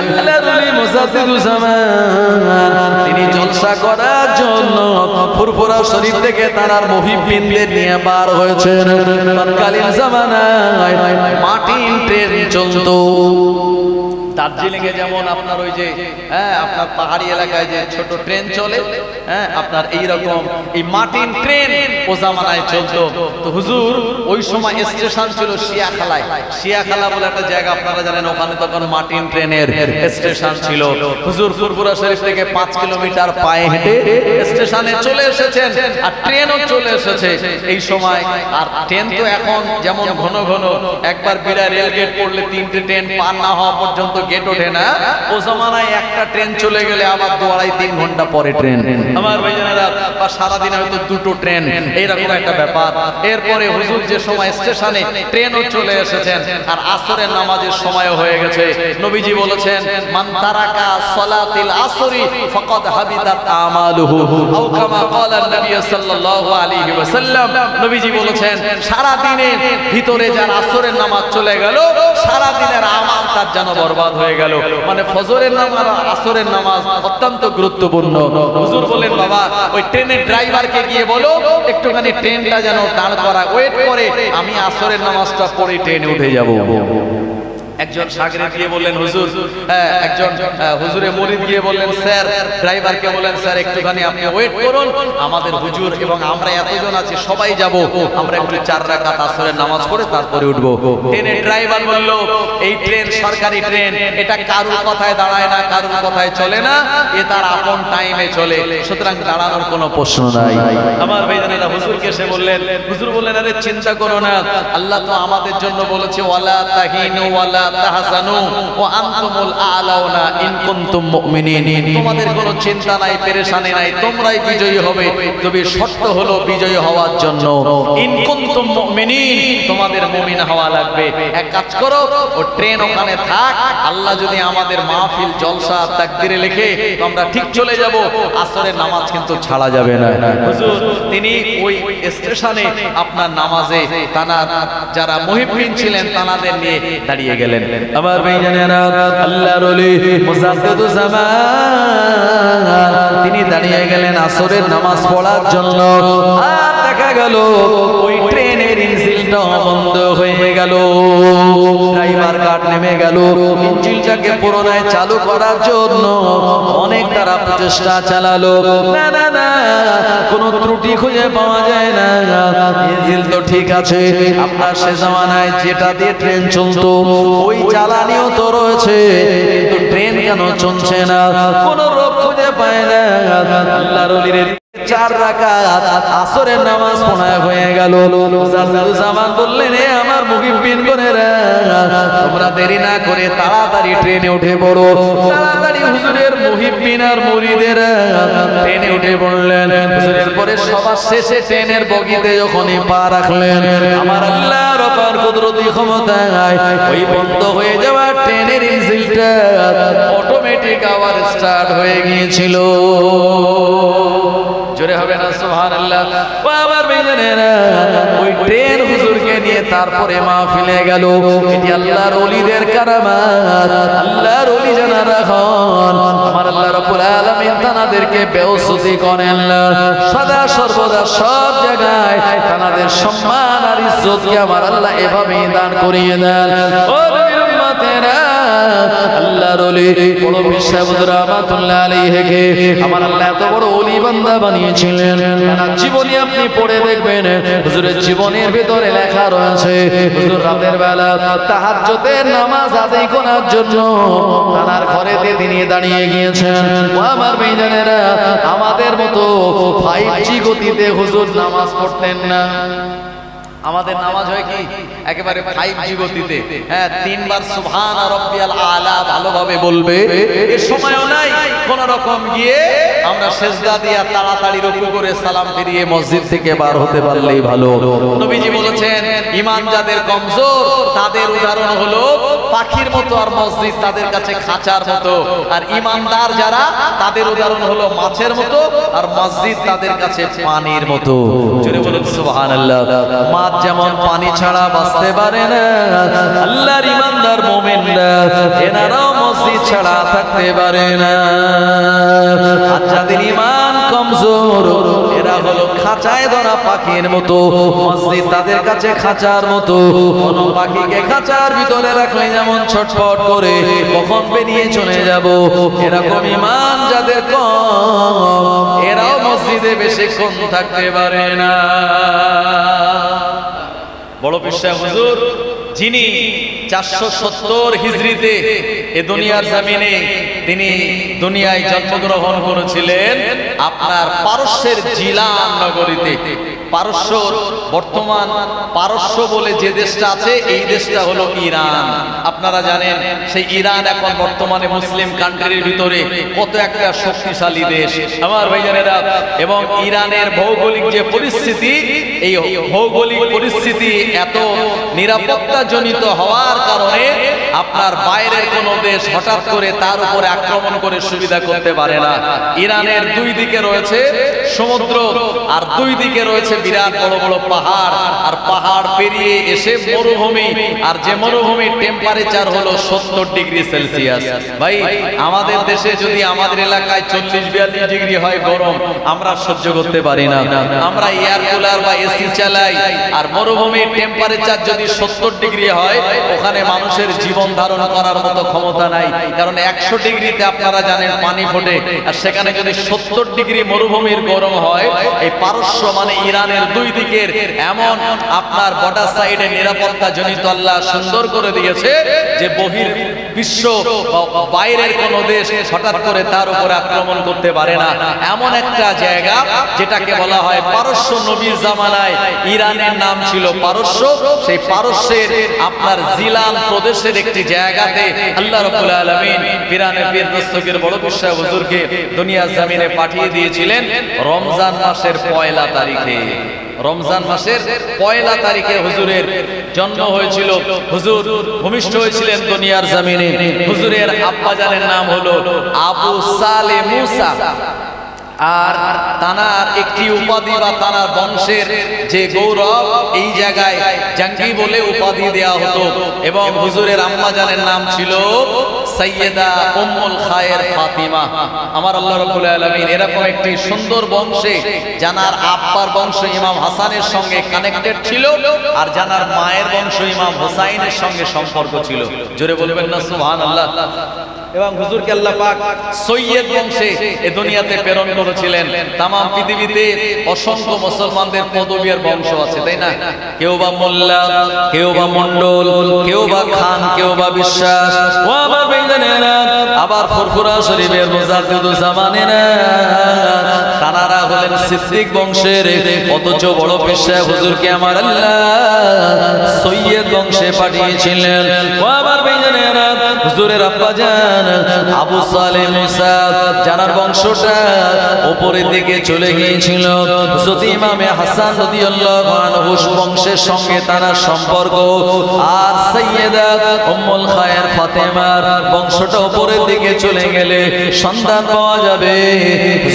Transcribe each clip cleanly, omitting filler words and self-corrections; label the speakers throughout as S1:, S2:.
S1: আল্লাহর ওলি মুজাদ্দিদুজ জামান তিনি জলসা করার জন্য ফুরফুরা শরীফ থেকে তার মুহিব্বিনদের নিয়ে বার হয়েছেন। তৎকালীন জামানায় মাটির ট্রেন চলতো। দার্জিলিং এ যেমন আপনার ওই যে আপনার পাহাড়ি এলাকায় যে ছোট ট্রেন চলে, আপনার এইরকম এই মাটির ট্রেন ও জামানায় চলতো। তো হুজুর ওই সময় স্টেশন ছিল শিয়াখালায়। শিয়াখালা বলে একটা জায়গা আপনারা জানেন, ওখানে তখন মাটির ট্রেনের স্টেশন ছিল। হুজুর ফুরফুরা শরীফ থেকে 5 কিলোমিটার পায়ে হেঁটে স্টেশনে চলে এসেছেন, আর ট্রেনও চলে এসেছে এই সময়। আর ট্রেন তো এখন যেমন ঘন ঘন একবার বিড়া রেলগেট পড়লে 3টে ট্রেন পার না হওয়া পর্যন্ত গেট ওঠে না। ও জামানায় একটা ট্রেন চলে গেলে আবার 2-2.5-3 ঘন্টা পরে ট্রেন। আমার ভাইজানেরা, বা সারাদিনে হয়তো 2টো ট্রেন, এইরকম একটা ব্যাপার। এরপরে হুজুর যে সময় স্টেশনে ট্রেনও চলে এসেছেন, আর আসরের নামাজের সময় হয়ে গেছে। নবীজি বলেছেন, মান তারাকা সালাতিল আসরি ফাকাদ হাবিতাত আমালুহু, আও কামা ক্বালা নবী সাল্লাল্লাহু আলাইহি ওয়াসাল্লাম। নবীজি বলেছেন, সারা দিনের ভিতরে যার আসরের নামাজ চলে গেল, সারা দিনের আমল তার যেন বরবাদ হয়ে গেল। মানে ফজরের নামাজ আর আসরের নামাজ অত্যন্ত গুরুত্বপূর্ণ। হুজুর বলেন, বাবা ওই ট্রেনের ড্রাইভারকে গিয়ে বলো একটুখানি ট্রেনটা যেন দাঁড় করা ওয়েট করে, আমি আসরের নামাজটা পড়ে ট্রেনে উঠে যাব। একজন শাগরেদ গিয়ে বললেন, হুজুর, একজন হুজুরের মুরিদ গিয়ে বললেন, স্যার, ড্রাইভারকে বলেন, স্যার একটুখানি আপনি ওয়েট করুন, আমাদের হুজুর এবং আমরা এতজন আছি সবাই যাব, আমরা একটু 4 রাকাত আসরের নামাজ পড়ে তারপরে উঠবো। ট্রেনের ড্রাইভার বলল, এই ট্রেন সরকারি ট্রেন, এটা কারুর কথায় দাঁড়ায় না, কারুর কথায় চলে না, এ তার আপন টাইমে চলে, সুতরাং দাঁড়ানোর কোনো প্রশ্ন নাই। আমার ভাইজানেরা, হুজুরকে এসে বললেন, হুজুর বললেন, আরে চিন্তা করো না, আল্লাহ তো আমাদের জন্য বলেছে, ওয়ালা তাহিনু ওয়ালা তাহজানু ওয়া আনতুমুল আ'লাউনা ইন কুনতুম মুমিনিন। তোমাদের কোনো চিন্তা নাই, পেরেশানি নাই, তোমরাই বিজয়ী হবে, তবে শর্ত হলো বিজয়ী হওয়ার জন্য ইন কুনতুম মুমিনিন, তোমাদের মুমিন হওয়া লাগবে। এক কাজ করো, ও ট্রেন ওখানে থাক, আল্লাহ যদি আমাদের মাহফিল জলসা তাকদীরে লেখে তো আমরা ঠিক চলে যাব, আসরের নামাজ কিন্তু ছাড়া যাবে না। হুজুর তিনি ওই স্টেশনে আপনার নামাজে তানার যারা মুহিব্বিন ছিলেন তানাদের নিয়ে দাঁড়িয়ে গেলেন। আমার ভাইজানেরা, আল্লাহর ওলি মুজাদ্দিদুজ জামান তিনি দাঁড়িয়ে গেলেন আসরের নামাজ পড়ার জন্য। আর দেখা গেল ওই ট্রেনের ইঞ্জিনটা বন্ধ হয়ে গেল, ড্রাইভার কাট নেমে গেল। ইঞ্জিনটাকে পুনরায় চালু করার জন্য অনেক তারা প্রচেষ্টা চালালো, না না না, কোনো ত্রুটি খুঁজে পাওয়া যায় না। ইঞ্জিন তো ঠিক আছে, আপনার সে জামানায় যেটা দিয়ে ট্রেন চলতো ওই জ্বালানিও তো রয়েছে, কিন্তু ট্রেন কেন চলছে না, কোনো রোগ খুঁজে পায় না। আল্লাহর ওলির 4 রাকাত আসরের নামাজ পড়া হয়ে গেল। মুজাদ্দিদুজ জামান বললেন, এ আমার মুহিব্বিনগণেরা, তোমরা দেরি না করে তাড়াতাড়ি ট্রেনে উঠে পড়ো। তাড়াতাড়ি হুজুরের মুহিব্বিন আর মুরিদেরা ট্রেনে উঠে পড়লেন। হুজুরের পরে সবার শেষে ট্রেনের বগিতে যখনই পা রাখলেন, আমার আল্লাহর অপার কুদরতি ক্ষমতায় ওই বন্ধ হয়ে যাওয়া ট্রেনের ইঞ্জিনটা অটোমেটিক আবার স্টার্ট হয়ে গিয়েছিল। জোরে হবে না সুবহানাল্লাহ। আমার ভাইজানেরা, ওই ট্রেন হুজুরকে নিয়ে তারপরে মাহফিলে গেল। এটি আল্লাহর ওলিদের কারামাত। আল্লাহর ওলি জানা রাখুন, আমার আল্লাহ রাব্বুল আলামিন তানাদেরকে বেউসুতি করেন না, সদা সর্বদা সব জায়গায় তানাদের সম্মান আর ইজ্জতকে আমার আল্লাহ এভাবেই দান করিয়ে দেন। ও নবীর উম্মতেরা, আল্লাহর ওলি বড় বিশ্বাস রাহমাতুল্লাহ আলাইহিকে আমার আল্লাহ এত বড় ওলি বান্দা বানিয়েছিলেন। তার জীবনী আপনি পড়ে দেখবেন, হুজুরের জীবনের ভিতরে লেখা রয়েছে, হুজুর রাতের বেলা তাহাজ্জুদের নামাজ আদায় করার জন্য তার ঘরেতে তিনি দাঁড়িয়ে গিয়েছেন। ও আমার ভাইজানেরা, আমাদের মতো 5G গতিতে হুজুর নামাজ পড়তেন না। আমাদের নামাজ হয় কি একেবারে 5G গতিতে, 3 বার সুবহান রাব্বিয়াল আলা ভালোভাবে বলবে, এর সময়ও নাই। কোন রকম গিয়ে আমরা সিজদা দিয়া তাড়াতাড়ি রুকু করে সালাম ফিরিয়ে মসজিদ থেকে বার হতে পারলেই ভালো। নবীজি বলেছেন, ঈমান যাদের কমজোর তাদের উদাহরণ হলো পাখির মতো, আর মসজিদ তাদের কাছে খাঁচার মতো। আর ইমানদার যারা, তাদের উদাহরণ হলো মাছের মতো, আর মসজিদ তাদের কাছে পানির মতো। জোরে বলুন সুবহানাল্লাহ। মাছ যেমন পানি ছাড়া বাঁচতে পারে না, আল্লাহর ইমানদার মুমিনরা এনারাও মসজিদ ছাড়া থাকতে পারে না। আর যাদের ঈমান কমজোর, এরা হলো খাঁচায় ধরা পাখির মতো, মসজিদ তাদের কাছে খাঁচার মতো। কোন পাখিকে খাঁচার ভিতরে রাখলে যেমন ছটফট করে কখন বেরিয়ে চলে যাব, এরকম ঈমান যাদের কম, এরাও মসজিদে বেশিক্ষণ থাকতে পারে না। বড় পীর সাহেব হুজুর, যিনি 470 হিজরিতে এ দুনিয়ার জমিনে তিনি দুনিয়ায় জন্মগ্রহণ করেছিলেন আপনার পারস্যের জিলান নগরীতে। পারস্য, বর্তমান পারস্য বলে যে দেশটা আছে, এই দেশটা হলো ইরান। আপনারা জানেন সেই ইরান এখন বর্তমানে মুসলিম কান্ট্রির ভিতরে কত একটা শক্তিশালী দেশ আমার ভাইজানেরা। এবং ইরানের ভৌগোলিক যে পরিস্থিতি, এই ভৌগোলিক পরিস্থিতি এত নিরাপত্তা জনিত হওয়ার কারণে আপনার বাইরের কোন দেশ হঠাৎ করে তার উপরে আক্রমণ করে সুবিধা করতে পারে না। ইরানের দুই দিকে রয়েছে সমুদ্র, আর দুই দিকে রয়েছে বিরাট বড় বড় পাহাড়, আর পাহাড় পেরিয়ে এসে মরুভূমি, আর যে মরুভূমির টেম্পারেচার হলো 70 ডিগ্রি সেলসিয়াস। ভাই, আমাদের দেশে যদি আমাদের এলাকায় 40-42 ডিগ্রি হয় গরম, আমরা সহ্য করতে পারি না। আমরা এয়ার কুলার বা এসি চালাই, আর মরুভূমির টেম্পারেচার যদি 70 ডিগ্রি হয়, ওখানে মানুষের জীবন ধারণ করার মতো ক্ষমতা নাই। কারণ 100 ডিগ্রিতে আপনারা জানেন পানি ফোটে, আর সেখানে যদি 70 ডিগ্রি মরুভূমির গরম হয়, এই পারস্য মানে ইরানের দুই দিকের এমন আপনার বর্ডার সাইডে নিরাপত্তা জনিত আল্লাহ সুন্দর করে দিয়েছে যে বহির বিশ্ব বাইরের কোন দেশ হঠাৎ করে তার উপরে আক্রমণ করতে পারে না। এমন একটা জায়গা যেটাকে বলা হয় পারস্য। নবীর জামানায় ইরানের নাম ছিল পারস্য। সেই পারস্যের আপনার জিলান প্রদেশের একটি জায়গাতে আল্লাহ রাব্বুল আলামিন পিরানে পীর দস্তগীর বড় পীর সাহেব হুজুরকে দুনিয়ার জমিনে পাঠিয়ে দিয়েছিলেন রমজান মাসের 1 তারিখে। রমজান মাসের 1 তারিখে হুজুরের জন্ম হয়েছিল। হুজুর ভূমিষ্ঠ হয়েছিলেন দুনিয়ার জমিনে। হুজুরের আব্বাজানের নাম হলো আবু সালেহ মুসা। আর তানার একটি উপাধি বা তানার বংশের যে গৌরব, এই জায়গায় জাঙ্গি বলে উপাধি দেয়া হতো। এবং হুজুরের আম্মাজানের নাম ছিল সাইয়েদা উম্মুল খায়ের ফাতিমা। আমার আল্লাহ রাব্বুল আলামিন এরকম একটি সুন্দর বংশে, জানার আব্বার বংশ ইমাম হাসানের সঙ্গে কানেক্টেড ছিল, আর জানার মায়ের বংশ ইমাম হোসাইনের সঙ্গে সম্পর্ক ছিল। জোরে বলবেন না সুবহানাল্লাহ। এবং হুজুরকে আল্লাহ পাক সৈয়দ বংশে এ দুনিয়াতে প্রেরণ করেছিলেন। তাম পৃথিবীতে অসংখ্য মুসলমানদের পদবীর বংশ আছে, তাই না? কেউ বা মোল্লা, কেউ বা মন্ডল, কেউ বা খান, কেউ বা বিশ্বাস। ও আমার ভাইজানেরা, আবার ফুরফুরা শরীফের মুজাদ্দিদুজ্জামানেরা, তানারা হলেন সিদ্দিক বংশের। অথচ বড় পীর সাহেব হুজুরকে আমার আল্লাহ সৈয়দ বংশে পাঠিয়েছিলেন। ও আমার ভাইজানেরা, হুজুরের আব্বাজান আবু সালেহ মুসা, জানার বংশটা উপরের দিকে চলে গিয়েছিল। যদি ইমামে হাসান রাদিয়াল্লাহু আনহু বংশের সঙ্গে তার সম্পর্ক, আর সাইয়েদা উম্মুল খায়ের ফাতেমার বংশটা উপরের দিকে চলে গেলে সন্তান পাওয়া যাবে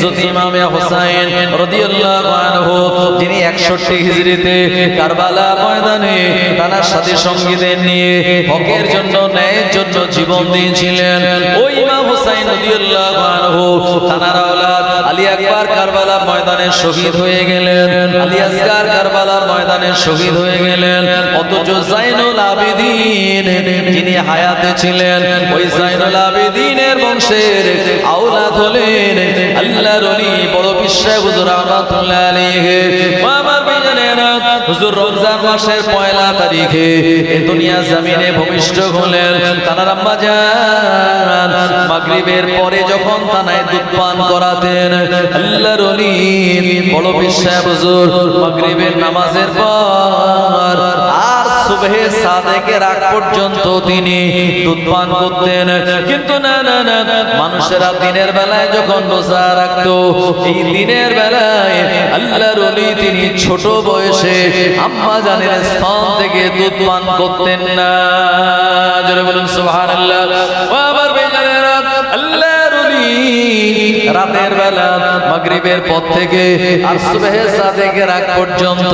S1: যদি ইমামে হোসাইন রাদিয়াল্লাহু আনহু, যিনি 61 হিজরিতে কারবালা ময়দানে তার সাথী সঙ্গীদের নিয়ে হকের জন্য, ন্যায়ের জন্য জীবন দিয়েছিলেন। ওই ইমাম হোসাইন রাদিয়াল্লাহু আনহু তানার আওলাদ আলী আকবর কারবালার ময়দানে শহীদ হয়ে গেলেন, আলী আসগার কারবালার ময়দানে শহীদ হয়ে গেলেন। অথচ জাইনুল আবেদিন যিনি হায়াতে ছিলেন, ওই জাইনুল আবেদিনের বংশের আওলাদ হলেন আল্লাহর ওলি বড় পীর সাহেব হুজুর রাহমাতুল্লাহ আলাইহি। আমার ভাইজানেরা, হুজুর রমজান মাসের 1 তারিখে এই দুনিয়া জমিনে ভূমিষ্ঠ হলেন। তানার আম্মা জান মাগরিবের পরে যখন তানায় দুধ পান করাতেন, আল্লাহর ওলি বড় পীর সাহেব হুজুর মাগরিবের নামাজের পর আর সুবহে সাদেকের আগ পর্যন্ত তিনি দুধ পান করতেন। কিন্তু না না না, মানুষেরা দিনের বেলায় যখন রোজা রাখতো, এই দিনের বেলায় আল্লাহর ওলি তিনি ছোট বয়সে আম্মা জানের স্তন থেকে দুধ পান করতেন না। জোরে বলুন সুবহানাল্লাহ। আবার বেজানেরা, আল্লাহর ওলি রাতের বেলা মাগরিবের পর থেকে আর সুবহে সাদেকের আগ পর্যন্ত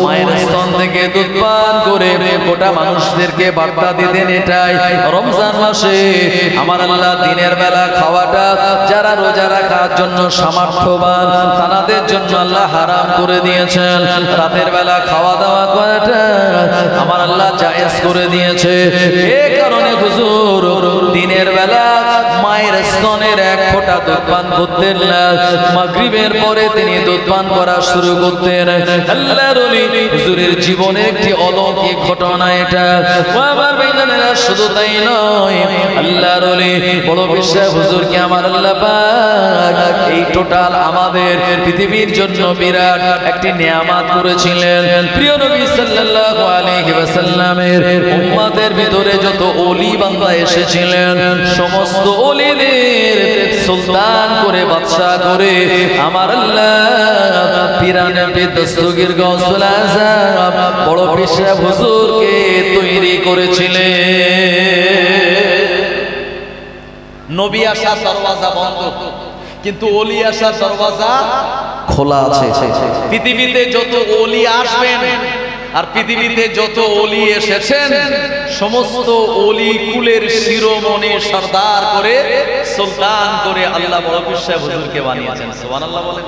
S1: মায়ের স্তন থেকে দুধ পান করে গোটা মানুষদেরকে বার্তা দিতেন এটাই, রমজান মাসে আমার আল্লাহ দিনের বেলা খাওয়াটা যারা রোজা রাখার জন্য সামর্থ্যবান তাদের জন্য আল্লাহ হারাম করে দিয়েছেন। রাতের বেলা খাওয়া দাওয়া করাটা আমার আল্লাহ জায়েজ করে দিয়েছে। এই কারণে হুজুর দিনের বেলা মায়ের স্তনের এক ফোঁটা দুধ পান করতেন না, মাগরিবের পরে তিনি দুধ পান করা শুরু করতেন। আল্লাহর ওলি হুজুরের জীবনে একটি অলৌকিক ঘটনা এটা। আমার ভাইজানেরা, শুধু তাই নয়, আল্লাহর ওলি বড় বিশ্বাস হুজুরকে আমার আল্লাহ পাক এই টোটাল আমাদের পৃথিবীর জন্য বিরাট একটি নিয়ামত করেছিলেন। প্রিয় নবী সাল্লাল্লাহু আলাইহি ওয়াসাল্লামের উম্মতের ভিতরে যত ওলি বান্দা এসেছিলেন, সমস্ত ওলিদের সুলতান করে বাদশা করে আমার আল্লাহ পিরানে দস্তগীর গৌসুল আযম বড় বিশ্বাস হুজুরকে তৈরি করেছিলেন। নবী আসার দরওয়াজা বন্ধ, কিন্তু ওলি আসার দরওয়াজা খোলা আছে। পৃথিবীতে যত ওলি আসবেন আর পৃথিবীতে যত ওলি এসেছেন, সমস্ত ওলি কুলের শিরোমণি সরদার করে সুলতান করে আল্লাহ বড় বিশ্বাস হুজুরকে বানিয়েছেন। সুবহানাল্লাহ বলেন।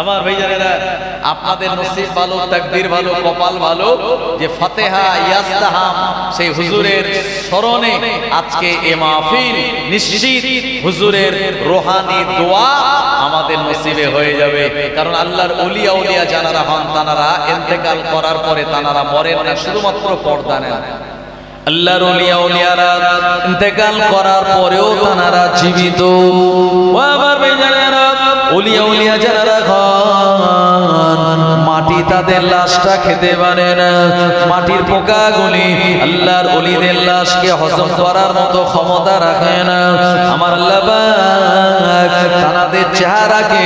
S1: আমার ভাইজানেরা, আপনাদের নসিব ভালো, তাকদীর ভালো, কপাল ভালো যে ফাতিহা ইয়াস্তাহাম সেই হুজুরের স্মরণে আজকে এ মাহফিল নিশ্চিত হুজুরের রোহানি দোয়া আমাদের নসিবে হয়ে যাবে। কারণ আল্লাহর ওলিয়া ওলিয়া যারা হন তারা ইন্তেকাল করার পরে তারা মরেন না, শুধুমাত্র পর্দা নেন। আল্লাহর ওলিয়া ওলিয়ারা ইন্তেকাল করার পরেও তারা জীবিত। আমার ভাইজানেরা, ওলিয়া ওলিয়া যারা হন মাটি তাদের লাশটা খেতে পারে না, মাটির পোকাগুলি আল্লাহর ওলিদের লাশকে হজম করার মতো ক্ষমতা রাখে না। আমার আল্লাহ পাক তাদের চেহারাকে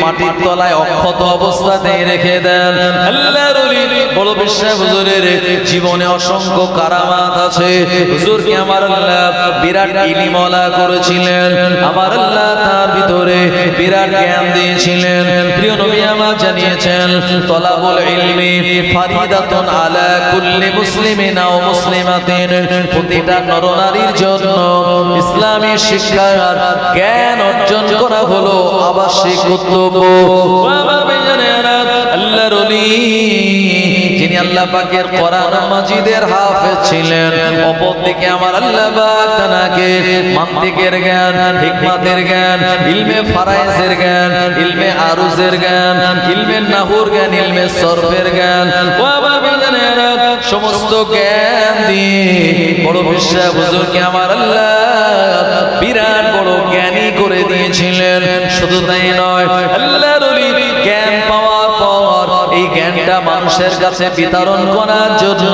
S1: মাটির তলায় অক্ষত অবস্থাতে রেখে দেন। আল্লাহর ওলি বড় বিশ্বাস হুজুরের জীবনে অসংখ্য কারামাত আছে। হুজুরকে আমার আল্লাহ বিরাট ইলমওয়ালা করেছিলেন। আমার আল্লাহ তার ভিতরে বিরাট জ্ঞান দিয়েছিলেন। প্রিয় নবী আমার জানিয়েছেন, তলাবুল ইলমি ফারিদাতুন আলা কুল্লি মুসলিমিন ওয়া মুসলিমাতিন, প্রতিটা নরনারীর জন্য ইসলামী শিক্ষার জ্ঞান অর্জন করা হলো আবশ্যিক কর্তব্য। আমার ভাইজানেরা, আল্লাহর ওলি যিনি আল্লাহ পাকের কোরআন মাজিদের হাফেজ ছিলেন, অপরদিকে আমার আল্লাহ পাক তাকে মান্তিকের জ্ঞান, হিকমতের জ্ঞান, ইলমে ফারায়েজের জ্ঞান, ইলমে আরুজের জ্ঞান, ইলমে নাহুর জ্ঞান, ইলমে সরফের জ্ঞান, ও আমার ভাইজানেরা সমস্ত জ্ঞান দিয়ে বড় বিশ্বাস হুজুরকে আমার আল্লাহ বিরাট বড় জ্ঞানী করে দিয়েছিলেন। শুধু তাই নয়, আল্লাহর ওলি জ্ঞান পাওয়ার পর এই জ্ঞানটা মানুষের কাছে বিতরণ করার জন্য,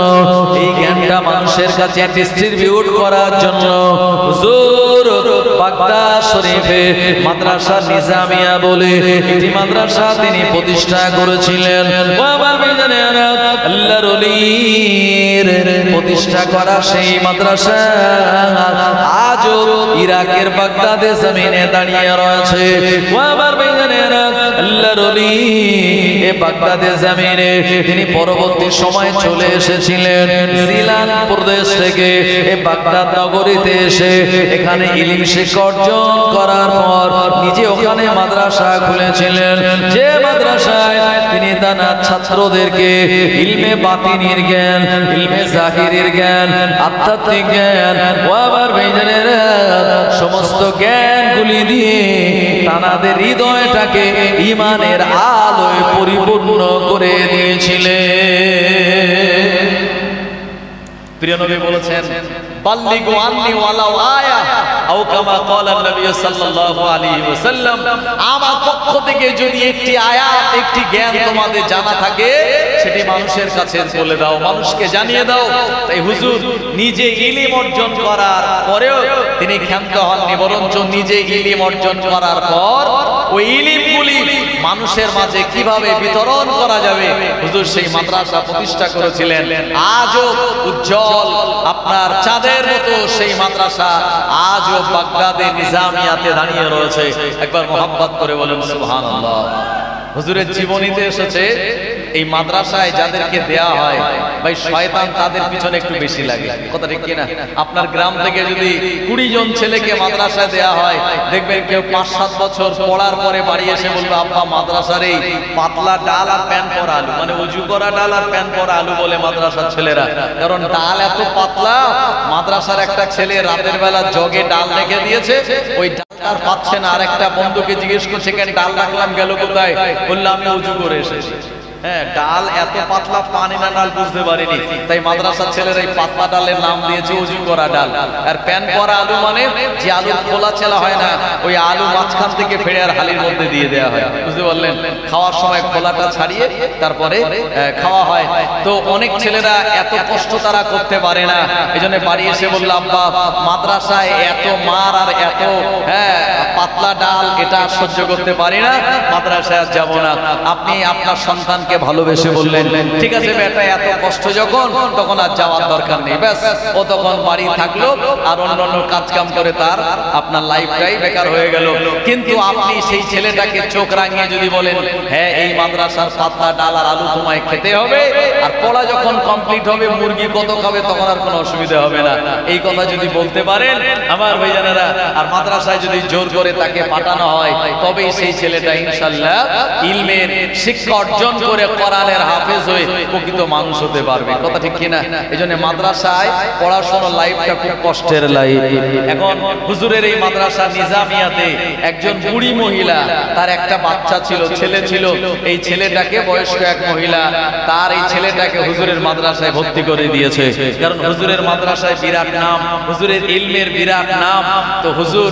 S1: এই জ্ঞানটা মানুষের কাছে ডিস্ট্রিবিউট করার জন্য হুজুর বাগদাদ শরীফে মাদ্রাসা নিজামিয়া বলে একটি মাদ্রাসা তিনি প্রতিষ্ঠা করেছিলেন। আমার ভাইজানেরা, আল্লাহর ওলির প্রতিষ্ঠা করা সেই মাদ্রাসা আজও ইরাকের বাগদাদে জমিনে দাঁড়িয়ে রয়েছে। আমার ভাইজানেরা, আল্লাহর ওলি এ বাগদাদে জমিনে তিনি পরবর্তী সময় চলে এসেছিলেন জিলান প্রদেশ থেকে এ বাগদাদ নগরীতে এসে এখানে ইলম শিক্ষা অর্জন করার পর নিজে ওখানে মাদ্রাসা খুলেছিলেন, যে মাদ্রাসায় তিনি তার ছাত্রদেরকে ইলমে বাতিনের জ্ঞান, ইলমে জাহিরের জ্ঞান, আধ্যাত্মিক জ্ঞান ও আবার ভাইজানেরা সমস্ত জ্ঞানগুলি দিয়ে তাদের হৃদয়টাকে ঈমানের আলোয় পরিপূর্ণ করে দিয়েছিলেন। প্রিয় নবী বলেছেন, বাল্লিগু আন্নি ওয়ালাউ আয়া আও কামা ক্বালা নবী সাল্লাল্লাহু আলাইহি ওয়াসাল্লাম, আমার পক্ষ পক্ষ থেকে যদি একটি আয়াত একটি জ্ঞান তোমাদের জানা থাকে সেটি মানুষের কাছে বলে দাও, মানুষকে জানিয়ে দাও। তাই হুজুর নিজে ইলম অর্জন করার পরেও তিনি ক্ষান্ত হননি, বরঞ্চ নিজে ইলম অর্জন করার পর ওই ইলমগুলি মানুষের মাঝে কিভাবে বিতরণ করা যাবে হুজুর সেই মাদ্রাসা প্রতিষ্ঠা করেছিলেন। আজও উজ্জ্বল আপনার চাঁদের মতো সেই মাদ্রাসা আজও বাগদাদে নিজামিয়াতে দাঁড়িয়ে রয়েছে। একবার মোহাব্বত করে বলেন সুবহানাল্লাহ। হুজুরের জীবনীতে এসেছে এই মাদ্রাসায় যাদেরকে দেয়া হয় ভাই শয়তান তাদের পিছনে একটু বেশি লাগে, কথা ঠিক কিনা? আপনার গ্রাম থেকে যদি 20 জন ছেলেকে মাদ্রাসায় দেয়া হয়, দেখবেন কেউ 5-7 বছর পড়ার পরে বাড়ি এসে বলবে আব্বা মাদ্রাসার এই পাতলা ডাল আর প্যান পরা আলু, মানে উজু করা ডাল আর প্যান পরা আলু বলে মাদ্রাসার ছেলেরা, কারণ ডাল এত পাতলা। মাদ্রাসার একটা ছেলে রাতের বেলা জগে ডাল রেখে দিয়েছে, ওই ডাল আর পাচ্ছে না। আর একটা বন্ধুকে জিজ্ঞেস করছে কেন ডাল রাখলাম গেল কোথায়, বললাম আমি উজু করে এসেছি। হ্যাঁ, ডাল এত পাতলা পানি না ডাল বুঝতে পারিনি, তাই মাদ্রাসার ছেলেরা এই পাতলা ডালের নাম দিয়েছে উজু করা ডাল। আর প্যান করা আলু মানে যে আলু খোলা ছেলা হয় না, ওই আলু মাঝখান থেকে ফেড়ে আর হালির মধ্যে দিয়ে দেওয়া হয়, বুঝতে পারলেন? খাওয়ার সময় খোলাটা ছাড়িয়ে তারপরে খাওয়া হয়। তো অনেক ছেলেরা এত কষ্ট তারা করতে পারে না, এই জন্য বাড়ি এসে বলল আব্বা মাদ্রাসায় এত মার আর এত পাতলা ডাল এটা সহ্য করতে পারি না, মাদ্রাসায় আর যাবো না। আপনি আপনার সন্তানকে ভালোবেসে বললেন ঠিক আছে বেটা এত কষ্ট যখন, তখন আর যাওয়ার দরকার নেই, ব্যাস ও তখন বাড়ি থাকলো আর অন্যান্য কাজ কাম করে তার আপনার লাইফটাই বেকার হয়ে গেল। কিন্তু আপনি সেই ছেলেটাকে চোখ রাঙিয়ে যদি বলেন হ্যাঁ এই মাদ্রাসার পাতলা ডাল আর আলু তোমায় খেতে হবে, আর পড়া যখন কমপ্লিট হবে মুরগি কত খাবে তখন আর কোনো অসুবিধা হবে না, এই কথা যদি বলতে পারেন আমার ভাইজানেরা, আর মাদ্রাসায় যদি জোর করে তাকে পাঠানো হয়, তবেই সেই ছেলেটা ইনশাআল্লাহ ইলমের শিক্ষা অর্জন করে কোরআনের হাফেজ হয়ে প্রকৃত মানুষ হতে পারবে, কথা ঠিক কিনা? এই জন্য মাদ্রাসায় পড়াশোনার লাইফটা খুব কষ্টের লাইফ। এখন হুজুরের এই মাদ্রাসা নিজামিয়াতে একজন বুড়ি মহিলা, তার একটা বাচ্চা ছিল, ছেলে ছিল, এই ছেলেটাকে বয়স্ক এক মহিলা তার এই ছেলেটাকে হুজুরের মাদ্রাসায় ভর্তি করে দিয়েছে, কারণ হুজুরের মাদ্রাসায় বিরাট নাম, হুজুরের ইলমের বিরাট নাম। তো হুজুর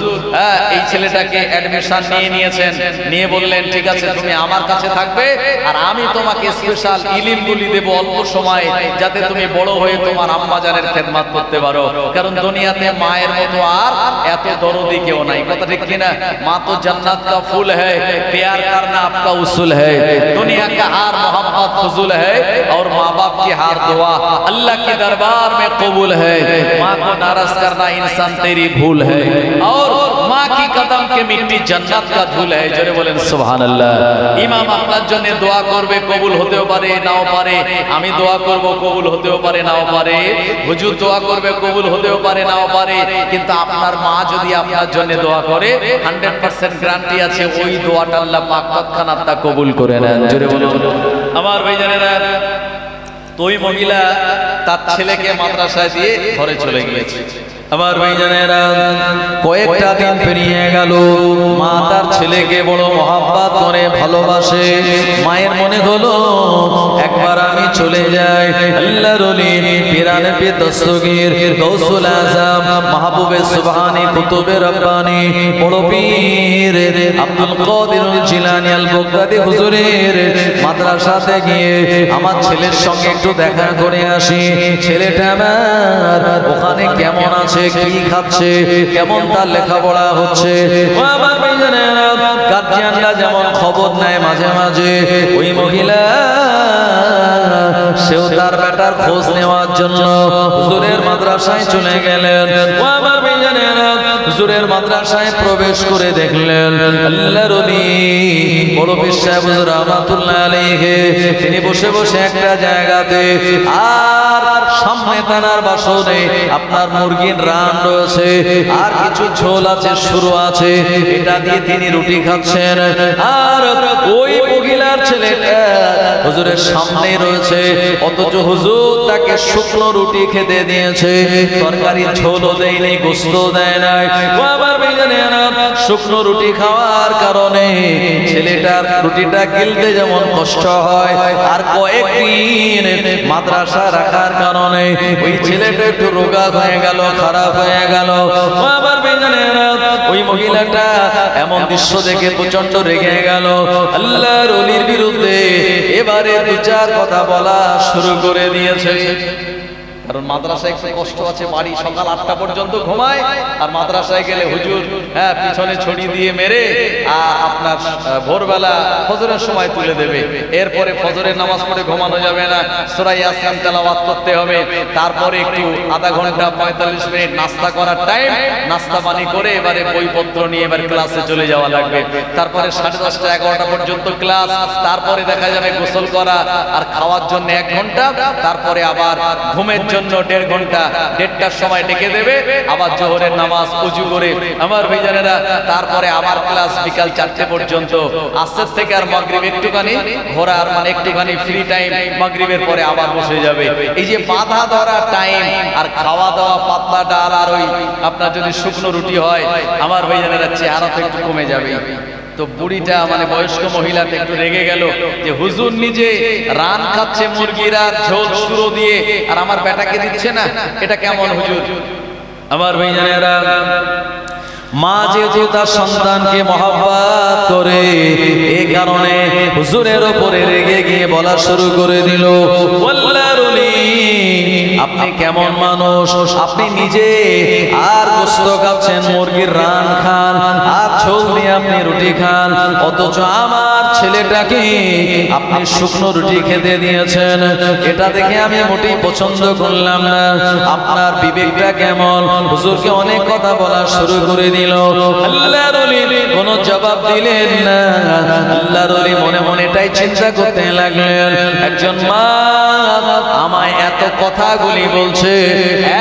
S1: এই ছেলেটাকে অ্যাডমিশন নিয়েছেন, নিয়ে বললেন ঠিক আছে তুমি আমার কাছে থাকবে আর আমি তোমাকে স্পেশাল ইলমগুলি দেব অল্প সময়, যাতে তুমি বড় হয়ে তোমার আম্মা জানের খেদমত করতে পারো, কারণ দুনিয়াতে মায়ের মতো আর এত দরদি কেউ নাই, কথা ঠিক কিনা? মা তো জান্নাত কা ফুল है, प्यार करना आपका उसूल है, दुनिया का हार मोहब्बत फजूल है और माँ बाप की हार दुआ अल्लाह के दरबार में कबूल है, माँ को नाराज करना इंसान तेरी भूल है और माँ की कदम के मिट्टी जन्नत का धूल है। जोरे बोलें सुभान अल्लाह। इमाम আপনার জন্য দোয়া করবে, কবুল হতেও পারে নাও পারে, আমি দোয়া করব কবুল হতেও পারে নাও পারে, হুজুর দোয়া করবে কবুল হতেও পারে নাও পারে, কিন্তু আপনার মা যদি আপনার জন্য দোয়া করে 100% গ্যারান্টি আছে ওই দোয়াটা আল্লাহ পাক তৎক্ষণাৎ তা কবুল করে নেন। জোরে বলুন আমার ভাইজানেরা। তো ওই মহিলা তার ছেলেকে মাদ্রাসায় দিয়ে ঘরে চলে গিয়েছে। আমার ভাইজানেরা কয়েকটা দিন পেরিয়ে গেল, মা তার ছেলেকে বড় মহব্বত করে ভালোবাসে। মায়ের মনে হলো একবার আমি চলে যাই, আল্লাহর ওলি পীরানে পে দস্তগীর গৌসুল আজম মাহবুবে সুবহানী কুতুবে রব্বানী বড় পীর আব্দুল কাদের জিলানী আল বাগদাদি হুজুরের মাদ্রাসাতে গিয়ে আমার ছেলের সঙ্গে একটু দেখা করে আসি, ছেলেটা আমার ওখানে কেমন আছে, কি খাচ্ছে, কেমন তার লেখাপড়া হচ্ছে। আমার ভাইজানেরা গার্জিয়ানরা যেমন খবর নেয় মাঝে মাঝে, ওই মহিলা সেও তার বেটার খোঁজ নেওয়ার জন্য হুজুরের মাদ্রাসায় চলে গেলেন। আমার ভাইজানেরা হুজুরের মাদ্রাসায় প্রবেশ করে দেখলেন আল্লাহর ওলি বড় পীর সাহেব হুজুর রাহমাতুল্লাহ আলাইহি তিনি বসে বসে একটা জায়গাতে, আর সামনে তানার বাসনে আপনার মুরগির রান রয়েছে আর কিছু ঝোল আছে, শুরু আছে, এটা দিয়ে তিনি রুটি খাচ্ছেন। আর ওই মহিলার ছেলেটা হুজুরের সামনে রয়েছে, অথচ হুজুর তাকে শুকনো রুটি খেতে দিয়েছে, তরকারি ঝোলও দেয়নি, গোশত দেয় নাই। আবার শুকনো রুটি খাওয়ার কারণে ছেলেটার রুটিটা গিলতে যেমন কষ্ট হয়, আর কয়েকদিন মাদ্রাসা রাখার কারণে ওই ছেলেটা একটু রোগা হয়ে গেল, খারাপ হয়ে গেল। আবার ওই মহিলাটা এমন দৃশ্য দেখে প্রচন্ড রেগে গেল। আল্লাহর ওলির বিরুদ্ধে এবারে দু চার কথা বলা শুরু করে দিয়েছে। কারণ মাদ্রাসায় একটু কষ্ট আছে, বাড়ি সকাল 8টা পর্যন্ত ঘুমায়, আর মাদ্রাসায় গেলে হুজুর পিছনে ছড়ি দিয়ে মেরে আর আপনার ভোরবেলা ফজরের সময় তুলে দেবে। এরপরে ফজরের নামাজ পড়ে ঘুমানো যাবে না, সূরা ইয়াসিন তেলাওয়াত করতে হবে। তারপরে একটু আধা ঘন্টা 45 মিনিট নাস্তা করার টাইম, নাস্তা পানি করে এবারে বইপত্র নিয়ে এবার ক্লাসে চলে যাওয়া লাগবে। তারপরে 10:30 11টা পর্যন্ত ক্লাস, তারপরে দেখা যাবে গোসল করা আর খাওয়ার জন্য 1 ঘন্টা, তারপরে আবার ঘুমের জন্য 1.5 ঘন্টা। 1:30টার সময় ডেকে দেবে, আবার জোহরের নামাজ ওযু করে আমার ভাইজানেরা, তারপরে আবার ক্লাস বিকাল 4টে পর্যন্ত। আসর থেকে আর মাগরিব একটুখানি ঘোরার, মানে একটুখানি ফ্রি টাইম, মাগরিবের পরে আবার বসে যাবে। এই যে বাধা ধরা টাইম আর খাওয়া দাওয়া, পাতলা ডাল আর ওই আপনার যদি শুকনো রুটি হয়, আমার ভাইজানেরা চেহারা তো একটু কমে যাবে। তো বুড়িটা মানে বয়স্ক মহিলাটা একটু রেগে গেল যে হুজুর নিজে রান খাচ্ছে মুরগির আর ঝোল শুরো দিয়ে, আর আমার বেটাকে দিচ্ছে না, এটা কেমন হুজুর? আমার ভাইজানেরা, মা যেহেতু তার সন্তানকে মহব্বত করে, এই কারণে হুজুরের উপরে রেগে গিয়ে বলা শুরু করে দিল, আল্লাহর ওলি আপনি কেমন মানুষ? আপনি নিজে আর গোশত খাচ্ছেন, মুরগির রান খান আর ঝোল দিয়ে আপনি রুটি খান, অথচ আমার ছেলেটাকে আপনি শুকনো রুটি খেতে দিয়েছেন। এটা দেখে আমি মোটেই পছন্দ করলাম না। আপনার বিবেকটা কেমন? হুজুরকে অনেক কথা বলা শুরু করে দিল। আল্লাহর ওলি কোনো জবাব দিলেন না। আল্লাহর ওলি মনে মনে এটাই চিন্তা করতে লাগলেন, একজন মা আমায় এত কথাগুলি বলছে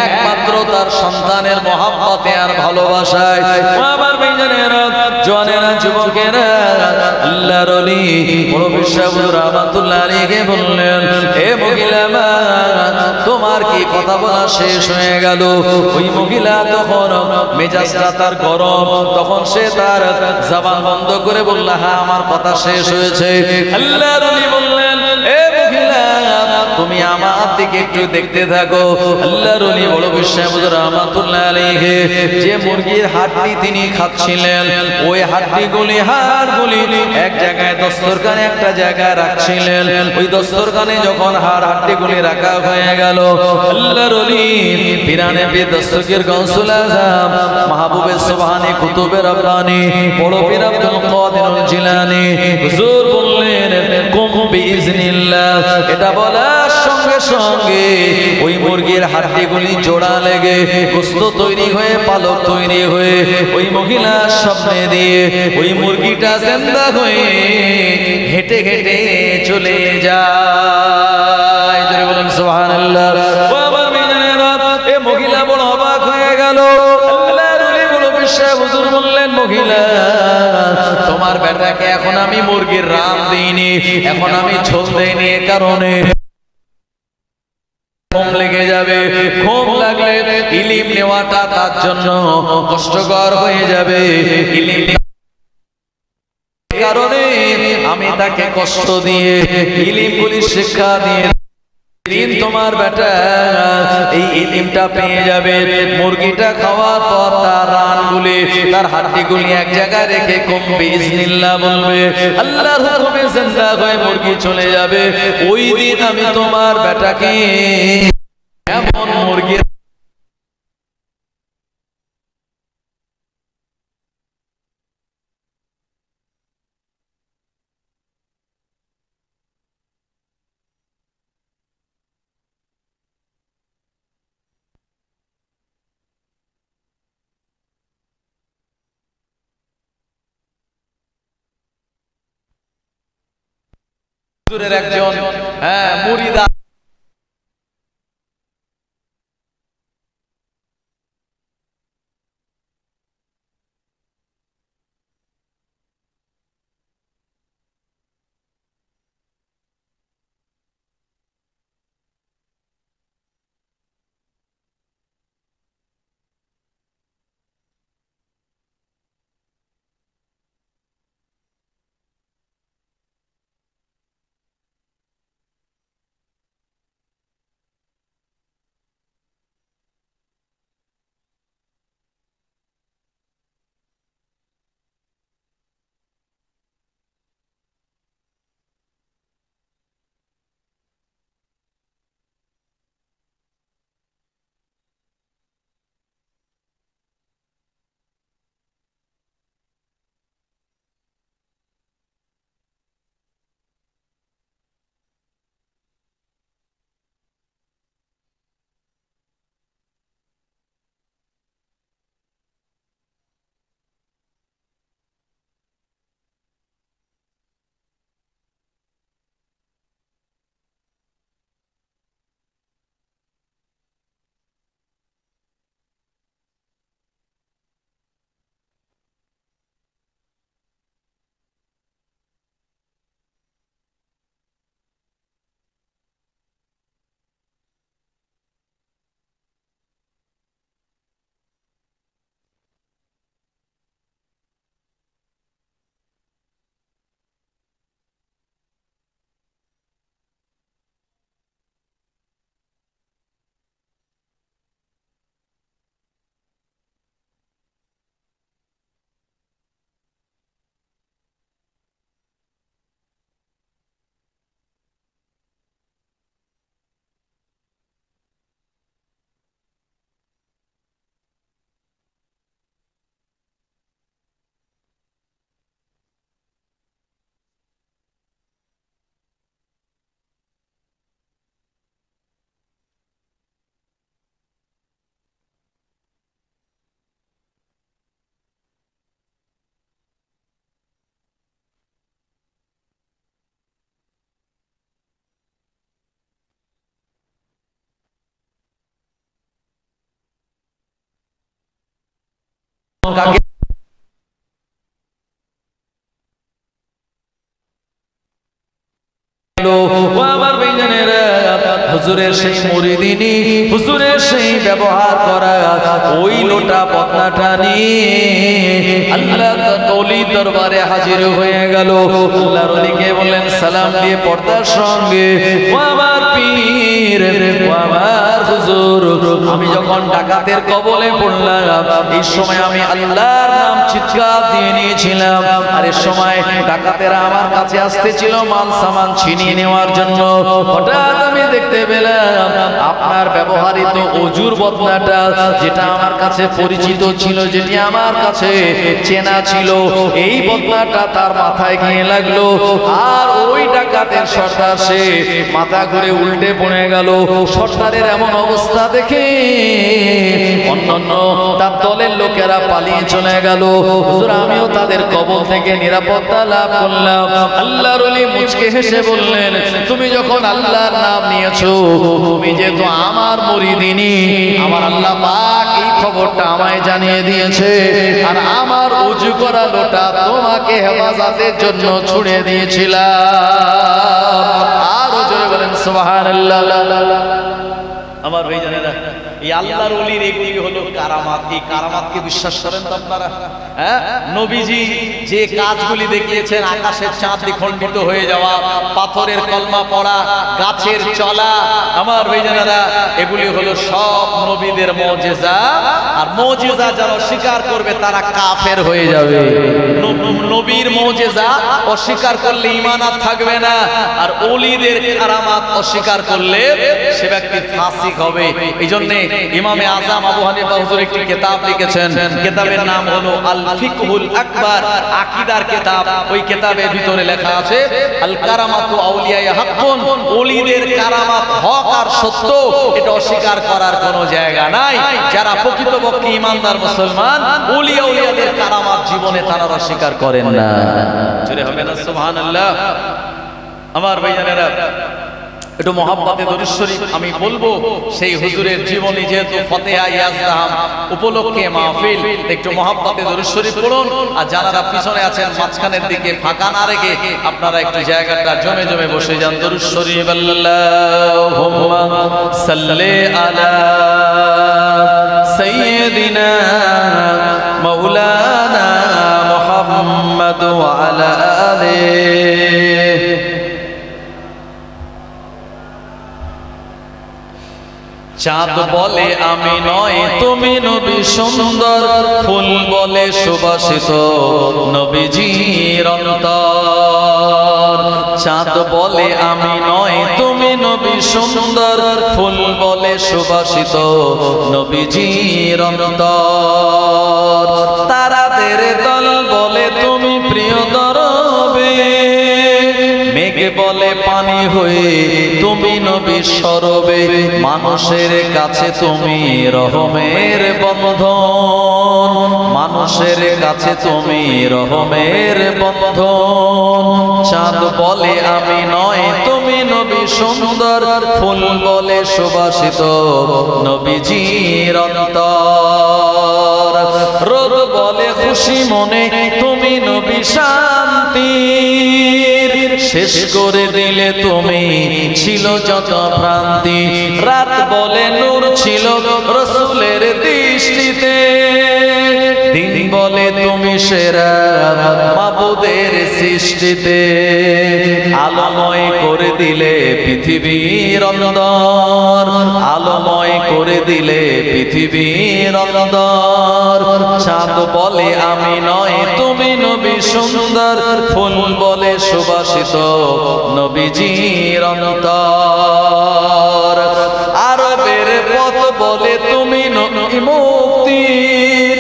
S1: একমাত্র তার সন্তানের মহব্বতে আর ভালোবাসায়। আমার ভাইজানেরা, জওয়ানেরা, যুবকেরা, আল্লাহর ওলি মুরব্বি সাহেব রাহমাতুল্লাহ আলাইহি বললেন, এ মহিলা মা, তোমার কি কথা বলা শেষ হয়ে গেল? ওই মহিলা তখন মেজাজটা তার গরম, তখন সে তার জবান বন্ধ করে বলল, হ্যাঁ আমার কথা শেষ হয়েছে। আল্লাহর ওলি বললেন, এ মহিলা তুমি আমার দিকে একটু দেখতে থাকো। আল্লাহর ওলি বড় বিশ্বাস রাহমাতুল্লাহ আলাইহি যে মুরগির হাড্ডি তিনি খাচ্ছিলেন, ওই হাড্ডিগুলি হাড়গুলি এক জায়গায় দস্তরখানে একটা জায়গায় রাখছিলেন। ওই দস্তরখানে যখন হাড্ডিগুলি রাখা হয়ে গেল, আল্লাহর ওলি পিরানে বি দস্তগীর গাউসুল আযম মাহবুবে সুবহানী কুতুবে রব্বানী বড় পীর আব্দুল কাদির জিলানী হুজুর বললেন, কুম বিইজনিল্লাহ। এটা বলার সঙ্গে সঙ্গে ওই মুরগির হাড্ডিগুলি জোড়া লেগে গোশত তৈরি হয়ে, পালক তৈরি হয়ে ওই মহিলার সামনে দিয়ে ওই মুরগিটা জিন্দা হয়ে হেঁটে হেঁটে চলে যায়। জোরে বলেন সুবহানাল্লাহ। ও আমার ভাইজানেরা, এই মহিলা বড় অবাক হয়ে গেল। আল্লাহর ওলি বড় বিশ্বাস হুজুর বললেন, মহিলা তোমার বেটাকে এখন আমি মুরগির রান দিইনি, এখন আমি ঝোল দেইনি, এ কারণে ঘুম লেগে যাবে। ঘুম লাগলে ইলম নেওয়াটা তার জন্য কষ্টকর হয়ে যাবে। ইলম কারণে আমি তাকে কষ্ট দিয়ে ইলমগুলি শিক্ষা দিয়ে দিন তোমার বেটা এই ইলমটা পেয়ে যাবে। মুরগিটা খাওয়ার পর তার রানগুলি, তার হাড্ডিগুলি এক জায়গায় রেখে কুম বিইজনিল্লাহ বলবে, আল্লাহর হুকুমে জিন্দা হয়ে মুরগি চলে যাবে। ওই দিন আমি তোমার বেটাকে এমন মুরগি একজন মুরিদ কাকে আমার ভাইজানেরা, হুজুরের সেই মুরিদিনী, হুজুরের সেই ব্যবহার করা ওই লোটা বদনাটা নিয়ে আল্লাহ ওলি দরবারে হাজির হয়ে গেল। আল্লাহর ওলিকে বললেন সালাম দিয়ে পর্দার সঙ্গে, ও আমার পীর, ও আমার হুজুর, আমি যখন ডাকাতের কবলে পড়লাম এই সময় আমি আল্লাহর নাম চিৎকার দিয়ে নিয়েছিলাম, আর এই সময় ডাকাতেরা আমার কাছে আসতেছিল মাল সামান ছিনিয়ে নেওয়ার জন্য। হঠাৎ আমি দেখতে পেলাম আপনার ব্যবহৃত অজুর বদনাটা, যেটা আমার কাছে পরিচিত ছিল, যেটি আমার কাছে চেনা ছিল, এই বদনাটা তার মাথায় গিয়ে লাগলো। আর ওই ডাকাতের সর্দার সে মাথা ঘুরে উল্টে পড়ে গেল। সর্দারের এমন অবস্থা দেখে অন্যান্য তার দলের লোকেরা পালিয়ে চলে গেল। হুজুর আমিও তাদের কবল থেকে নিরাপত্তা লাভ করলাম। আল্লাহর ওলি মুচকে হেসে বললেন, তুমি যখন আল্লাহর নাম নিয়েছো, তুমি যেহেতু আমার মুরিদিনী, আমার আল্লাহ পাক এই খবরটা আমায় জানিয়ে দিয়েছে, আর আমার উজু করা লোটা তোমাকে হেফাজতের জন্য ছুড়ে দিয়েছিলাম। আরো জোরে বলেন সুবহানাল্লাহ। আমার ভাইজানেরা, এই আল্লাহর ওলির এগুলি হলো কারামাত। এই কারামাতকে বিশ্বাস করেন তো আপনারা? হ্যাঁ, নবীজি যে কাজগুলি দেখিয়েছেন, আকাশের চাঁদ দ্বিখণ্ডিত হয়ে যাওয়া, পাথরের কলমা পড়া, গাছের চলা, আমার ভাইজানেরা এগুলি হলো সব নবীদের মুজিজা। আর মুজিজা যারা অস্বীকার করবে তারা কাফের হয়ে যাবে। নবীর মুজিজা অস্বীকার করলে ঈমান আর থাকবে না, আর ওলিদের কারামাত অস্বীকার করলে সে ব্যক্তি ফাসিক হবে। এই জন্য ইমামে আযম আবু হানিফা হুজুর একটি কিতাব লিখেছেন, কিতাবের নাম হলো আল ফিকহুল আকবার, আকীদার কিতাব। ওই কিতাবের ভিতরে লেখা আছে আল কারামাতু আউলিয়ায়ে হাক্কুন, ওলিদের কারামাত হক আর সত্য, এটা অস্বীকার করার কোনো জায়গা নাই। যারা প্রকৃতপক্ষে ঈমানদার মুসলমান, ওলি আউলিয়াদের কারামাত জীবনে তারা অস্বীকার করেন না। জোরে হবে না সুবহানাল্লাহ। আমার ভাইজানেরা, একটু মহাব্বতে দরুদ শরীফ আমি বলবো। সেই হুজুরের জীবনী যেহেতু ফতেহা ইয়াজদাহাম উপলক্ষে মাহফিল, একটু মহাব্বতে দরুদ শরীফ পড়ুন। আর যারা পিছনে আছেন মাঝখানের দিকে ফাঁকা না রেখে আপনারা একটু জায়গাটা জমে জমে বসে যান। দরুদ শরীফ আল্লাহুম্মা সাল্লি আলা সাইয়্যিদিনা মাওলানা মুহাম্মদ ওয়া আলা আলিহি। চাঁদ বলে আমি নয় তুমি নবী সুন্দর, ফুল বলে সুবাসিত নবীজির অন্তর। চাঁদ বলে আমি নয় তুমি নবী সুন্দর, ফুল বলে সুবাসিত নবীজির অন্তর। তারাদের দল বলে তুমি প্রিয় দরবে, মেঘ বলে পানি হয়ে তুমি নবী সরবে। মানুষের কাছে তুমি রহমের বন্ধন, মানুষের কাছে তুমি রহমের বন্ধন। চাঁদ বলে আমি নয় তুমি নবী সুন্দর, ফুল বলে সুবাসিত নবীজির অন্তর। রোদ বলে খুশি মনে তুমি নবী শান্তির, শেষ করে দিলে তুমি ছিল যত ভ্রান্তি। রাত বলে নূর ছিল রাসূলের দৃষ্টিতে, দিন বলে তুমি সেরা মাবুদের সৃষ্টিতে। আলোময় করে দিলে পৃথিবীর অন্তর, আলোময় করে দিলে পৃথিবীর অন্তর। চাঁদ বলে আমি নয় তুমি নবী সুন্দর, ফুল বলে সুবাসিত নবীজির অন্তর। আরবের পথ বলে তুমি নবী মুক্তির,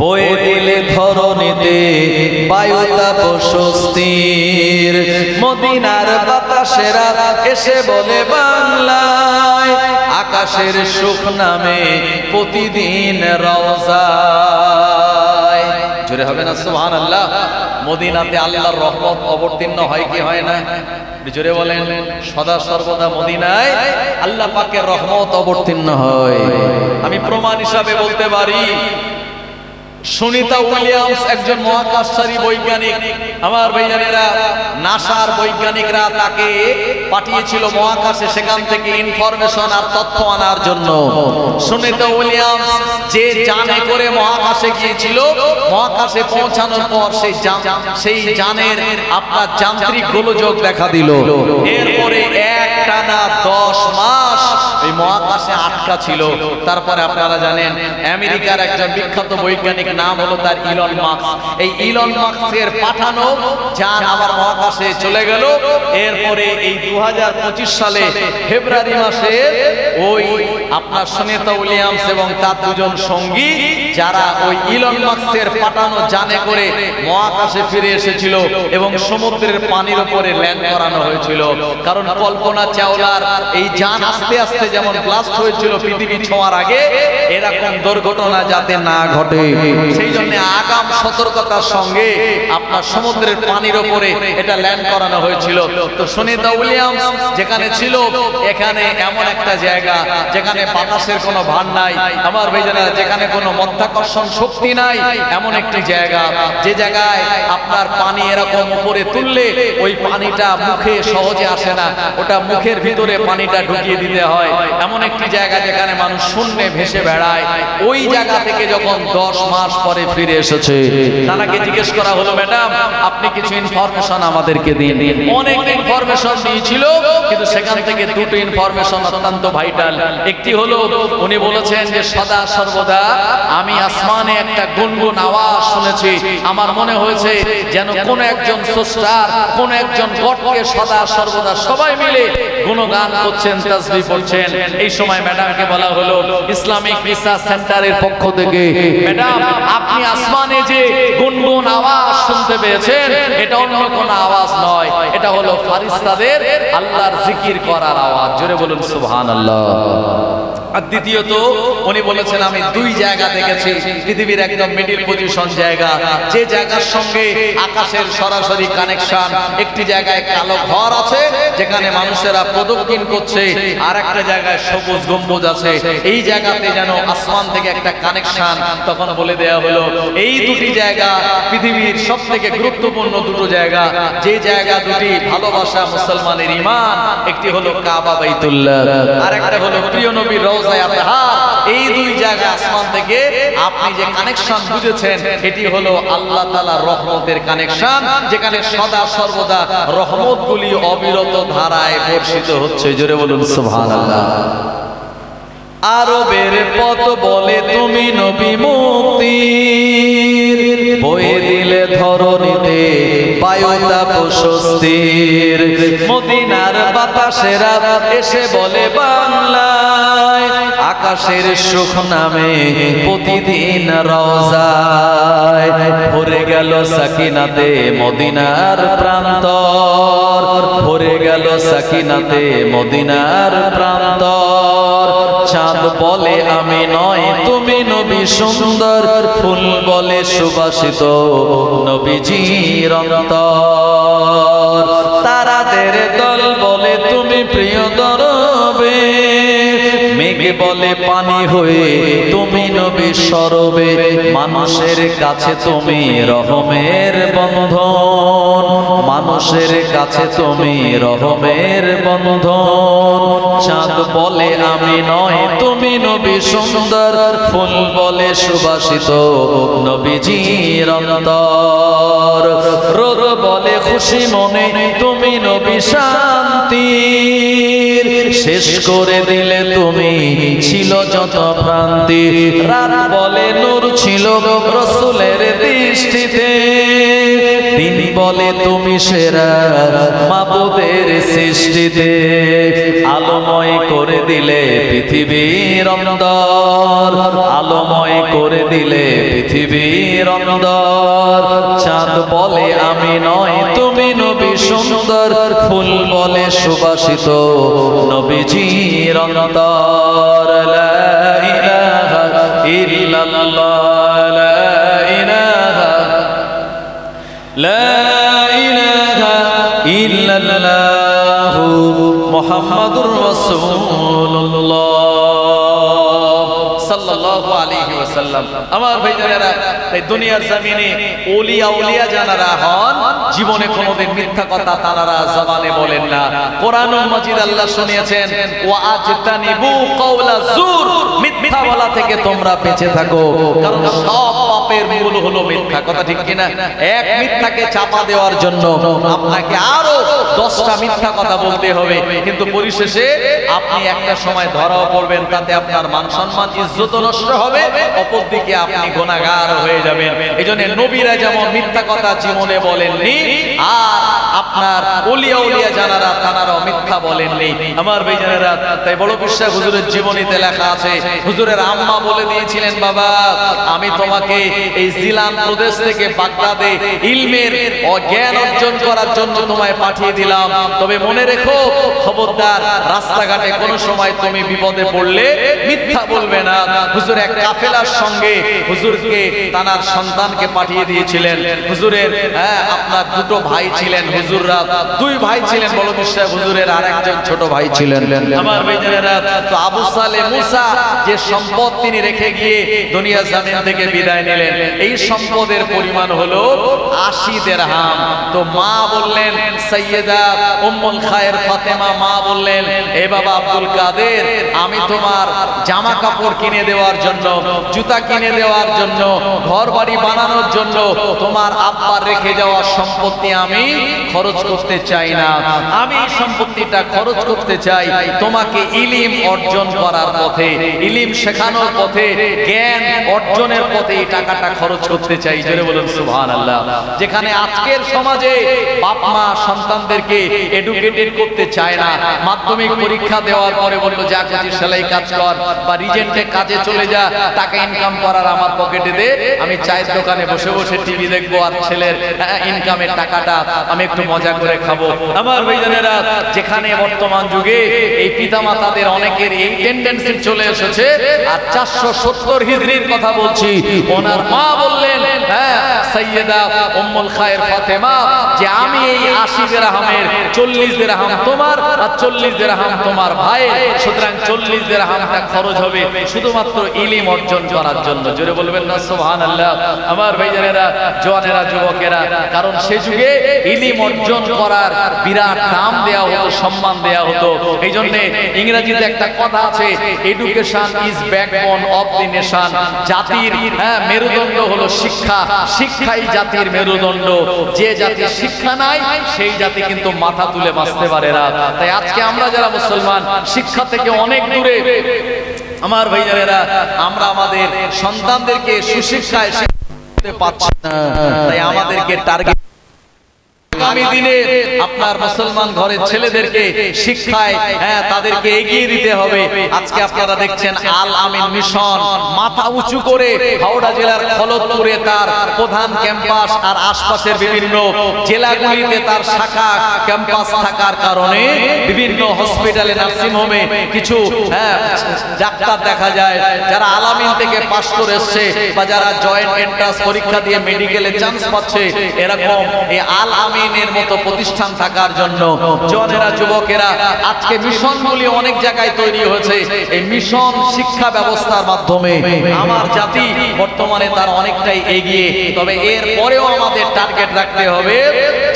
S1: বয়ে দিলে ধরণীতে বায়ুতাপ স্বস্তির। মদিনার বাতাসেরা এসে বলে বাংলায়, আকাশের সুখ নামে প্রতিদিন রওজায়। জোরে হবে না সুবহানাল্লাহ। মদিনাতে আল্লাহর রহমত অবতীর্ণ হয় কি হয় না? জোরে বলেন। সদা সর্বদা মদিনায় আল্লাহ পাকের রহমত অবতীর্ণ হয়। আমি প্রমাণ হিসাবে বলতে পারি, সুনিতা উইলিয়ামস একজন মহাকাশচারী বৈজ্ঞানিক। আমার ভাইজানেরা, নাসার বৈজ্ঞানিকরা তাকে পাঠিয়েছিল মহাকাশে, সেখান থেকে ইনফরমেশন আর তথ্য আনার জন্য। সুনিতা উইলিয়ামস যে যানে করে মহাকাশে গিয়েছিল, মহাকাশে পৌঁছানোর পর সেই যানের আপনার যান্ত্রিক গোলযোগ দেখা দিল। এরপরে একটানা 10 মাস এই মহাকাশে আটকা ছিল। তারপরে আপনারা জানেন আমেরিকার একজন বিখ্যাত বৈজ্ঞানিক, নাম হলো তার ইলন মাস্ক। এই ইলন মাস্কের পাঠানো যান আবার মহাকাশে চলে গেল। এরপরে এই 2025 সালে ফেব্রুয়ারি মাসে ওই আপনার সুনিতা উইলিয়ামস এবং তার দুজন সঙ্গী, যারা ওই ইলন মাস্কের পাঠানো যানে করে মহাকাশে ফিরে এসেছিল এবং সমুদ্রের পানির উপরে ল্যান্ড করানো হয়েছিল। কারণ কল্পনা চাওলার এই যান আস্তে আস্তে যেমন ব্লাস্ট হয়েছিল পৃথিবী ছোঁয়ার আগে, এরকম দুর্ঘটনা যাতে না ঘটে, সেই জন্য আগাম সতর্কতার সঙ্গে আপনার সমুদ্রের পানির উপরে এটা ল্যান্ড করানো হয়েছিল। তো সুনিতা উইলিয়ামস যেখানে ছিল, এখানে এমন একটা জায়গা যেখানে বাতাসের কোনো ভার নাই, আমার ভাইজানেরা, যেখানে কোনো মাধ্যাকর্ষণ শক্তি নাই, এমন একটি জায়গা যে জায়গায় আপনার পানি এরকম উপরে তুললে ওই পানিটা মুখে সহজে আসে না, ওটা মুখের ভিতরে পানিটা ঢুকিয়ে দিতে হয়। এমন একটি জায়গা যেখানে মানুষ শূন্যে ভেসে বেড়ায়। ওই জায়গা থেকে যখন 10 মাস পরে ফিরে এসেছে, তাকে জিজ্ঞেস করা হলো, ম্যাডাম আপনি কিছু ইনফরমেশন আমাদেরকে দিন। অনেক ইনফরমেশন দিয়েছিল, কিন্তু সেখান থেকে দুটো ইনফরমেশন অত্যন্ত ভাইটাল। একটি হলো, উনি বলেছেন যে সদা সর্বদা আমি আসমানে একটা গুনগুন আওয়াজ শুনেছি। আমার মনে হয়েছে যেন কোন একজন স্রষ্টার কোন একজন গডকে সদা সর্বদা সবাই মিলে গুণগান করছেন, তাসবিহ পড়ছেন। এই সময় ম্যাডামকে বলা হলো ইসলামিক রিসার্চ সেন্টারের পক্ষ থেকে, ম্যাডাম আপনি আসমানে যে গুনগুন আওয়াজ শুনতে পেয়েছেন, এটা অন্য কোনো আওয়াজ নয়, এটা হলো ফারিস্তাদের আল্লাহর জিকির করার আওয়াজ। জোরে বলুন সুবহানাল্লাহ। আর দ্বিতীয়ত উনি বলেছেন, আমি দুই জায়গা দেখেছি পৃথিবীর একদম মিডিল পজিশন জায়গা, যে জায়গার সঙ্গে আকাশের সরাসরি কানেকশন। একটি জায়গায় কালো ঘর আছে যেখানে মানুষেরা প্রদক্ষিণ করছে, আর একটা জায়গায় সবুজ গম্বুজ আছে। এই জায়গাতে যেন আসমান থেকে একটা কানেকশন। তখন বলে দেয়া হলো এই দুটি জায়গা পৃথিবীর সবথেকে গুরুত্বপূর্ণ দুটো জায়গা, যে জায়গা দুটি ভালোবাসা মুসলমানের ঈমান। একটি হলো কাবা বাইতুল্লাহ, আর একটা হলো প্রিয় নবীর রওজায়ে আতহার। এই দুই জায়গা আসমান থেকে আপনি যে কানেকশন বুঝেছেন, এটি হলো আল্লাহ তাআলার রহমতের কানেকশন, যেখানে সদা সর্বদা রহমতগুলি অবিরত ধারায় বর্ষিত হচ্ছে। জোরে বলুন সুবহানাল্লাহ। আরবের পথ বলে তুমি নবী মুক্তির, বয়ে দিলে ধরণীতে বায়ুতাপ স্বস্তির। মদিনার বাতাসেরা এসে বলে বাংলায়, আকাশের সুখ নামে প্রতিদিন রওজায়। ভরে গেল সাকিনাতে মদিনার প্রান্তর, ভরে গেল সাকিনাতে মদিনার প্রান্তর। চাঁদ বলে আমি নয় তুমি নবী সুন্দর, ফুল বলে সুবাসিত নবীজির অন্তর। তারাদের দল বলে তুমি প্রিয় দরবে, মেঘ বলে পানি হয়ে তুমি নবী সরবে। মানুষের কাছে তুমি রহমের বন্ধন, মানুষের কাছে তুমি রহমের বন্ধন। চাঁদ বলে আমি নয় তুমি নবী সুন্দর, ফুল বলে সুবাসিত নবীজির অন্তর। রোদ বলে খুশি মনে তুমি নবী শান্তির, শেষ করে দিলে তুমি ছিল যত ভ্রান্তি। রাত বলে নূর ছিল রাসূলের দৃষ্টিতে, দিন বলে তুমি সেরা মাবুদের সৃষ্টিতে। আলোময় করে দিলে পৃথিবীর অন্তর, আলোময় করে দিলে পৃথিবীর অন্তর। চাঁদ বলে আমি নয় তুমি নবী সুন্দর, ফুল বলে সুবাসিত নবীজির অন্তর। লা ইলাহা ইল্লাল্লাহ, লা ইলাহা, লা ইলাহা ইল্লাল্লাহু মুহাম্মাদুর রাসূলুল্লাহ সাল্লাল্লাহু আলাইহি ওয়াসাল্লাম। আমার ভাইজানেরা, তাই দুনিয়ার জমিনে ওলিয়া উলিয়া যারা হন জীবনে কোনোদিন মিথ্যা কথা তারা জবানে বলেন না। কোরআনুল মাজিদ আল্লাহ শুনিয়েছেন, ওয়া আজতানিবু কাওলা যুর, মিথ্যা বলা থেকে তোমরা বেঁচে থাকো, কারণ সব পাপের মূল হলো মিথ্যা কথা, ঠিক কিনা? এক মিথ্যাকে চাপা দেওয়ার জন্য আপনাকে আরো 10টা মিথ্যা কথা বলতে হবে, কিন্তু পরিশেষে আপনি একটা সময় ধরাও পড়বেন, তাতে আপনার মান সম্মান ইজ্জত নষ্ট হবে, অপরদিকে আপনি গুনাহগার হয়ে যাবেন। এইজন্য নবীরা যেমন মিথ্যা কথা জীবনে বলেননি, আর আপনার ওলিয়া উলিয়া জানারা তানারাও মিথ্যা বলেননি। আমার ভাইজানেরা, তাই বড় বিশ্বাস হুজুরের জীবনীতে লেখা আছে, হুজুরের আম্মা বলে দিয়েছিলেন, বাবা আমি তোমাকে এই জিলান প্রদেশ থেকে বাগদাদে ইলমের জ্ঞান অর্জন করার জন্য তোমায় পাঠিয়ে দিলাম, তবে মনে রেখো খবরদার রাস্তাঘাটে কোনো সময় তুমি বিপদে পড়লে মিথ্যা বলবে না। হুজুর এক কাফেলার সঙ্গে হুজুরকে তানার সন্তানকে পাঠিয়ে দিয়েছিলেন। হুজুরের আপনার দুটো ভাই ছিলেন, হুজুররা 2 ভাই ছিলেন, বড় বিশ্বাস হুজুরের আর একজন ছোট ভাই ছিলেন। আমার ভাইজানেরা, তো আবু সালে মুসা যে সম্পদ তিনি রেখে গিয়ে দুনিয়া জমিন থেকে বিদায় নিলেন, এই সম্পদের পরিমাণ হলো 80 দিরহাম। তো মা বললেন, সাইয়েদা উম্মুল খায়ের ফাতেমা মা বললেন, এ বাবা আব্দুল কাদের, আমি তোমার জামা কাপড় কিনে দেওয়ার জন্য, জুতা কিনে দেওয়ার জন্য, ঘর বাড়ি বানানোর জন্য তোমার আব্বার রেখে যাওয়া সম্পত্তি আমি খরচ করতে চাই না, আমি সম্পত্তিটা খরচ করতে চাই তোমাকে ইলম অর্জন করার পথে, ইলম শেখানোর পথে, জ্ঞান অর্জনের পথে এই টাকাটা খরচ করতে চাই। জোরে বলুন সুবহানাল্লাহ। যেখানে আজকের সমাজে বাপ মা সন্তানদেরকে এডুকেটেড করতে চায় না, মাধ্যমিক পরীক্ষা দেওয়ার পরে বললো যা কিছু সেলাই কাজ কর বা রিজেন্টে কাজে চলে যা, টাকা ইনকাম করার আমার পকেটে দে, আমি চায়ের দোকানে বসে বসে টিভি দেখবো আর ছেলের ইনকামের টাকাটা আমি একটু মজা করে খাবো। আমার ভাইজানেরা, যেখানে বর্তমান যুগে এই পিতামাতাদের অনেকের এই টেন্ডেন্সি চলে এসেছে, আর 470 হিজরির কথা বলছি, ওনার মা বললেন, সাইয়েদা উম্মুল খায়ের ফাতেমা, যে আমি এই 80 দিরহামের 40 দিরহাম তোমার আর 40 দিরহাম তোমার ভাই, সুতরাং 40 দিরহামটা খরচ হবে শুধুমাত্র ইলম অর্জন করার জন্য। জোরে বলবেন না সুবহানাল্লাহ। আমার ভাইজানেরা, জওয়ানেরা, যুবকেরা, কারণ সে যুগে ইলম অর্জন করার বিরাট দাম দেয়া হতো, সম্মান দেয়া হতো। এই জন্য ইংরেজিতে একটা কথা আছে, education is backbone of the nation, জাতির মেরুদণ্ড হলো শিক্ষা, শিক্ষাই জাতির মেরুদণ্ড। যে জাতির শিক্ষা নাই সেই জাতি কিন্তু মাথা তুলে বাঁচতে পারে না। তাই আজকে আমরা যারা মুসলমান শিক্ষা থেকে অনেক দূরে, আমার ভাইজানেরা, আমরা আমাদের সন্তানদেরকে সুশিক্ষায় শিখতে পাচ্ছি না, তাই আমাদেরকে টার্গেট আগামী দিনে আপনার মুসলমান ঘরের ছেলেদেরকে শিক্ষায় তাদেরকে এগিয়ে দিতে হবে। আজকে আপনারা দেখছেন আল আমিন মিশন মাথা উঁচু করে হাওড়া জেলার খলতপুরে তার প্রধান ক্যাম্পাস আর আশপাশের বিভিন্ন জেলাগুলিতে তার শাখা ক্যাম্পাস থাকার কারণে বিভিন্ন হসপিটালে, নার্সিং হোমে কিছু ডাক্তার দেখা যায় যারা আল আমিন থেকে পাশ করে এসছে বা যারা জয়েন্ট এন্ট্রান্স পরীক্ষা দিয়ে মেডিকেলে চান্স পাচ্ছে, এরকম এই আল আমিন এর মতো প্রতিষ্ঠান থাকার জন্য জওয়ানেরা, যুবকেরা, আজকে মিশনগুলি অনেক জায়গায় তৈরি হয়েছে। এই মিশন শিক্ষা ব্যবস্থার মাধ্যমে আমার জাতি বর্তমানে তার অনেকটাই এগিয়ে। তবে এর পরেও আমাদের টার্গেট রাখতে হবে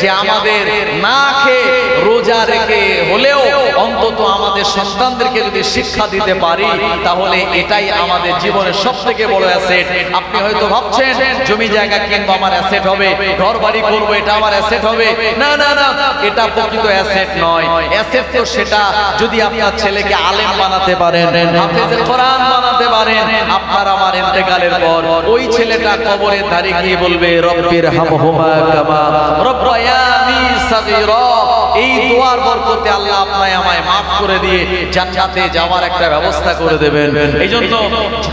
S1: যে আমাদের না খেয়ে রোজা রেখে হলেও অন্তত আমাদের সন্তানদেরকে যদি শিক্ষা দিতে পারি, তাহলে এটাই আমাদের জীবনের সবথেকে বড় অ্যাসেট। আপনি হয়তো ভাবছেন জমি জায়গা কিনবো আমার অ্যাসেট হবে, ঘর বাড়ি করবো এটা আমার অ্যাসেট হবে। না না না, এটা প্রকৃত অ্যাসেট নয়। অ্যাসেট তো সেটা যদি আপনার ছেলেকে আলেম বানাতে পারেন, হাফেজে কোরআন বানাতে পারেন, আপনার আমার ইন্তেকালের পর ওই ছেলেটা কবরের ধারে গিয়ে বলবে রব্বির হামহুমা কামা রব্বায়ানি সাগীরা। এই দোয়ার বরকতে আল্লাহ আপনায় আমায় মাফ করে দিয়ে জান্নাতে যাওয়ার একটা ব্যবস্থা করে দেবেন। এইজন্য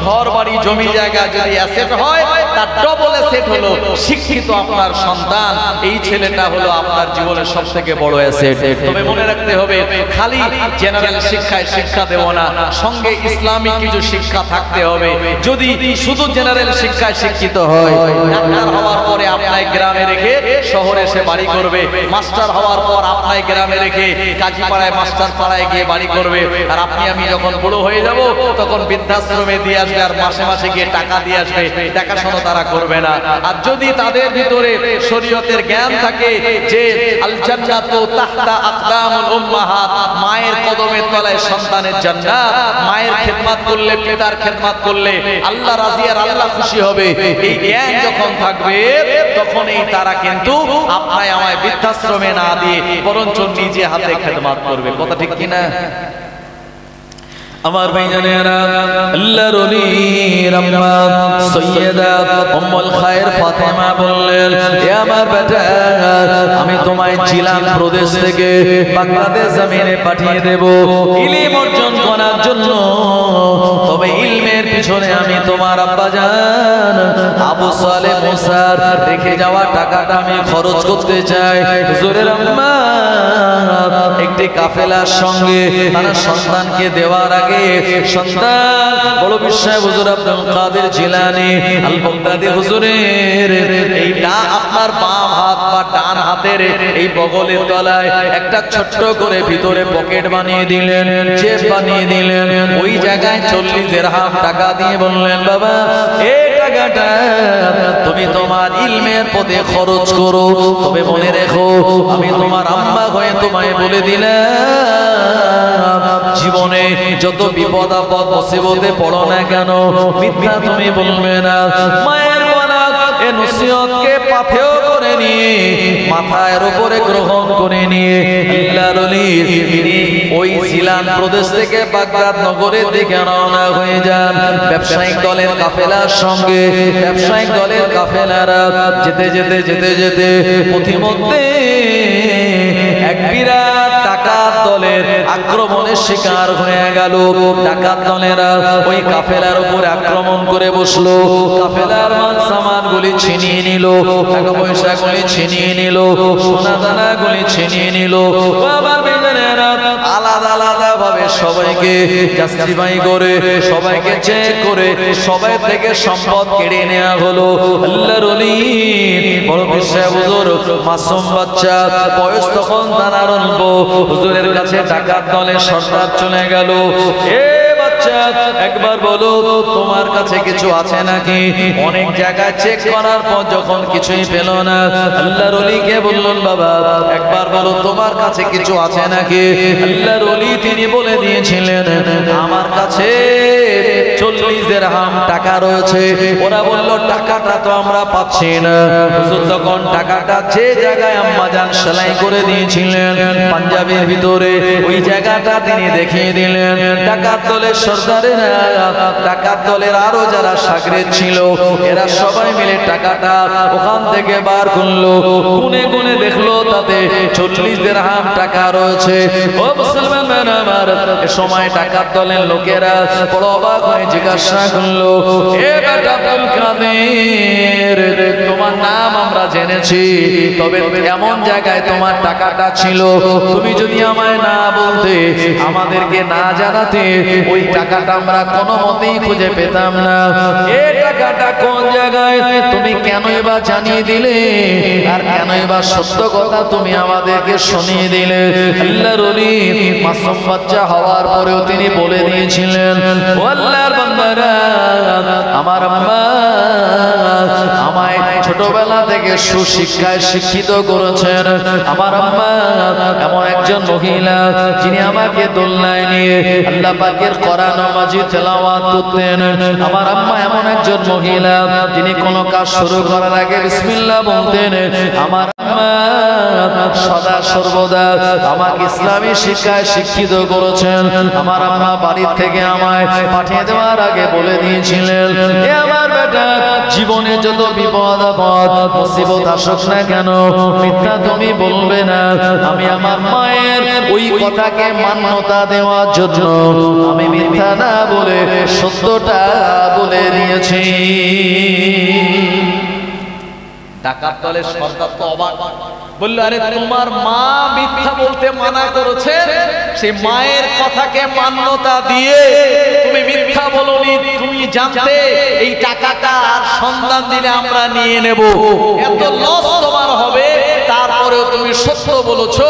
S1: ঘর বাড়ি জমি জায়গা যদি অ্যাসেট হয়, তার ডবল অ্যাসেট হলো শিক্ষিত আপনার সন্তান। এই ছেলেটা হলো আপনার জীবনের সবথেকে বড় অ্যাসেট। তবে মনে রাখতে হবে, খালি জেনারেল শিক্ষায় শিক্ষা দেব না, সঙ্গে ইসলামিক কিছু শিক্ষা থাকতে হবে। যদি শুধু জেনারেল শিক্ষায় শিক্ষিত হয়, ডাক্তার হওয়ার পরে আপনার গ্রামে রেখে শহরে এসে বাড়ি করবে, মাস্টার হওয়ার পর আপনার গ্রামে রেখে কাজীপাড়ায় মাস্টার পাড়ায় গিয়ে বাড়ি করবে, আর আপনি আমি যখন বুড়ো হয়ে যাব তখন বৃদ্ধাশ্রমে দিয়ে আসবে আর মাসে মাসে গিয়ে টাকা দিয়ে আসবে, দেখাশোনা তারা করবে না। আর যদি তাদের ভিতরে শরীয়তের জ্ঞান থাকে যে আল জান্নাতু তাহতা আকদামুল উম্মাহাত, মায়ের কদমের তলায় সন্তানের জান্নাত, মায়ের খেদমত করলে পিতার খেদমত করলে আল্লাহ রাজি আর আল্লাহ খুশি হবে, এই জ্ঞান যখন থাকবে তখনই তারা কিন্তু আপনায় আমায় বৃদ্ধাশ্রমে না দিয়ে বরঞ্চ নিজে হাতে খেদমত করবে। কথা ঠিক কিনা? আমার ভাইজানেরা, আল্লাহর ওলির আম্মা সৈয়দা উম্মুল খায়ের ফাতেমা বললেন, হে আমার বেটা, আমি তোমায় জিলান প্রদেশ থেকে বাগদাদের জমিনে পাঠিয়ে দেব ইলম অর্জন করার জন্য। তবে ইলমের পিছনে আমি তোমার আব্বাজান আবু সালেহ মুসার রেখে যাওয়া টাকাটা আমি খরচ করতে চাই। হুজুরের আম্মা একটি কাফেলার সঙ্গে তার সন্তানকে দেওয়ার আগে সন্তান বড় বিশ্বাস হুজুর আব্দুল কাদের জিলানী আল বাগদাদি হুজুরের এইটা আপনার বাম হাত বা ডান হাতের এই বগলের তলায় একটা ছোট্ট করে ভিতরে পকেট বানিয়ে দিলেন, জেব বানিয়ে দিলেন। ওই জায়গায় 40 দিরহাম টাকা দিয়ে বললেন, বাবা এই টাকাটা তুমি তোমার ইলমের পথে খরচ করো। তবে মনে রেখো, আমি তোমার আম্মা হয়ে তোমায় বলে দিলাম, জীবনে যত বিপদ আপদ মুসিবতে পড়ো না কেন মিথ্যা তুমি বলবে না। মায়ের বলা এ নসিহতকে পাথেয় করে নিয়ে মাথার উপরে গ্রহণ করে নিয়ে আল্লাহর ওলি তিনি ওই জিলান প্রদেশ থেকে বাগদাদ নগরের দিকে রওনা হয়ে যান। ব্যবসায়িক দলের কাফেলার সঙ্গে ব্যবসায়িক দলের কাফেলারা যেতে যেতে যেতে যেতে পথিমধ্যে এক বিরাট ডাকাত দলের আক্রমণের শিকার হয়ে গেল। ডাকাত দলেরা ওই কাফেলার উপর আক্রমণ করে বসলো, কাফেলার মাল সামান গুলি ছিনিয়ে নিল, টাকা পয়সা গুলি ছিনিয়ে নিল, সোনা দানা গুলি ছিনিয়ে নিল। আবার বেজানেরা আলাদা আলাদা ভাবে সবাইকে জাস্টিফাই করে সবাইকে চেক করে সবাই থেকে সম্পদ কেড়ে নেওয়া হলো। আল্লাহর ওলি বড় বিশ্বাস হুজুর মাসুম বাচ্চা, বয়স তখন তার অল্প। হুজুরের কাছে ডাকাত দলের সর্দার চলে গেল, এ বাচ্চা একবার বলো তোমার কাছে কিছু আছে নাকি? অনেক জায়গায় চেক করার পর যখন কিছুই পেল না, আল্লাহর ওলিকে বললেন, বাবা একবার বলো তোমার কাছে কিছু আছে নাকি? আল্লাহর ওলি তিনি বলে দিয়েছিলেন, আমার কাছে 40 দিরহাম টাকা রয়েছে। ওরা বলল, টাকাটা তো আমরা পাচ্ছি না। হুজুর তখন টাকাটা যে জায়গায় আম্মাজান সেলাই করে দিয়েছিলেন পাঞ্জাবের ভিতরে, ওই জায়গাটা তিনি দেখিয়ে দিলেন। ডাকাত দলের সর্দারেরা, ডাকাত দলের আরো যারা শাগরেদ ছিল, এরা সবাই মিলে টাকাটা ওখান থেকে বার করলো। গুনে গুনে দেখলো তাতে 40 দিরহাম টাকা রয়েছে। ও মুসলমান আমার, এ সময় ডাকাত দলের লোকেরা বড় অবাক হয়ে জিজ্ঞাসা করলো, এ বেটা আব্দুল কাদের, তোমার নাম আমরা জেনেছি, তবে এমন জায়গায় তোমার টাকাটা ছিল, তুমি যদি আমায় না বলতে, আমাদেরকে না জানাতে, ওই টাকাটা আমরা কোনো মতেই খুঁজে পেতাম না। এই টাকাটা কোন জায়গায় তুমি কেনই বা জানিয়ে দিলে, আর কেনই বা সত্য কথা তুমি আমাদেরকে শুনিয়ে দিলে? আল্লাহর ওলি মাসুম বাচ্চা হওয়ার পরেও তিনি বলে দিয়েছিলেন, ও আল্লাহর বান্দারা, আমার আম্মা আমায় ছোটবেলা থেকে সুশিক্ষায় শিক্ষিত করেছেন। আমার আম্মা এমন একজন মহিলা যিনি আমাকে দোলনায় নিয়ে আল্লাহ পাকের কোরআন মাজিদ তেলাওয়াত করতেন। আমার আম্মা এমন একজন মহিলা যিনি কোনো কাজ শুরু করার আগে বিসমিল্লাহ বলতেন। আমার আম্মা সদা সর্বদা আমাকে ইসলামী শিক্ষায় শিক্ষিত করেছেন। আমার আম্মা বাড়ির থেকে আমায় পাঠিয়ে দেওয়ার আগে বলে দিয়েছিলেন, এ আমার বেটা, জীবনে যত বিপদ আপদ মুসিবত আসুক না কেন মিথ্যা তুমি বলবে না। আমি আমার মায়ের ওই কথাকে মান্যতা দেওয়ার জন্য আমি মিথ্যা না বলে সত্যটা বলে দিয়েছি। ডাকাত দলের সর্দার তো অবাক, বলল, আরে তোমার মা মিথ্যা বলতে মানা করেছে, সেই মায়ের কথাকে মান্যতা দিয়ে তুমি মিথ্যা বলনি, তুমি জানতে এই টাকাটা আর সন্তান দিলে আমরা নিয়ে নেব, এত লস তোমার হবে, তারপরেও তুমি সত্য বলেছো।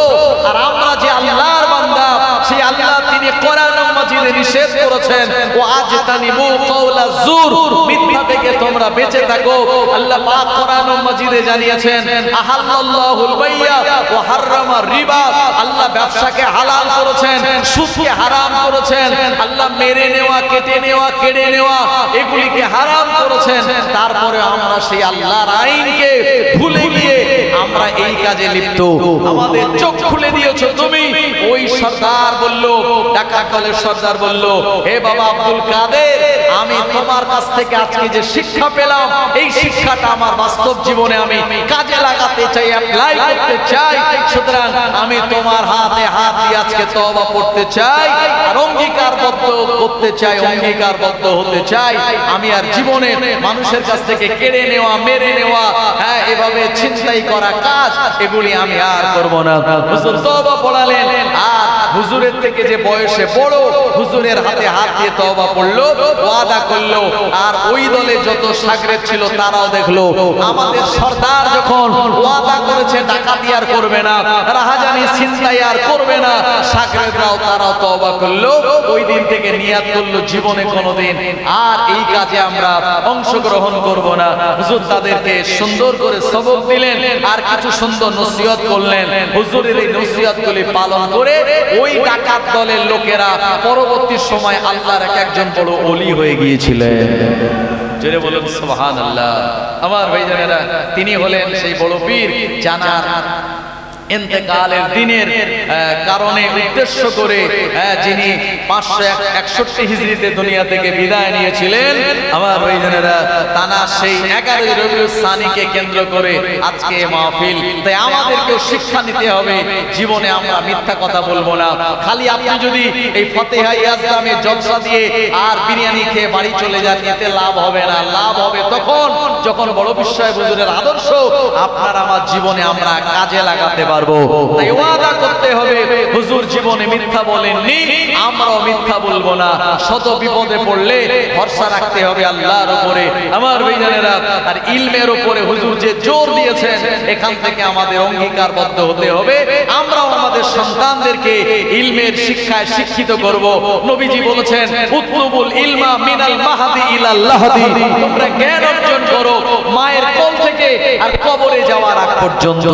S1: আর আমরা যে আল্লাহর বান্দা, সেই আল্লাহ তিনি কোরআন মাজিদে নিষেধ করেছেন, ও আজতানিবু কাওলা যুর, মিথ্যা থেকে তোমরা বেঁচে থাকো। আল্লাহ পাক কোরআন মাজিদে জানিয়েছেন, আহাল্লাল্লাহুল বাইয়া ওয়া হাররামা রিবা, আল্লাহ ব্যবসাকে হালাল করেছেন, সুদকে হারাম করেছেন। আল্লাহ মেরে নেওয়া, কেটে নেওয়া, কেড়ে নেওয়া এগুলিকে হারাম করেছেন। তারপরে আমরা সেই আল্লাহর আইনকে ভুলে গিয়ে আমরা এই কাজে লিপ্ত। আমাদের চোখ খুলে দিয়েছো তুমি। ওই সরদার বলল, ডাকাত দলের সরদার বলল, হে বাবা আব্দুল কাদের, আমি তোমার কাছ থেকে আজকে যে শিক্ষা পেলাম, এই শিক্ষাটা আমার বাস্তব জীবনে আমি কাজে লাগাতে চাই, অ্যাপ্লাই করতে চাই। সুতরাং আমি তোমার হাতে হাত দিয়ে আজকে তওবা করতে চাই আর অঙ্গীকারবদ্ধ করতে চাই, অঙ্গীকারবদ্ধ হতে চাই। আমি আর জীবনে মানুষের কাছ থেকে কেড়ে নেওয়া, মেরে নেওয়া, হ্যাঁ এভাবে ছিনতাই করা কাজ, এগুলি আমি আর করব না। হুজুর তওবা পড়ালেন। আর হুজুরের থেকে যে বয়সে বড়, হুজুরের হাতে হাত দিয়ে তওবা পড়লো, ওয়াদা করলো। আর ওই দলে যত শাগরেদ ছিল তারাও দেখলো, আমাদের সরদার যখন ওয়াদা করেছে ডাকাতি আর করবে না, রাহাজানি ছিনতাই আর করবে না, শাগরেদরাও তারাও তওবা করলো। ওই দিন থেকে নিয়াত করলো, জীবনে কোনোদিন আর এই কাজে আমরা অংশগ্রহণ করব না। হুজুর তাদেরকে সুন্দর করে সবক দিলেন আর কিছু সুন্দর নসিহত করলেন। হুজুরের এই নসিহতগুলি পালন করে ওই ডাকাত দলের লোকেরা পরবর্তী সময় আল্লাহর একজন বড় ওলি হয়ে গিয়েছিলেন। জোরে বলুন সুবহানাল্লাহ। আমার ভাইজানেরা, তিনি হলেন সেই বড় পীর জানার ইন্তেকালের দিনের কারণে উদ্দেশ্য করে যিনি 561 হিজরিতে দুনিয়া থেকে বিদায় নিয়েছিলেন। আমার ভাইজানেরা, তানা সেই 11 রবিউল সানিকে কেন্দ্র করে আজকে মাহফিল। তাই আমাদেরকেও শিক্ষা নিতে হবে, জীবনে আমরা মিথ্যা কথা বলবো না। খালি আপনি যদি এই ফতেহা ইয়াজদামে জলসা দিয়ে আর বিরিয়ানি খেয়ে বাড়ি চলে যান, এতে লাভ হবে না। লাভ হবে তখন যখন বড় বিশ্বয় হুজুরের আদর্শ আপনার আমার জীবনে আমরা কাজে লাগাতে পারবো। তাই ওয়াদা করতে হবে, হুজুর জীবনে মিথ্যা বলেননি, আমরাও মিথ্যা বলবো না। শত বিপদে পড়লে ভরসা রাখতে হবে আল্লাহর উপরে। আমার ভাইজানেরা, আর ইলমের উপরে হুজুর যে জোর দিয়েছেন, এখান থেকে আমাদের অঙ্গীকারবদ্ধ হতে হবে। আমরাও আমাদের সন্তানদেরকে ইলমের শিক্ষায় শিক্ষিত করব। নবীজি বলেছেন, উতলুবুল ইলমা মিনাল মাহদি ইলাল লাহদি, তোমরা জ্ঞান অর্জন করো মায়ের কোল থেকে আর কবরে যাওয়ার আগ পর্যন্ত।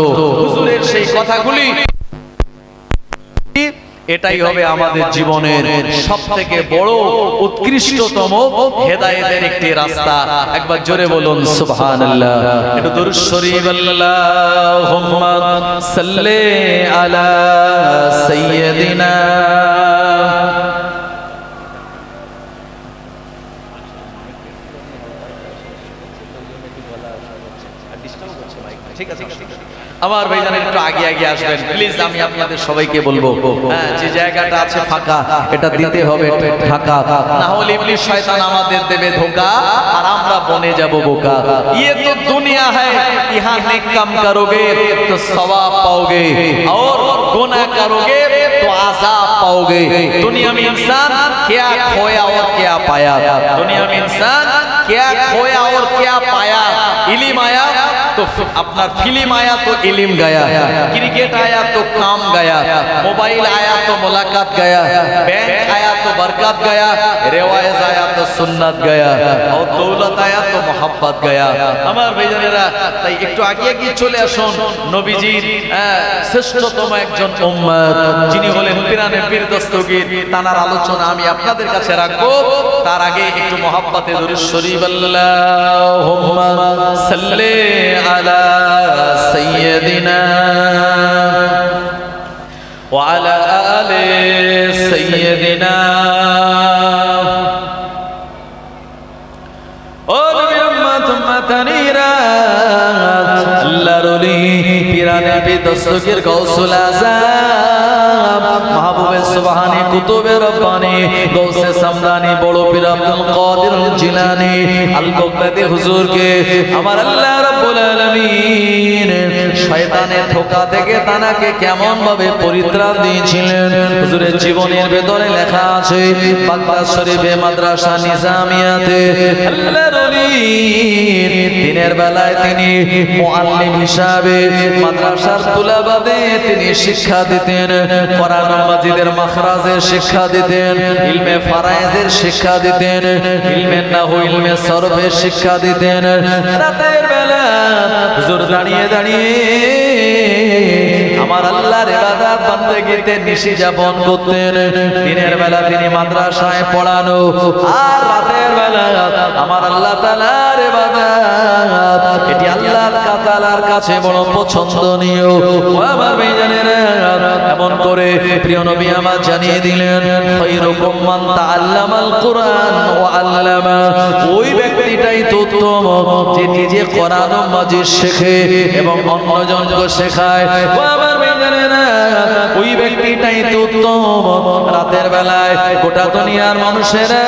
S1: হুজুরের সেই কথাগুলি, এটাই হবে আমাদের জীবনের সবথেকে বড় উৎকৃষ্টতম হেদায়েতের একটি রাস্তা। একবার জোরে বলুন সুবহানাল্লাহ। একটু দরুদ শরীফ, আল্লাহুম্মা সাল্লি আলা সাইয়্যিদিনা ঠিক আছে। আমার ভাইজান একটু আগে আগে আসবেন প্লিজ। আমি আপনাদের সবাইকে বলবো, যে জায়গাটা আছে ফাঁকা, এটা দিতে হবে ঢাকা, না হলে ইবলিস শয়তান আমাদের দেবে ধোঁকা আর আমরা বনে যাব বোকা। ये तो दुनिया है, यहाँ नेक काम करोगे तो सवाब पाओगे और गुनाह करोगे तो आजाब पाओगे। दुनिया में इंसान क्या खोया और क्या पाया, दुनिया में इंसान क्या खोया और क्या पाया। इल्म आया तो अपना फिल्म आया तो इल्म गया, क्रिकेट आया तो काम गया, मोबाइल आया तो मुलाकात गया, बैंक आया तो बरकत गया, रिवायत आया तो सुन्नत गया और दौलत आया तो मोहब्बत गया। আমার ভাইজানেরা, তাই একটু আগে আগে চলে আসুন নবীজির শ্রেষ্ঠতম একজন উম্মত যিনি হলেন পিরানে পীর দস্তগীর, তানার আলোচনা আমি আপনাদের কাছে রাখবো। তার আগে একটু মোহাব্বতে দরুদ শরীফ, আল্লাহুম্মা সাল্লি আলা সাইয়্যিদিনা ওয়া আলা আলি সাইয়্যিদিনা। ও নবী উম্মত উম্মতানিরা, আল্লাহর ওলি পিরানে পীর দস্তগীর গাউসুল আযম মাহবুবে সুবহানী কুতুবে রব্বানী গাউসে সামদানি বড় পীর আব্দুল কাদের জিলানী আল বাগদাদী হুজুরকে আমার আল্লাহ রাব্বুল আলামিন শয়তান শয়তানের ধোঁকা থেকে তানাকে কেমন ভাবে পরিত্রাণ দিয়েছিলেন হুজুরের জীবনের ভেতরে লেখা আছে। বাগদাদ শরীফে মাদ্রাসা নিজামিয়াতে আল্লাহর ওলি দিনের বেলায় তিনি মুআল্লিম হিসাবে মাদ্রাসার তুলাবাদে তিনি শিক্ষা দিতেন, কোরআন মাজিদের মাখরাজের শিক্ষা দিতেন, ইলমে ফারায়েজের শিক্ষা দিতেন, ইলমে নাহু ইলমে সরফের শিক্ষা দিতেন। রাতের বেলা হুজুর দাঁড়িয়ে দাঁড়িয়ে আমার আল্লাহর ইবাদত বান্দেগিতে নিশি যাপন করতেন। দিনের বেলা তিনি মাদ্রাসায় পড়ানো, আর রাতের বেলা আমার আল্লাহ তাআলার ইবাদত, এটি আল্লাহর তাআলার কাছে বড় পছন্দনীয়। ও আমার ভাইজানেরা, এমন করে প্রিয় নবী আমার জানিয়ে দিলেন, খায়রুকুম মান তাআল্লামাল কুরআন ওয়া আল্লামা। ওই ব্যক্তিটাই তো উত্তম যে নিজে কোরআন ও মাজিদ শেখে এবং অন্যজনকে শেখায়। ও আমার ভাইজানেরা, ওই ব্যক্তিটাই তো উত্তম। রাতের বেলায় গোটা দুনিয়ার মানুষেরা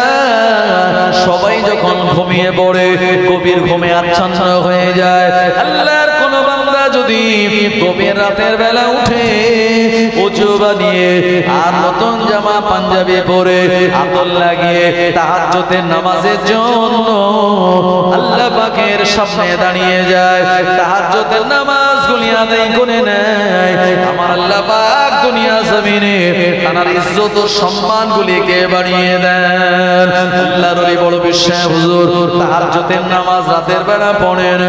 S1: সবাই যখন ঘুমিয়ে পড়ে, গভীর ঘুমে আচ্ছন্ন হয়ে যায়, আল্লাহর কোন বান্দা যদি গভীর রাতের বেলা উঠে ওযু বানিয়ে আর নতুন জামা পাঞ্জাবি পরে আতর লাগিয়ে তাহাজ্জুদের নামাজের জন্য আল্লাহ পাকের সামনে দাঁড়িয়ে যায়, তাহাজ্জুদের নামাজগুলি আদায় করে নেয়, আমার আল্লাহ পাক দুনিয়া জমিনে তার ইজ্জত ও সম্মানগুলিকে বাড়িয়ে দেন। আল্লাহর ওলি বড় বিশ্বাস হুজুর তাহাজ্জুদের নামাজ রাতের বেলা পড়েন,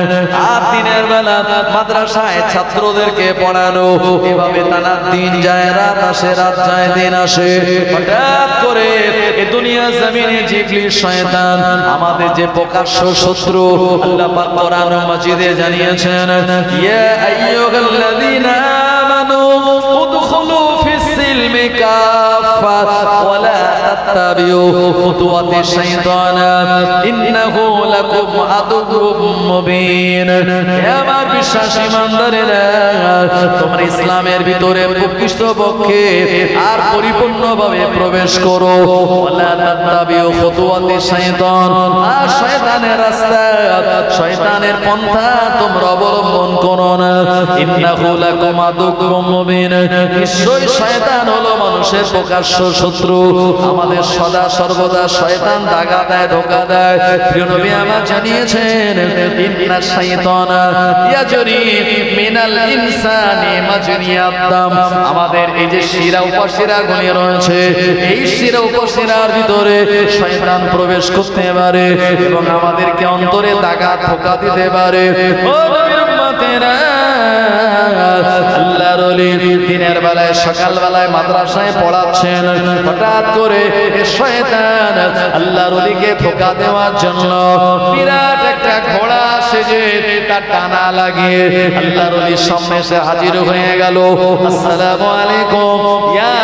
S1: আর দিনের বেলা মাদ্রাসায় ছাত্রদেরকে পড়ানো। এভাবে টানা দিন যায় রাত আসে, রাত যায় দিন আসে। হঠাৎ করে এই দুনিয়া জমিনে যে ইবলিস শয়তান, আমাদের যে প্রকাশ্য শত্রু, আল্লাহ পাক কোরআন মাজিদে জানিয়েছেন, ইয়া আইয়ুহাল্লাযীনা আমানু উদখুলু ফিস সিলমি কাফা ওয়া লা তাত্তাবিউ খুতুওয়াতিশ শাইতান ইন্নাহু লাকুম আদুউম মুবিন। হে আমার বিশ্বাসী ইমানদারেরা, তোমরা ইসলামের ভিতরে প্রকৃতপক্ষে আর পরিপূর্ণভাবে প্রবেশ করো। ওয়া লা তাত্তাবিউ খুতুওয়াতিশ শাইতান, আর শয়তানের রাস্তা, শয়তানের পন্থা তোমরা অবলম্বন করো না। ইন্নাহু লাকুম আদুউম মুবিন, নিশ্চয়ই শয়তান হলো মানুষের প্রকাশ্য শত্রু। আমাদের সদা সর্বদা শয়তান দাগা দেয়, ধোঁকা দেয়। প্রিয় নবী আমার জানিয়েছেন, ইন্নাশ শাইতানা ইয়াজরি মিনাল ইনসানি মাজরিয়াদ দাম। আমাদের এই যে শিরা উপশিরা গুলি রয়েছে, এই শিরা উপশিরার ভিতরে শয়তান প্রবেশ করতে পারে এবং আমাদেরকে অন্তরে দাগা ধোঁকা দিতে পারে। ও নবীর উম্মতেরা, আল্লাহর ওলি দিনের বেলায় সকাল বেলায় মাদ্রাসায় পড়াচ্ছেন, হঠাৎ করে শয়তান আল্লাহর ওলিকে ধোঁকা দেওয়ার জন্য বিরাট একটা ঘোড়া সেজে তার টানা লাগিয়ে আল্লাহর ওলির সামনে এসে হাজির হয়ে গেল। আসসালামু আলাইকুম ইয়া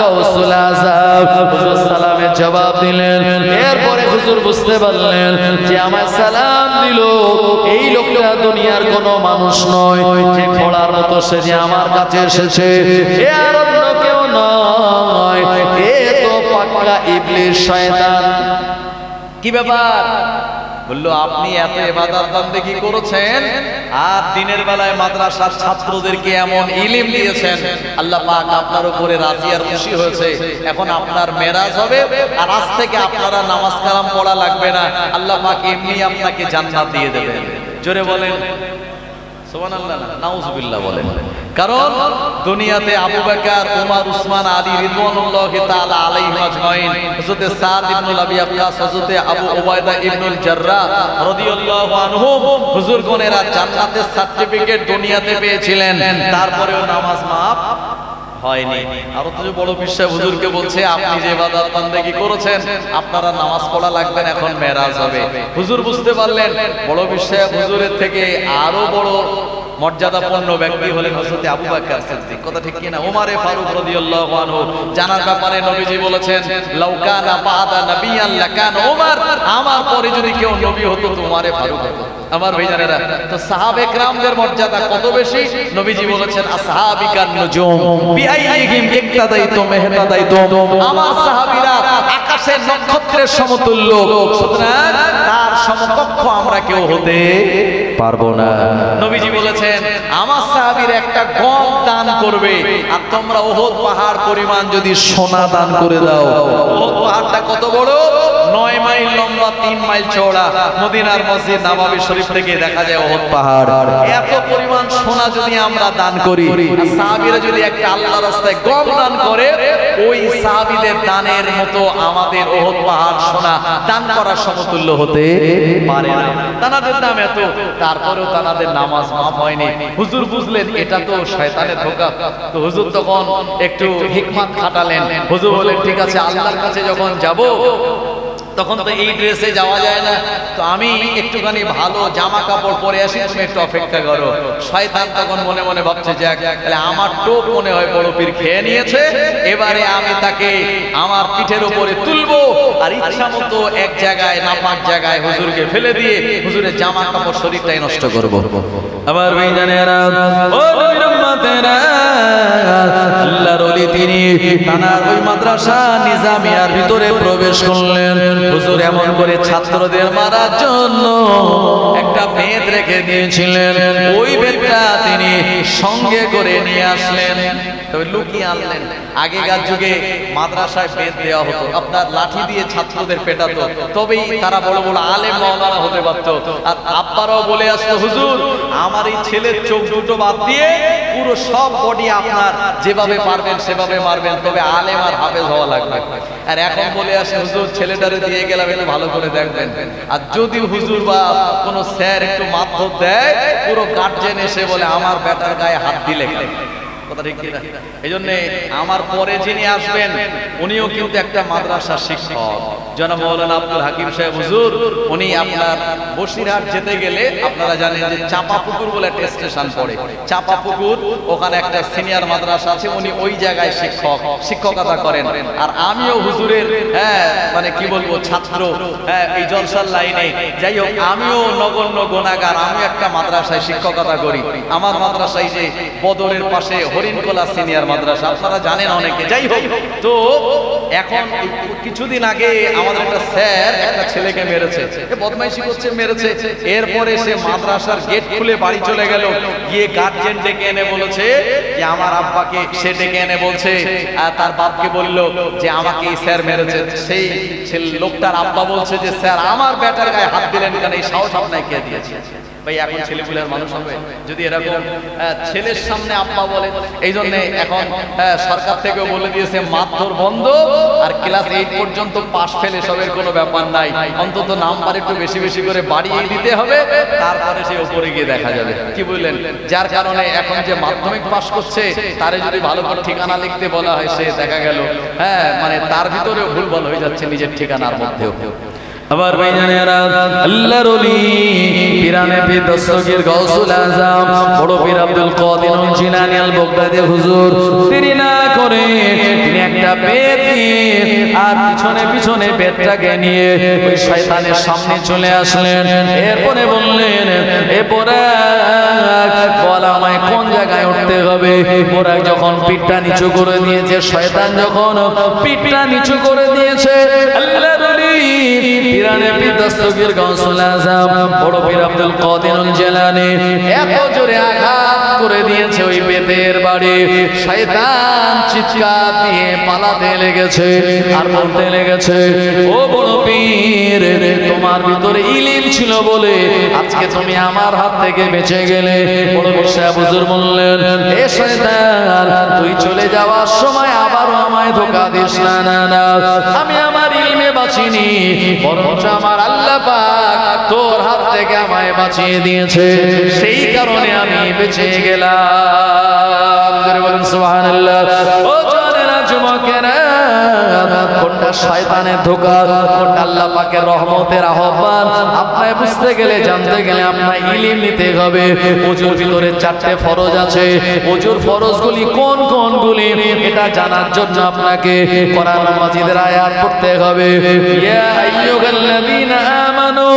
S1: গাউসুল আযম। হুজুর সালামের জবাব দিলেন। এরপরে হুজুর বুঝতে পারলেন যে আমার সালাম দিল এই লোকটা দুনিয়ার কোনো মানুষ নয়, যে ঘোড়ার মতো সেজে আমার কাছে এসেছে, এ আর অন্য কেউ নয়, এ তো পাক্কা ইবলিস শয়তান। কি ব্যাপার? বললো, আপনি এত ইবাদত বান্দেগি করেছেন আর দিনের বেলায় মাদ্রাসার ছাত্রদেরকে এমন ইলম দিয়েছেন, আল্লাহ পাক আপনার উপরে রাজি আর খুশি হয়েছে। এখন আপনার মেরাজ হবে, আর আজ থেকে আপনারা নামাজ কালাম পড়া লাগবে না, আল্লাহ পাক এমনি আপনাকে জান্নাত দিয়ে দেবেন। জোরে বলেন সুবহানাল্লাহ, নাউজুবিল্লাহ বলেন। কারণ দুনিয়াতে আবু বকর, ওমর, উসমান, আলী রিদওয়ানুল্লাহি তাআলা আলাইহিম আজমাইন, হযরত সাদ ইবনে আবি ওয়াক্কাস, হযরত আবু উবাইদা ইবনুল জাররাহ রাদিয়াল্লাহু আনহুম, হুজুরগণেরা জান্নাতের সার্টিফিকেট দুনিয়াতে পেয়েছিলেন, তারপরেও নামাজ মাফ হয়নি। আর অথচ বড় বিশ্বাস হুজুরকে বলছে, আপনি যে ইবাদত বান্দেগি করেছেন আপনারা নামাজ পড়া লাগবে না, এখন মেরাজ হবে। হুজুর বুঝতে পারলেন বড় বিশ্বাস হুজুরের থেকে আরো বড় মর্যাদাপূর্ণ ব্যক্তি হলেন হযরত আবু বকর সিদ্দিক। কথা ঠিক কি না? ওমর ফারুক রাদিয়াল্লাহু আনহু জানার ব্যাপারে নবীজি বলেছেন, লাউ কানা বাদা নাবিয়ান লাকান ওমর, আমার পরে যদি কেউ নবী হতো তো ওমর ফারুক হতো। আমার ভাইজানেরা, তো সাহাবে কেরামদের মর্যাদা কত বেশি, নবীজি বলেছেন আসহাবিকান নুজুম বিআইহিম ইক্তাদাইতুম ইহতাদাইতুম, আমার সাহাবীরা আকাশের নক্ষত্রের সমতুল্য, সুতরাং তার সমকক্ষ আমরা কেউ হতে পারবো না। নবীজি বলেছেন আমার সাহাবীরা সাহাবীর একটা গম দান করবে, আর তোমরা উহুদ পাহাড় পরিমাণ যদি সোনা দান করে দাও। উহুদ পাহাড়টা কত বড়? 9 মাইল লম্বা, 3 মাইল চওড়া। মদিনার মসজিদ নববী শরীফ থেকে দেখা যায় উহুদ পাহাড়। এত পরিমাণ সোনা যদি আমরা দান করি, সাহাবীরা যদি একটা আল্লাহর রাস্তায় গম দান করে, ওই সাহাবীদের দানের মতো আমাদের উহুদ পাহাড় সোনা দান করার সমতুল্য হতে পারে না। তানাদের দাম এত, তারপরেও তানাদের নামাজ মাফ হয়নি। হুজুর বুঝলেন এটা তো শয়তানের ধোঁকা। তো হুজুর তখন একটু হিকমত খাটালেন। হুজুর বলেন, ঠিক আছে, আল্লাহর কাছে যখন যাব তখন তো এই ড্রেসে যাওয়া যায় না, তো আমি একটুখানি ভালো জামা কাপড় পরে আসি, তুমি একটু অপেক্ষা করো। শয়তান তখন মনে মনে ভাবছে, যাক, তাহলে আমার টোপ মনে হয় বড় পীর খেয়ে নিয়েছে, এবারে আমি তাকে আমার পিঠের উপরে তুলবো, আর ইচ্ছা মতো এক জায়গায় নাপাক জায়গায় হুজুরকে ফেলে দিয়ে হুজুরের জামা কাপড় শরীরটাই নষ্ট করব। আমার ভাইজানেরা, ও নবীর উম্মতেরা, আল্লাহর ওলি তিনি তানার ওই মাদ্রাসা নিজামিয়ার ভিতরে প্রবেশ করলেন। হুজুর এমন করে ছাত্রদের মারার জন্য একটা বেত রেখে দিয়েছিলেন, ওই বেতটা তিনি সঙ্গে করে নিয়ে আসলেন, তবে লুকিয়ে আনলেন। আগেকার যুগে মাদ্রাসায় বেত দেওয়া হতো, আপনার লাঠি দিয়ে ছাত্রদের পেটাতো, তবেই তারা বড় বড় আলেম মাওলানা হতে পারতো। আর আব্বারাও বলে আসতো, হুজুর আমার এই ছেলের চোখ দুটো বাদ দিয়ে পুরো সব বডি আপনার যেভাবে পারবেন সেভাবে মারবেন, তবে আলেম আর হাফেজ হওয়া লাগবে। আর এখন বলে আসে, হুজুর ছেলেটারে দিয়ে গেলাম, একটু ভালো করে দেখবেন। আর যদি হুজুর বা কোনো স্যার একটু মারধর দেয়, পুরো গার্জেন এসে বলে আমার বেটার গায়ে হাত দিলে। কথা ঠিক কিনা? এই জন্য আমার পরে যিনি আসবেন উনিও কিন্তু একটা মাদ্রাসার শিক্ষক, জনাব মাওলানা আব্দুল হাকিম সাহেব হুজুর। উনি আপনার বসিরহাট যেতে গেলে আপনারা জানেন যে চাপাপুকুর বলে একটা স্টেশন পড়ে, চাপাপুকুর, ওখানে একটা সিনিয়র মাদ্রাসা আছে, উনি ওই জায়গায় শিক্ষকতা করেন। আর আমিও হুজুরের মানে কি বলবো ছাত্র, এই জলসার লাইনে। যাই হোক, আমিও নগণ্য গুনাহগার, আমিও একটা মাদ্রাসায় শিক্ষকতা করি। আমার মাদ্রাসায় যে বদরের পাশে হরিণকোলা সিনিয়র মাদ্রাসা, আপনারা জানেন অনেকে। যাই হোক, তো এখন কিছুদিন আগে আমাদের একটা স্যার একটা ছেলেকে মেরেছে, বদমাইশি করছে, মেরেছে। এরপরে সে মাদ্রাসার গেট খুলে বাড়ি চলে গেল, গিয়ে গার্জেন ডেকে এনে বলেছে যে আমার আব্বাকে, সে ডেকে এনে বলছে, আর তার বাপকে বলল যে আমাকে এই স্যার মেরেছে। সেই লোকটার আব্বা বলছে যে স্যার আমার বেটার গায়ে হাত দিলেন কেন, এই সাহস আপনাকে কে দিয়েছে? ভাই, এখন ছেলেপুলের মানুষ হবে যদি এরকম ছেলের সামনে আব্বা বলে। এই জন্য এখন সরকার থেকেও বলে দিয়েছে মারধর বন্ধ, আর ক্লাস 8 পর্যন্ত পাস ফেল এসবের কোনো ব্যাপার নাই, অন্তত নাম্বার একটু বেশি বেশি করে বাড়িয়ে দিতে হবে, তারপরে সে উপরে গিয়ে দেখা যাবে। কি বললেন? যার কারণে এখন যে মাধ্যমিক পাস করছে তারে যদি ভালো করে ঠিকানা লিখতে বলা হয়, সে দেখা গেল মানে তার ভিতরেও ভুলভাল হয়ে যাচ্ছে নিজের ঠিকানার মধ্যেও। আবার ভাইজানেরা, আল্লাহর ওলি পিরানে পীর দস্তগীর গাউসুল আজম বড় পীর আব্দুল কাদের জিলানী আল বাগদাদি হুজুর, তিনি না করে তিনি একটা বেত নিয়ে আর পিছনে পিছনে বেতটাকে নিয়ে ওই শয়তানের সামনে চলে আসলেন। এরপরে বললেন, এরপরে বলা আমায় কোন জায়গায় উঠতে হবে। ওরা যখন পিঠটা নিচু করে দিয়েছে, শয়তান যখন পিঠটা নিচু করে দিয়েছে, আল্লাহর ওলি পিরানে পীর দস্তগীর গাউসুল আজম বড় পীর আব্দুল কাদের জিলানী এত জোরে আঘাত করে দিয়েছে ওই বেতের বাড়ি, শয়তান চিৎকার দিয়ে পালাতে লেগেছে আর বলতে লেগেছে, ও বড় পীর, তোমার ভিতরে ইলম ছিল বলে আজকে তুমি আমার হাত থেকে বেঁচে গেলে। বড় পীর সাহেব হুজুর বললেন, এ শয়তান, তুই চলে যাওয়ার সময় আবারও আমায় ধোঁকা দিস না। না না, আমি আমার ইলমে বাঁচিনি, বরঞ্চ আমার আল্লাহ পাক তোর হাত থেকে আমায় বাঁচিয়ে দিয়েছে, সেই কারণে আমি বেঁচে গেলাম। বলেন সুবহানাল্লাহ। ও জানেনা যুবকেরা, কোনটা শয়তানের ধোঁকা, কোনটা আল্লাহ পাকের রহমতের আহ্বান, আপনাকে বুঝতে গেলে, জানতে গেলে আপনার ইলম নিতে হবে। ওযুর ভিতরে 4টে ফরজ আছে, ওযুর ফরজগুলি কোন কোনগুলি এটা জানার জন্য আপনাকে কোরআন মাজিদের আয়াত পড়তে হবে। ইয়া আইয়ুহাল্লাযীনা আমানু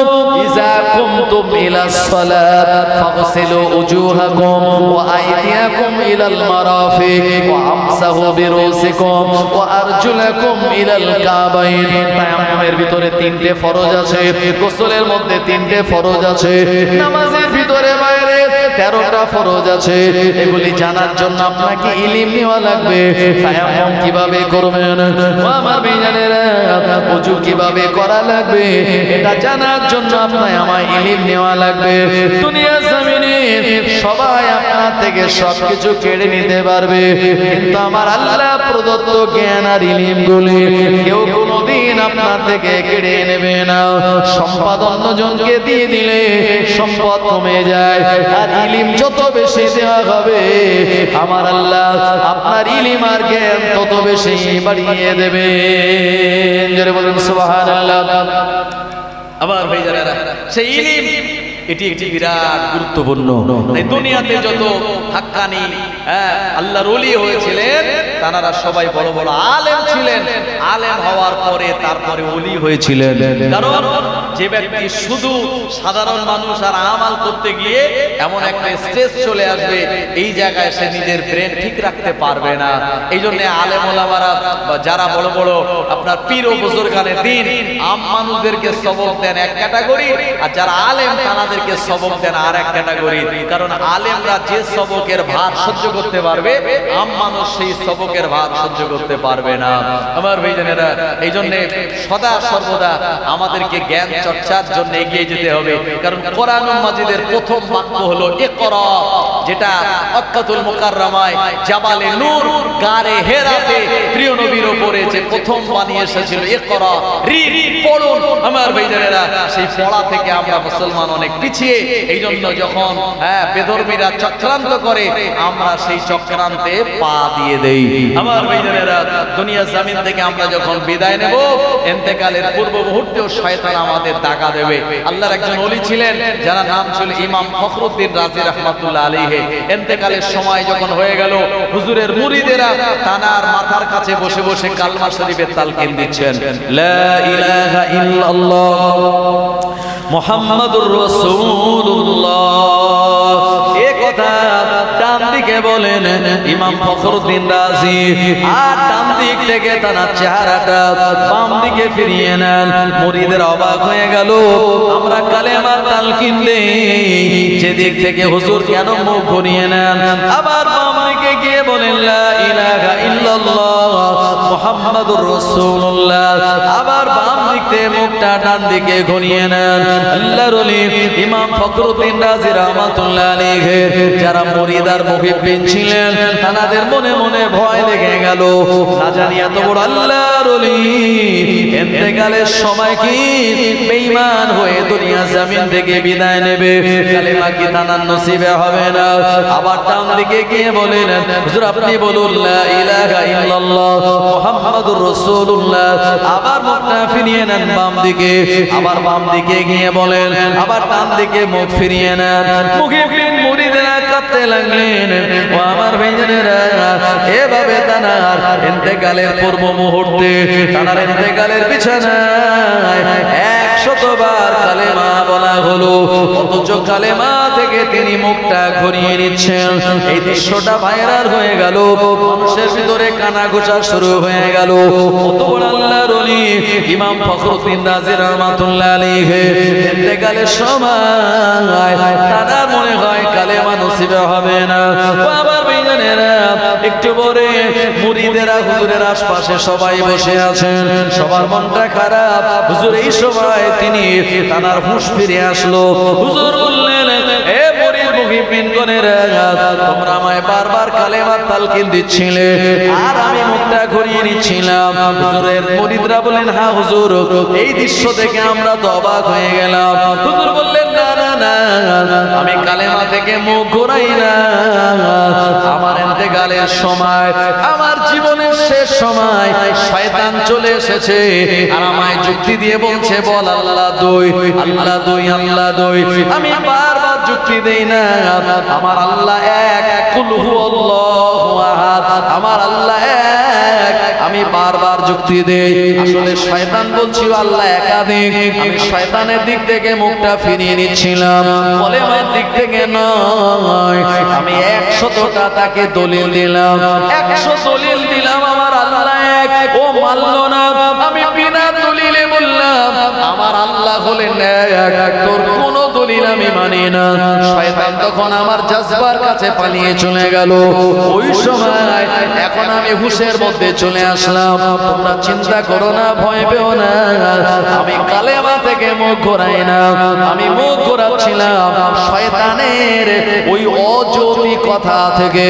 S1: ইযা কুমতুম ইলাস সালাত ফাগসিলু উজুহাকুম ওয়া আইদিয়াকুম ইলাল মারাফিক ওয়া আমসাহু বিরুসিকুম ওয়া আরজুলাকুম ইলাল কাবাইন। তায়াম্মুমের ভিতরে 3টে ফরজ আছে, গোসলের মধ্যে 3টে ফরজ আছে, নামাজের ভিতরে বাইরে 13টা ফরজ আছে, এগুলি জানার জন্য আপনাকে ইলম নেওয়া লাগবে। তায়াম্মুম কিভাবে করবেন, ও আমার ভাইজানেরা, ওযু কিভাবে করা লাগবে, এটা জানার জন্য আপনাকে আমায় ইলম নেওয়া লাগবে। দুনিয়ার জমিনে সবাই আপনার থেকে সবকিছু কেড়ে নিতে পারবে, কিন্তু আমার আল্লাহ প্রদত্ত জ্ঞান আর ইলমগুলি কেউ কোনোদিন আপনার থেকে কেড়ে নেবে না। সম্পদ অন্যজনকে দিয়ে দিলে সম্পদ কমে যায়, আর ইলম যত বেশি দেওয়া হবে আমার আল্লাহ আপনার ইলম আর জ্ঞান তত বেশি বাড়িয়ে দেবে। জোরে বলুন সুবহানাল্লাহ। আবার ভাইজানেরা, সেই ইলম এটি একটি বিরাট গুরুত্বপূর্ণ। এই দুনিয়াতে যত হাক্কানি আল্লাহর ওলি হয়েছিলেন তারা সবাই বড় বড় আলেম ছিলেন। আলেম হওয়ার পরে তারপরে ওলি হয়েছিলেন। কারণ যে ব্যক্তি শুধু সাধারণ মানুষ আর আমাল করতে গিয়ে এমন একটা স্টেজ চলে আসবে, এই জায়গায় সে নিজের ব্রেন ঠিক রাখতে পারবে না। এই জন্য আলেম ওলামারা যারা বড় বড় আপনার পীর ও বুজুর্গানে দিন আম মানুষদেরকে সবক দেন এক ক্যাটাগরি, আর যারা আলেম তাদেরকে সবক দেন আর এক ক্যাটাগরি। কারণ আলেমরা যে সবকের ভার সহ্য করতে পারবে, আম মানুষ সেই সবকের ভার সহ্য করতে পারবে না। আমার ভাইজানেরা, এই জন্য সদা সর্বদা আমাদেরকে জ্ঞান চর্চার জন্য এগিয়ে যেতে হবে। কারণ কোরআন মাজিদের প্রথম বাক্য হলো ইকরা, যেটা মক্কাতুল মুকাররমায় জাবালে নূর গারে হেরাতে প্রিয় নবীর উপরে যে প্রথম বাণী এসেছিল ইকরা, পড়ুন। আমার ভাইজানেরা, সেই পড়া থেকে আমরা মুসলমান অনেক পিছিয়ে। এই জন্য যখন বেধর্মীরা চক্রান্ত করে আমরা সেই চক্রান্তে পা দিয়ে দেই। আমার ভাইজানেরা, দুনিয়া জমিন থেকে আমরা যখন বিদায় নেব, ইন্তেকালের পূর্ব মুহূর্তেও শয়তান আমাদের দাগা দেবে। আল্লাহর একজন ওলি ছিলেন যার নাম ছিল ইমাম ফখরুদ্দিন রাজি রাহমাতুল্লাহ আলাইহি। ইন্তেকালের সময় যখন হয়ে গেল, হুজুরের মুরিদেরা তানার মাথার কাছে বসে বসে কালমা শরীফের তালকিন দিচ্ছেন, লা ইলাহা ইল্লাল্লাহ মুহাম্মাদুর রাসূলুল্লাহ। এই কথা ডান দিকে বলেন ইমাম ফখরুদ্দিন রাজি, আর ডান দিক থেকে তার চেহারাটা বাম দিকে ফিরিয়ে নেন। মুরিদের অবাক হয়ে গেল, আমরা কালেমা তালকিন দেই, যেদিক থেকে হুজুর কেন মুখ ঘুরিয়ে নেন? আবার বাম দিকে গিয়ে বলেন লা ইলাহা ইল্লাল্লাহ মুহাম্মাদুর রাসূলুল্লাহ। আবার বাম দিক থেকে মুখটা ডান দিকে ঘুরিয়ে নেন। আল্লাহর ওলি ইমাম ফখরুদ্দিন রাজি রাহমাতুল্লাহ আলাইহি যারা মুরিদ আর মুহিব্বিন ছিলেন, তাদের মনে মনে ভয় লেগে গেল, না জানি এত বড় আল্লাহর ওলি ইন্তেকালের সময় কি বেঈমান হয়ে দুনিয়া জমিন থেকে বিদায় নেবে, কালেমা কি তানার নসিবে হবে না? আবার ডান দিকে গিয়ে বলেন, হুজুর আপনি বলুন লা ইলাহা ইল্লাল্লাহ মুহাম্মাদুর রাসূলুল্লাহ। আবার মুখটা ফিরিয়ে নেন বাম দিকে, আবার বাম দিকে গিয়ে বলেন, আবার ডান দিকে মুখ ফিরিয়ে নেন। মুহিব্বিন মুরিদেরা কাঁদতে লাগলেন। ও আমার ভাইজানেরা, এভাবে তানার ইন্তেকালের পূর্ব মুহূর্তে, তানার ইন্তেকালের বিছানায় 100 বার কালেমা বলা হলো, অথচ কালেমা থেকে তিনি মুখটা ঘুরিয়ে নিচ্ছেন। এই দৃশ্যটা ভাইরাল হয়ে গেল, মানুষের ভিতরে কানা ঘোষা শুরু হয়ে গেল। কত বড় আল্লাহর ওলি ইমাম ফখরুদ্দিন রাজি রাহমাতুল্লাহ আলাইহি ইন্তেকালের সময় তার মনে হয় কালেমা নসিবে হবে না। আবার ভাইজানেরা, একটু পরে মুরিদেরা হুজুরের আশপাশে সবাই বসে আছেন, সবার মনটা খারাপ। হুজুর এই সময় তিনি তার হুঁশ ফিরে আসলো। হুজুর বললেন, এ মুরিদ মুহিব্বিন গণেরা, তোমরা আমায় বারবার কালেমা তালকিন দিচ্ছিলে আর আমি মুখটা ঘুরিয়ে নিচ্ছিলাম। হুজুরের মুরিদরা বলেন, হ্যাঁ হুজুর, এই দৃশ্য দেখে আমরা তো অবাক হয়ে গেলাম। হুজুর বললেন, না না না, আমি কালেমা থেকে মুখ ঘোরাই না। আমার ইন্তেকালের সময়, আমার জীবনের শেষ সময় শয়তান চলে এসেছে আর আমায় যুক্তি দিয়ে বলছে, বল আল্লাহ দুই, আল্লাহ দুই, আল্লাহ দুই। আমি বারবার যুক্তি দেই না, আমার আল্লাহ এক, কুল হুয়াল্লাহু আহাদ, আমার আল্লাহ এক। আমি বারবার যুক্তি দেই। আসলে শয়তান বলছিল আল্লাহ একাধিক। আমি শয়তানের দিক থেকে মুখটা ফিরিয়ে নিচ্ছিলাম, কলেমার দিক থেকে নয়। আমি 100টা তাকে দলিল দিলাম, 100 দলিল দিলাম আমার আল্লাহ এক। ও মানল না। আমি বিনা দলিলে বললাম আমার আল্লাহ হলেন এক, তোর কোন দলিল দলিল আমি মানি না। শয়তান তখন আমার জাজবার কাছে পালিয়ে চলে গেল। ওই সময় এখন আমি হুশের মধ্যে চলে আসলাম। তোমরা চিন্তা করো না, ভয় পেও না, আমি কালেমা থেকে মুখ ঘোরাই না। আমি মুখ ঘোরাচ্ছিলাম শয়তানের ওই অযৌক্তিক কথা থেকে।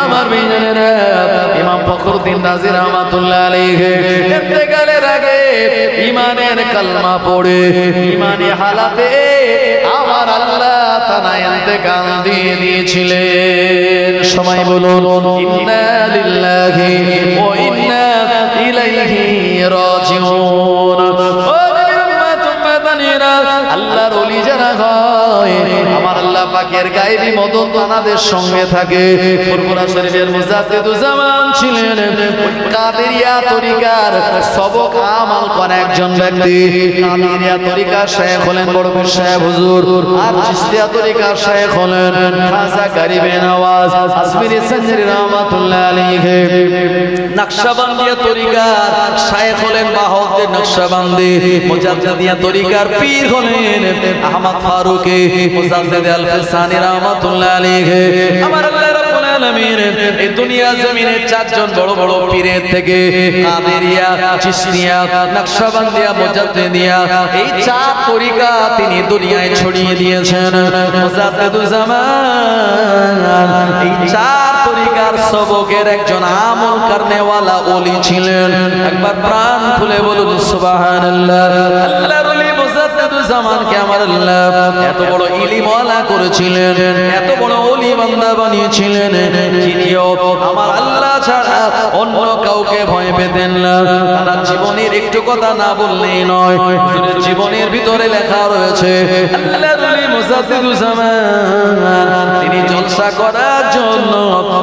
S1: আমার বিজনেরা ইমাম ফখরুদ্দিন রাজি রহমাতুল্লাহ আলাইহি ইন্তেকালের আগে ঈমানের কালমা পড়ে ঈমানি হালাতে আমার আল্লাহ তাআলা ইন্তেকাল দিয়ে দিয়েছিলেন। সবাই বলুন ইন্না লিল্লাহি ওয়া ইন্না ইলাইহি রাজিউন। আল্লাহর ওলি যারা হয় আমার আল্লাহ পাকের গায়েবী মদত তাদের সঙ্গে থাকে। ফুরফুরা শরীফের মুজাদ্দিদুজ্জামান ছিলেন কাদেরিয়া তরিকার সবক আমাল করা একজন ব্যক্তি। কাদেরিয়া তরিকার শায়েখ হলেন বড় পীর সাহেব হুজুর, আর চিশতিয়া তরিকার শায়েখ হলেন খাজা গরিবে নওয়াজ আসমিরি সঞ্জরি রহমাতুল্লাহ আলাইহি। নকশবন্দিয়া তরিকার শায়েখ হলেন বাহাউদ্দিন নকশবন্দি। মুজাদ্দিদিয়া তরিকার পীর হলেন আহমদ ফারুকি মুজাদ্দিদ আল ফিসানি রহমাতুল্লাহ আলাইহি। আমার আল্লাহ রাব্বুল আলামিন এই দুনিয়া জমিনে চারজন বড় বড় পীরের থেকে কাদেরিয়া, চিশতিয়া, নকশবন্দিয়া, মুজাদ্দিদিয়া এই চার তরিকা তিনি দুনিয়ায় ছড়িয়ে দিয়েছেন। মুজাদ্দিদুজ্জামান এই চার তরিকার সবকের একজন আমল করনেওয়ালা ওলি ছিলেন। একবার প্রাণ খুলে বলুন সুবহানাল্লাহ। আল্লাহর ওলি মুজাদ্দিদুজ্জামানকে আমার আল্লাহ এত বড় ইলমওয়ালা করেছিলেন, এত বড় ওলি বান্দা বানিয়েছিলেন, যিনিও আমার আল্লাহ ছাড়া অন্য কাউকে ভয় পেতেন না। তার জীবনের একটু কথা না বললেই নয়, হুজুরের জীবনের ভিতরে লেখা রয়েছে আল্লাহর ওলি মুজাদ্দিদুজ্জামান তিনি জলসা করার জন্য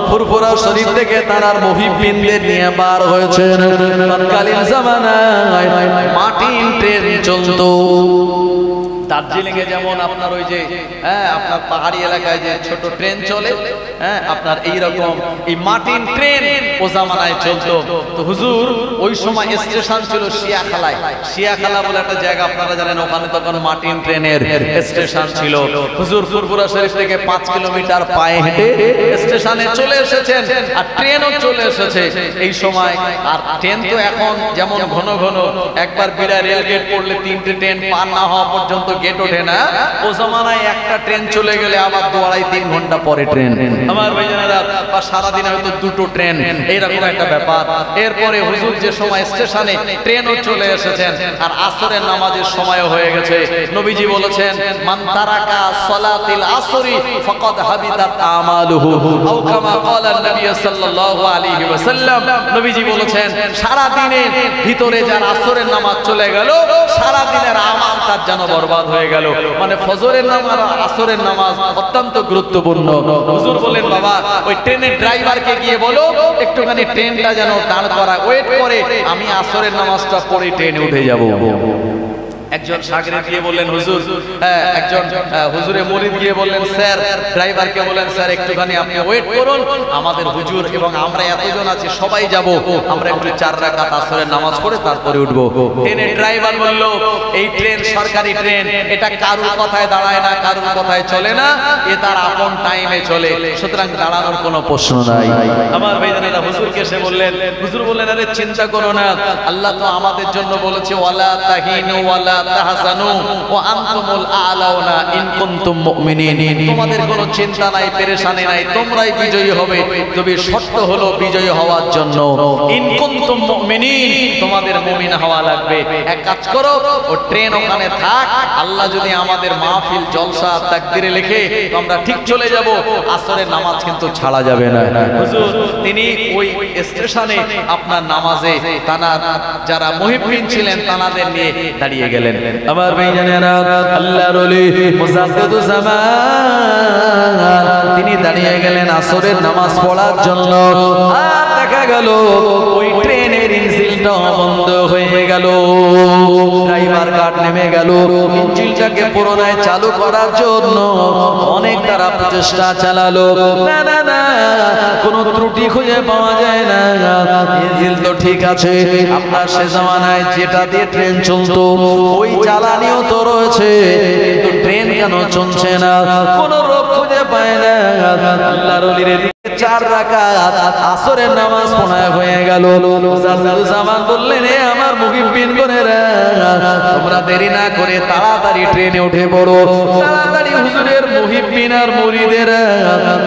S1: ফুরফুরা শরীফ থেকে তার মুহিব্বিনদের নিয়ে বার হয়েছেন। তৎকালীন জামানায় মাটির ট্রেন চলতো। দার্জিলিং এ যেমন আপনার ওই যে আপনার পাহাড়ি এলাকায় যে ছোট ট্রেন চলে, আপনার এইরকম এই মাটির ট্রেন ও জামানায় চলতো। তো হুজুর ওই সময় স্টেশন ছিল শিয়াখালায়। শিয়াখালা বলে একটা জায়গা আপনারা জানেন, ওখানে তখন মাটির ট্রেনের স্টেশন ছিল। হুজুর ফুরফুরা শরীফ থেকে 5 কিলোমিটার পায়ে হেঁটে স্টেশনে চলে এসেছেন, আর ট্রেনও চলে এসেছে এই সময়। আর ট্রেন তো এখন যেমন ঘন ঘন একবার বিড়া রেল গেট পড়লে 3টে ট্রেন পার না হওয়া পর্যন্ত গেট ওঠে না। ও জামানায় একটা ট্রেন চলে গেলে আবার 2-2.5-3 ঘন্টা পরে ট্রেন। আমার ভাইজানেরা বা সারাদিন হয়তো 2টো ট্রেন, এইরকম একটা ব্যাপার। এরপরে হুজুর যে সময় স্টেশনে ট্রেনও চলে এসেছেন, আর আসরের নামাজের সময় হয়ে গেছে। নবীজি বলেছেন মান তারাকা সালাতিল আসরি ফাকাদ হাবিতাত আমালুহু আও কামা ক্বালা নবী সাল্লাল্লাহু আলাইহি ওয়াসাল্লাম। নবীজি বলেছেন সারা দিনের ভিতরে যার আসরের নামাজ চলে গেল, সারা দিনের আমল তার যেন বরবাদ হয়ে গেল। মানে ফজরের নামাজ আর আসরের নামাজ অত্যন্ত গুরুত্বপূর্ণ। হুজুর বলেন বাবা ওই ট্রেনের ড্রাইভারকে গিয়ে বলো একটুখানি ট্রেনটা যেন দাঁড় করা ওয়েট করে, আমি আসরের নামাজটা পড়ে ট্রেনে উঠে যাব। একজন শাগরেদ গিয়ে বললেন হুজুর, একজন হুজুরে মুরিদ গিয়ে বললেন স্যার, ড্রাইভারকে বলেন স্যার একটুখানি আপনি ওয়েট করুন, আমাদের হুজুর এবং আমরা এতজন আছি সবাই যাব, আমরা একটু 4 রাকাত আসরের নামাজ পড়ে তারপরে উঠবো। ট্রেনের ড্রাইভার বলল এই ট্রেন সরকারি ট্রেন, এটা কারুর কথায় দাঁড়ায় না, কারুর কথায় চলে না, এ তার আপন টাইমে চলে, সুতরাং দাঁড়ানোর কোনো প্রশ্ন নাই। আমার ভাইজানেরা হুজুরকে এসে বললেন, হুজুর বললেন আরে চিন্তা করো না, আল্লাহ তো আমাদের জন্য বলেছে ওয়ালা তাহিনু ওয়ালা তাহজানু ওয়া আনতুমুল আ'লাউনা ইন কুনতুম মুমিনিন। তোমাদের কোনো চিন্তা নাই, পেরেশানি নাই, তোমরাই বিজয়ী হবে, তবে শর্ত হলো বিজয়ী হওয়ার জন্য ইন কুনতুম মুমিনিন, তোমাদের মুমিন হওয়া লাগবে। এক কাজ করো, ও ট্রেন ওখানে থাক, আল্লাহ যদি আমাদের মাহফিল জলসা তাকদীরে লিখে তো আমরা ঠিক চলে যাব, আসরের নামাজ কিন্তু ছাড়া যাবে না। হুজুর তিনি ওই স্টেশনে আপনার নামাজে তানা যারা মুহিব্বিন ছিলেন তানাদের নিয়ে দাঁড়িয়ে গেলেন। আমার ভাইজানেরা আল্লাহর ওলি মুজাদ্দিদুজ্জামান তিনি দাঁড়িয়ে গেলেন আসরের নামাজ পড়ার জন্য। আর দেখা গেল ওই ট্রেনের ইঞ্জিন ইঞ্জিনটা বন্ধ হয়ে গেল। ড্রাইভার গার্ড নেমে গেল ইঞ্জিনটাকে পুনরায় চালু করার জন্য। অনেক তারা প্রচেষ্টা চালালো, না না না কোনো ত্রুটি খুঁজে পাওয়া যায় না। ইঞ্জিন তো ঠিক আছে, আপনার সে জামানায় যেটা দিয়ে ট্রেন চলতো ওই জ্বালানিও তো রয়েছে, কিন্তু ট্রেন কেন চলছে না? কোনো রোগ খুঁজে পায় না। আল্লাহর ওলির দিকে 4 রাকাত আসরের নামাজ পড়া হয়ে গেল। জামান বললেন, এ আমার মুহিব্বিনগণেরা, তোমরা দেরি না করে তাড়াতাড়ি ট্রেনে উঠে পড়ো। তাড়াতাড়ি হুজুরের মুহিব্বিন আর মুরিদেরা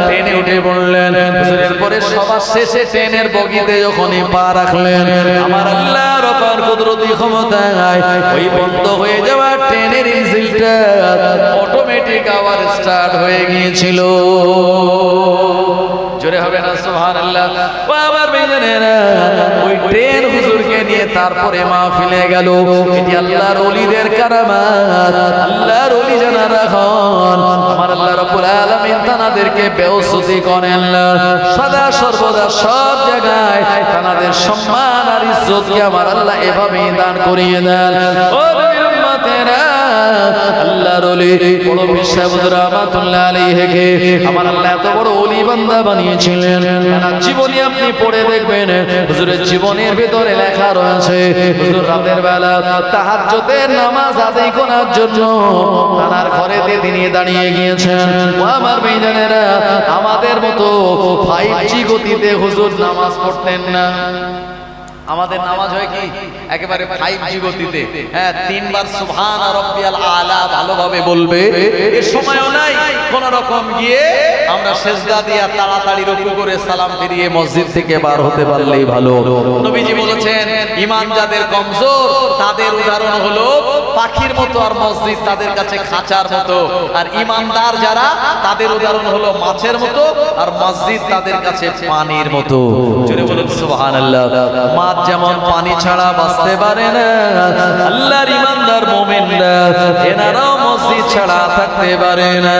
S1: ট্রেনে উঠে পড়লেন। হুজুরের পরে সবার শেষে ট্রেনের বগিতে যখনই পা রাখলেন, আমার আল্লাহর অপার কুদরতি ক্ষমতায় ওই বন্ধ হয়ে যাওয়া ট্রেনের ইঞ্জিনটা অটোমেটিক আবার স্টার্ট হয়ে গিয়েছিল। জোরে হবে না সুবহানাল্লাহ? আমার বেজনেরা ওই ট্রেন হুজুরকে নিয়ে তারপরে মাহফিলে গেল। এটি আল্লাহর ওলিদের কারামাত। আল্লাহর ওলি জানা রাখুন, আমার আল্লাহ রাব্বুল আলামিন তানাদেরকে বেউসুতি করেন না। সদা সর্বদা সব জায়গায় তানাদের সম্মান আর ইজ্জতকে আমার আল্লাহ এভাবেই দান করিয়ে দেন। ও নবীর উম্মতেরা, আল্লাহর ওলি বড় বিশ্বাস রাহমাতুল্লাহ আলাইহিকে আমার আল্লাহ এত বড় ওলি বান্দা বানিয়েছিলেন। তার জীবনী আপনি পড়ে দেখবেন, হুজুরের জীবনের ভিতরে লেখা রয়েছে হুজুর রাতের বেলা তাহাজ্জুদের নামাজ আদায় করার জন্য তার ঘরেতে তিনি দাঁড়িয়ে গিয়েছেন। ও আমার ভাইজানেরা, আমাদের মতো 5G গতিতে হুজুর নামাজ পড়তেন না। আমাদের নামাজ হয় কি একেবারে 5G গতিতে। হ্যাঁ, 3 বার সুবহান রাব্বিয়াল আলা ভালোভাবে বলবে, এর সময়ও নাই। কোন রকম গিয়ে আমরা সেজদা দিয়া তাড়াতাড়ি রুকু করে সালাম ফিরিয়ে মসজিদ থেকে বার হতে পারলেই ভালো। নবীজি বলেছেন, ঈমান যাদের কমজোর তাদের উদাহরণ হলো পাখির মতো, আর মসজিদ তাদের কাছে খাঁচার মতো। আর ঈমানদার যারা, তাদের উদাহরণ হলো মাছের মতো, আর মসজিদ তাদের কাছে পানির মতো। জোরে বলুন সুবহানাল্লাহ। মাছ যেমন পানি ছাড়া বাঁচতে পারে না, আল্লাহর ঈমানদার মুমিনরা এনারাও মসজিদ ছাড়া থাকতে পারে না।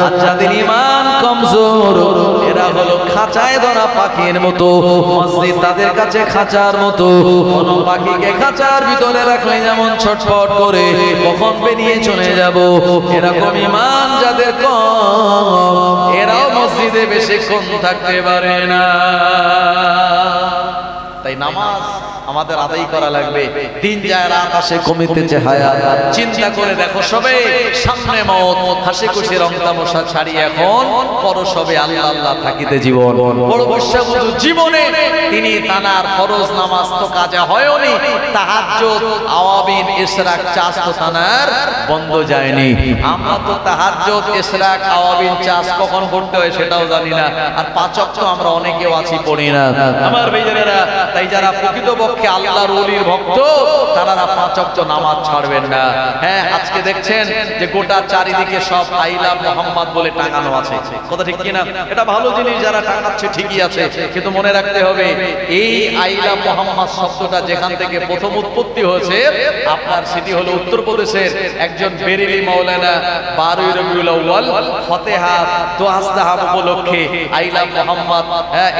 S1: আর যাদের ঈমান কমজোর এরা হলো খাঁচায় ধরা পাখির মতো, মসজিদ তাদের কাছে খাঁচার মতো। কোন পাখিকে খাঁচার ভিতরে রাখলে যেমন ছটফট করে কখন বেরিয়ে চলে যাব, এরকম ঈমান যাদের কম এরাও মসজিদে বেশিক্ষণ থাকতে পারে না। তাই নামাজ আমাদের আদায় করা লাগবে। দিন যায় রাত আসে, কমিতেছে হায়াত। চিন্তা করে দেখো সবে সামনে মওত, হাসি খুশি রং তামাশা ছাড়ি এখন করো সবে আল্লাহ আল্লাহ থাকিতে জীবন। বড় বিশ্বাস জীবনে তিনি তানার ফরজ নামাজ তো কাজা হয়নি, তাহাজ্জুদ আওয়াবিন ইশরাক চাষ তো তানার বন্ধ যায়নি। আমরা তো তাহাজ্জুদ ইশরাক আওয়াবিন চাষ কখন করতে হয় সেটাও জানি না, আর 5 ওয়াক্ত আমরা অনেকেও আছি পড়ি না। আমার ভাইজানেরা, তাই যারা প্রকৃতপক্ষে আল্লাহর ওলির ভক্ত তারা 5 ওয়াক্ত নামাজ ছাড়বেন না। হ্যাঁ, আজকে দেখছেন যে গোটা চারিদিকে সব আই লাভ মোহাম্মদ বলে টাঙানো আছে, কথা ঠিক কিনা? এটা ভালো জিনিস, যারা টাঙাচ্ছে ঠিকই আছে, কিন্তু মনে রাখতে হবে এই আই লাভ মোহাম্মদ শব্দটা যেখান থেকে প্রথম উৎপত্তি হয়েছে আপনার সেটি হলো উত্তরপ্রদেশের একজন বেরেলি মাওলানা 12 রবিউল আউয়াল ফতেহা দোহাস্তাহাব উপলক্ষে আই লাভ মোহাম্মদ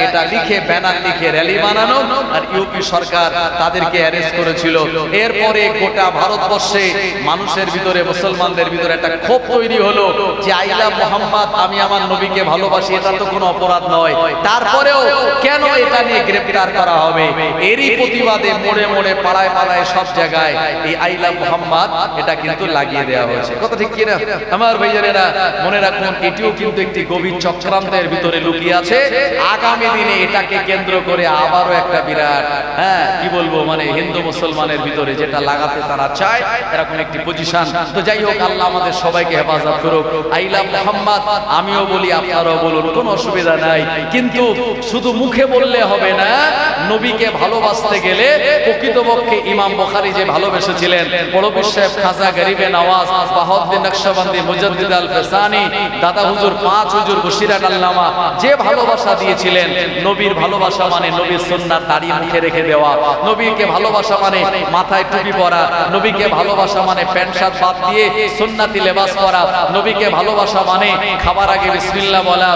S1: এটা লিখে ব্যানার লিখে র্যালি বানানো, আর ইউপি সরকার তাদেরকে অ্যারেস্ট করেছিল। এরপরে গোটা ভারতবর্ষে মানুষের ভিতরে, মুসলমানদের ভিতরে একটা ক্ষোভ তৈরি হলো যে আই লাভ মোহাম্মদ, আমি আমার নবীকে ভালোবাসি, এটা তো কোনো অপরাধ নয়, তারপরেও কেন এটা নিয়ে গ্রেফতার করা হবে? এরই প্রতিবাদে মোড়ে মোড়ে পাড়ায় পাড়ায় সব জায়গায় এই আই লাভ মোহাম্মদ এটা কিন্তু লাগিয়ে দেওয়া হয়েছে, কথা ঠিক কিনা? আমার ভাইজানেরা মনে রাখুন, এটিও কিন্তু একটি গভীর চক্রান্তের ভিতরে লুকিয়ে আছে। আগামী দিনে এটাকে কেন্দ্র করে আবারও একটা বিরাট কি বলবো মানে হিন্দু মুসলমানের ভিতরে যেটা লাগাতে তারা চায় এরকম একটি পজিশন। তো যাই হোক, আল্লাহ আমাদের সবাইকে হেফাজত করুক। আই লাভ মোহাম্মদ আমিও বলি, আপনারাও বলুন, কোনো অসুবিধা নাই, কিন্তু শুধু মুখে বললে হবে না। নবীকে ভালোবাসতে গেলে প্রকৃতপক্ষে ইমাম বুখারী যে ভালোবেসেছিলেন, বড় পীর সাহেব খাজা গরিবে নওয়াজ বাহাউদ্দিন নকশবন্দি মুজাদ্দিদ আল ফিসানি, দাদা হুজুর 5 হুজুর বশিরাত আল্লামা যে ভালোবাসা দিয়েছিলেন, নবীর ভালোবাসা মানে নবীর সুন্নাত দাড়ি মুখে রেখে দেওয়া, নবীকে ভালোবাসা মানে মাথায় টুপি পরা, নবীকে ভালোবাসা মানে প্যান্ট শার্ট বাদ দিয়ে সুন্নতি লেবাস পরা, নবীকে ভালোবাসা মানে খাবার আগে বিসমিল্লাহ বলা,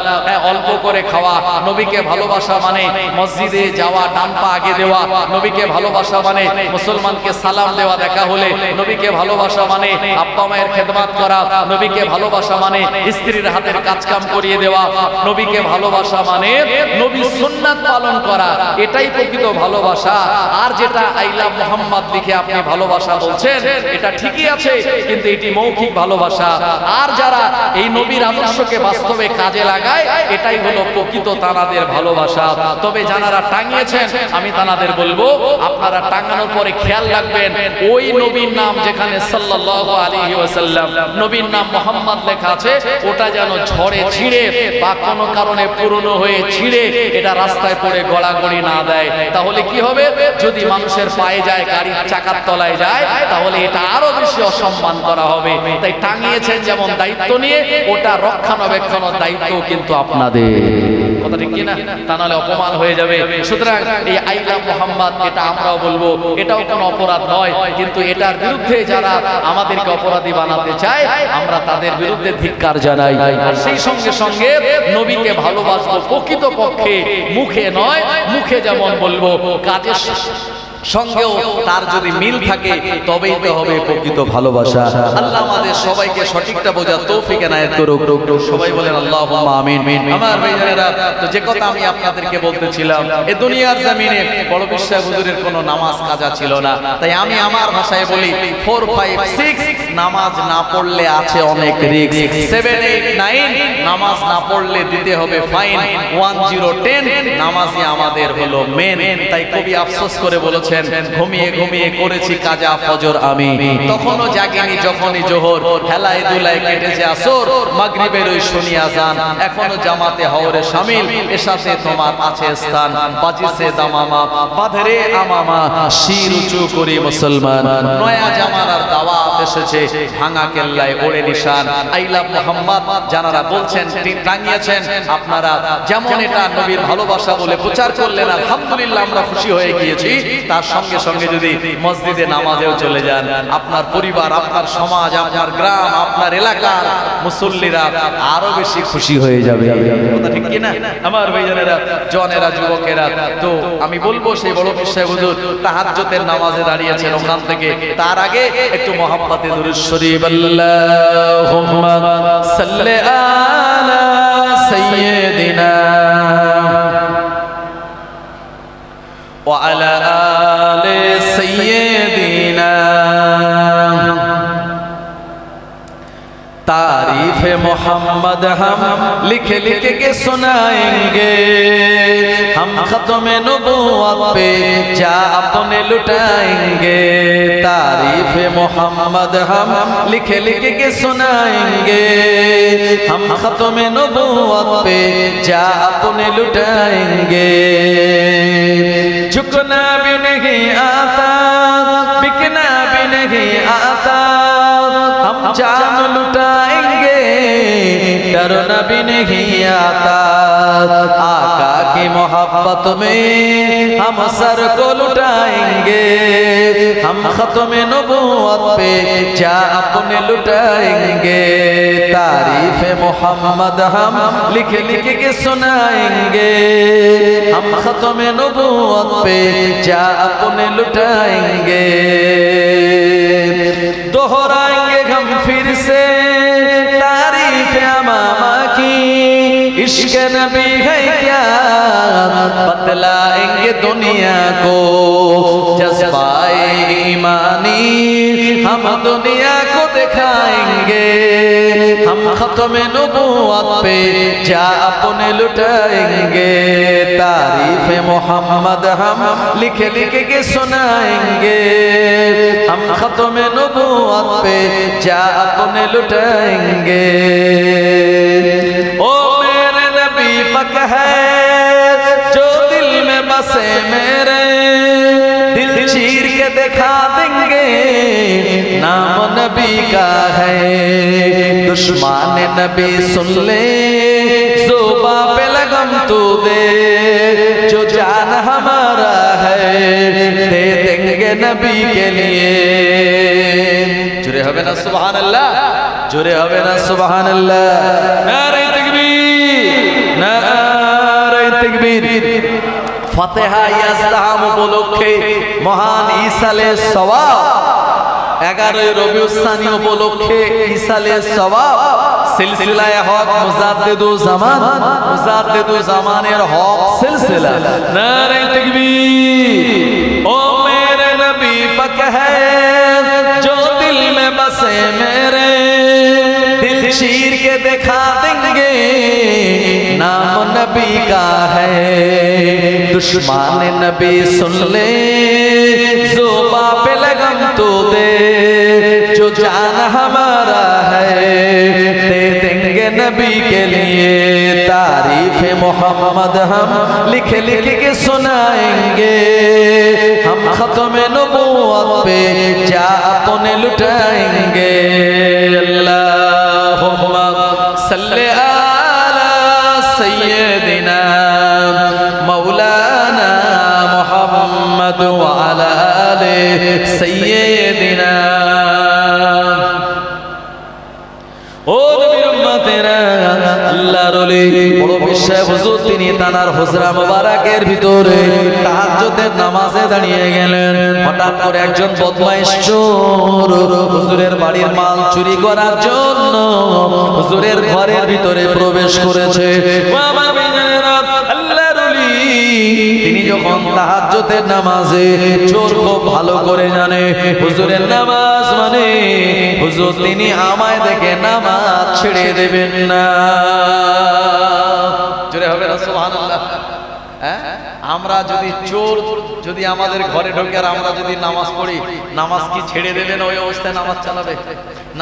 S1: অল্প করে খাওয়া, নবীকে ভালোবাসা মানে মসজিদে যাওয়া, ডান পা আগে দেওয়া, নবীকে ভালোবাসা মানে মুসলমানকে সালাম দেওয়া দেখা হলে, নবীকে ভালোবাসা মানে আব্বা মায়ের খেদমত করা, নবীকে ভালোবাসা মানে স্ত্রীর হাতের কাজ কাম করিয়ে দেওয়া, নবীকে ভালোবাসা মানে নবীর সুন্নাত পালন করা, এটাই প্রকৃত ভালোবাসা। আর যেটা আই লাভ মুহাম্মদ লিখে আপনি ভালোবাসা বলছেন, এটা ঠিকই আছে, কিন্তু এটি মৌখিক ভালোবাসা। আর যারা এই নবীর আদর্শকে বাস্তবে কাজে লাগায়, এটাই হলো প্রকৃত তানাদের ভালোবাসা। তবে যারা টাঙিয়েছেন, আমি তানাদের বলবো, আপনারা টাঙানোর পরে খেয়াল রাখবেন ওই নবীর নাম যেখানে সাল্লাল্লাহু আলাইহি ওয়াসাল্লাম, নবীর নাম মুহাম্মদ লেখা আছে, ওটা যেন ঝড়ে ছিঁড়ে বা কোনো কারণে পুরনো হয়ে ছিঁড়ে এটা রাস্তায় পড়ে গড়াগড়ি না দেয়। তাহলে কি হবে? যদি মানুষের পায়ে যায়, গাড়ির চাকার তলায় যায়, তাহলে এটা আরো বেশি অসম্মান করা হবে। তাই টাঙিয়েছেন যেমন দায়িত্ব নিয়ে, ওটা রক্ষণাবেক্ষণের দায়িত্ব কিন্তু আপনাদের। কথা ঠিক কিনা? তা নাহলে অপমান হয়ে যাবে। সুতরাং এই আই লাভ মুহাম্মদ, এটা আমরাও বলবো, এটাও কোনো অপরাধ নয়, কিন্তু এটার বিরুদ্ধে যারা আমাদেরকে অপরাধী বানাতে চায়, আমরা তাদের বিরুদ্ধে ধিক্কার জানাই। আর সেই সঙ্গে সঙ্গে নবীকে ভালোবাসবো প্রকৃত পক্ষে, মুখে নয়। মুখে যেমন বলবো, কাজের সঙ্গেও তার যদি মিল থাকে, তবেই তো হবে প্রকৃত ভালোবাসা। আল্লাহ আমাদের সবাইকে সঠিকটা বোঝার তৌফিক এনায়েত করুক। সবাই বলেন আল্লাহুম্মা আমিন। আমার ভাইজানেরা, তো যে কথা আমি আপনাদেরকে বলতেছিলাম, এই দুনিয়ার জমিনে বড় বিশ্বাস হুজুরের কোনো নামাজ কাজা ছিল না। তাই আমি আমার ভাষায় বলি, 4, 5, 6 নামাজ না পড়লে আছে অনেক রিস্ক। 7, 8, 9 নামাজ না পড়লে দিতে হবে ফাইন। 1, 0, 10 নামাজই আমাদের হলো মেন। তাই কবি আফসোস করে বলেছেন, ঘুমিয়ে ঘুমিয়ে করেছি কাজা ফজর আমি, তখনও জাগিনি যখনই জোহর, হেলায় দুলায় কেটেছে আসর, মাগরিবের ওই শুনি আজান, এখনো জামাতে হওরে শামিল, এসাতে তোমার আছে স্থান, বাজিছে দামামা বাঁধরে আমামা, শির উঁচু করি মুসলমান, নয়া জামানার দাওয়াত এসেছে, ভাঙা কেল্লায় ওড়ে নিশান। আই লাভ মুহাম্মদ যারা বলছেন, টাঙিয়েছেন, আপনারা যেমন এটা নবীর ভালোবাসা বলে প্রচার করলেন, আলহামদুলিল্লাহ আমরা খুশি হয়ে গিয়েছি। তার সঙ্গে সঙ্গে যদি মসজিদে নামাজেও চলে যান, আপনার পরিবার, আপনার সমাজ, আপনার গ্রাম, আপনার এলাকার মুসল্লিরা আরো বেশি খুশি হয়ে যাবে। কথা ঠিক কিনা আমার ভাইজানেরা, জনেরা, যুবকেরা? তো আমি বলবো, সেই বড় বিশ্বাস হুজুর তাহাজ্জুদের নামাজে দাঁড়িয়েছেন, ওখান থেকে তার আগে একটু মুহাব্বতে দুরূদ শরীফ, আল্লাহুম্মা সাল্লি আলা সাইয়্যিদিনা ওয়া আলা আলি সাইয়্যিদিনা। तारीफ मोहम्मद हम लिख लिख के सुनाएंगे, हम खत्म नबूवत पे जा अपने लुटाएंगे। तारीफ मोहम्मद हम लिख लिख के सुनाएंगे, हम खत्म नबूवत पे जा अपने लुटाएंगे। झुकना भी नहीं आता, बिकना भी नहीं आता, हम जान लुटाएंगे, डरना भी नहीं आता। आका की मोहब्बत में हम सर को लुटाएंगे, हम खत्म नबूवत पे जा अपने लुटाएंगे। तारीफ मोहम्मद हम लिख लिख के सुनाएंगे, हम खत्म नबूवत पे जा अपने लुटाएंगे। दोहराएंगे हम फिर से तारीफ अमामा की, इश्क नबी है क्या बतलाएंगे दुनिया को। जज्बाए ईमानी हम दुनिया को दिखाएंगे, हम खत्म नबूवत पे जा अपने लुटाएंगे। तारीफ मोहम्मद हम लिख लिख के सुनाएंगे, हम खत्म नबूवत पे जा अपने लुटाएंगे। ओ मेरे नबी पक है जो दिल में बसे मेरे, दिल चीर के दिखा देंगे नाम नबी का है। दुश्मन नबी सुन ले ज़ुबां पे लगम तू दे, जो जान हमारा है नबी के लिए। जोरे হবে না সুবহানাল্লাহ, जोरे হবে না সুবহানাল্লাহ। नारे तकबीर, नारे तकबीर। ফাতিহা ইয়াজতাহাম উপলক্ষে মহান ঈসালে সওয়াব 11 রবিউল সানি উপলক্ষে ঈসালে সওয়াব সিলসিলায়ে হক মুজাদ্দিদুজ জামান, মুজাদ্দিদুজ জামানের হক সিলসিলা। নারে তাকবীর। ओ मेरे नबी पक है जो दिल में बसे मेरे, दिल चीर के दिखा देंगे नाम नबी का है। दुश्मन नबी सुन ले ज़ुबां पे लगम तो दे, जो जान हमारा है दे देंगे नबी के लिए। तारीफ मोहम्मद हम लिख लिख के सुनाएंगे, हम खत्म नबूवत पे जा अपने लुटाएंगे। अल्लाहुम्मा सल्ले अला सय्यदिना मौलाना मुहम्मद व अला आले सय्यदिना। ओ नबीर उम्मतेरा, আল্লাহর ওলি বড় বিশ্বাস হুজুর তিনি তানার হুজরা মোবারকের ভিতরে তাহাজ্জুদের নামাজে দাঁড়িয়ে গেলেন। হঠাৎ করে একজন বদমাইশ চোর হুজুরের বাড়ির মাল চুরি করার জন্য হুজুরের ঘরের ভিতরে প্রবেশ করেছে। ও আমার ভাইজানেরা, আল্লাহর ওলি তিনি যখন তাহাজ্জুদের নামাজে, চোর খুব ভালো করে জানে হুজুরের নামাজ মানে হুজুর তিনি আমায় দেখে নামাজ ছেড়ে দেবেন না। জোরে হবে না সুবহানাল্লাহ। আমরা যদি চোর যদি আমাদের ঘরে ঢোকে আর আমরা যদি নামাজ পড়ি, নামাজ কি ছেড়ে দেবে না? ওই অবস্থায় নামাজ চালাবে?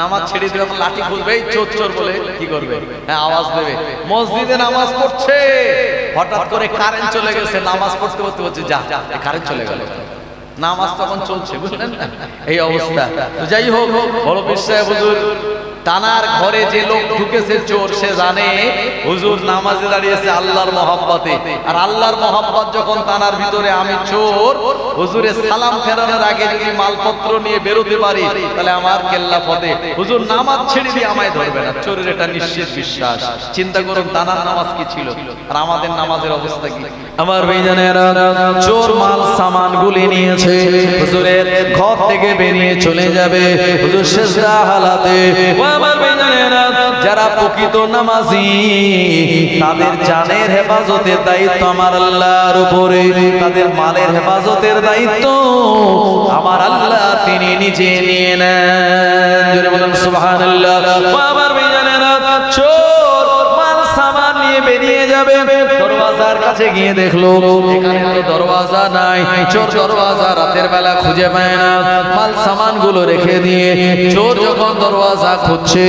S1: নামাজ ছেড়ে দিলে লাঠি খুলবে, চোর চোর বলে কি করবে? হ্যাঁ, আওয়াজ দেবে। মসজিদে নামাজ পড়ছে, হঠাৎ করে কারেন্ট চলে গেছে, নামাজ পড়তে পড়তে বলছে যা কারেন্ট চলে গেল, নামাজ তখন চলছে, বুঝলেন না? এই অবস্থা। তো যাই হোক, বড় বিশ্বাস হুজুর তানার ঘরে যে লোক ঢুকেছে চোর, সে জানে হুজুর নামাজে দাঁড়িয়েছে আল্লাহর মহব্বতে। আর আল্লাহর মহব্বত যখন তানার ভিতরে, আমি চোর হুজুরের সালাম ফেরানোর আগে যদি মালপত্র নিয়ে বেরোতে পারি তাহলে আমার কেল্লা ফতে, হুজুর নামাজ ছেড়ে দিয়ে আমায় ধরবে না। চোরের এটা নিশ্চিত বিশ্বাস। চিন্তা করুন তানার নামাজ কি ছিল আর আমাদের নামাজের অবস্থা কি। আমার ভাইজানেরা, চোর মাল সামান গুলি নিয়েছে, হুজুরের ঘর থেকে বেরিয়ে চলে যাবে হুজুর সিজদা হালাতে। আমার ভাইজানেরা, যারা প্রকৃত নামাজি তাদের জানের হেফাজতের দায়িত্ব আমার আল্লাহর উপরে, তাদের মালের হেফাজতের দায়িত্ব আমার আল্লাহ তিনি নিজে নিয়ে নেন। জোরে বলেন সুবহানাল্লাহ। আমার ভাইজানেরা, চোর মাল সামান নিয়ে বেরিয়ে যাবে, দরওয়াজার কাছে গিয়ে দেখলো এখানে তো দরওয়াজা নাই। চোর দরওয়াজা রাতের বেলা খুঁজে পায় না, মাল সামান গুলো রেখে দিয়ে চোর যখন দরওয়াজা খুঁজছে,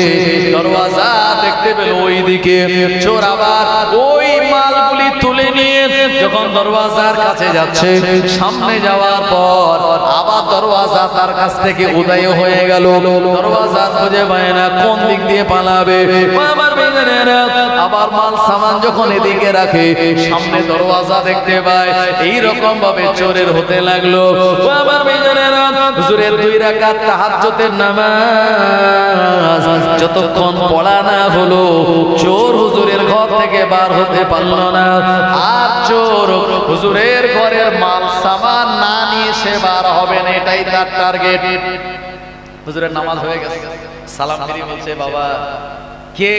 S1: দরওয়াজা দেখতে পেল ওই দিকে। চোর আবার ওই মালগুলি তুলে নিয়ে যখন দরওয়াজার কাছে যাচ্ছে, সামনে যাওয়ার পর আবার দরওয়াজা তার কাছ থেকে উদয় হয়ে গেল। দরওয়াজা খুঁজে পায় না, কোন দিক দিয়ে পালাবে। আমার ভাইজানেরা, আবার মাল সামান যখন এদিকে রাখে, সামনে দরওয়াজা দেখতে পায়। এই রকম ভাবে চোরের হতে লাগলো। আমার ভাইজানেরা, হুজুরের 2 রাকাত তাহাজ্জুদের নামাজ যতক্ষণ পড়া না হলো, চোর হুজুরের ঘর থেকে বার হতে পারলো না। আর চোর হুজুরের ঘরের মাল সামান না নিয়ে সে বার হবে না, এটাই তার টার্গেট। হুজুরের নামাজ হয়ে গেছে, সালাম ফিরে বলছে বাবা কে?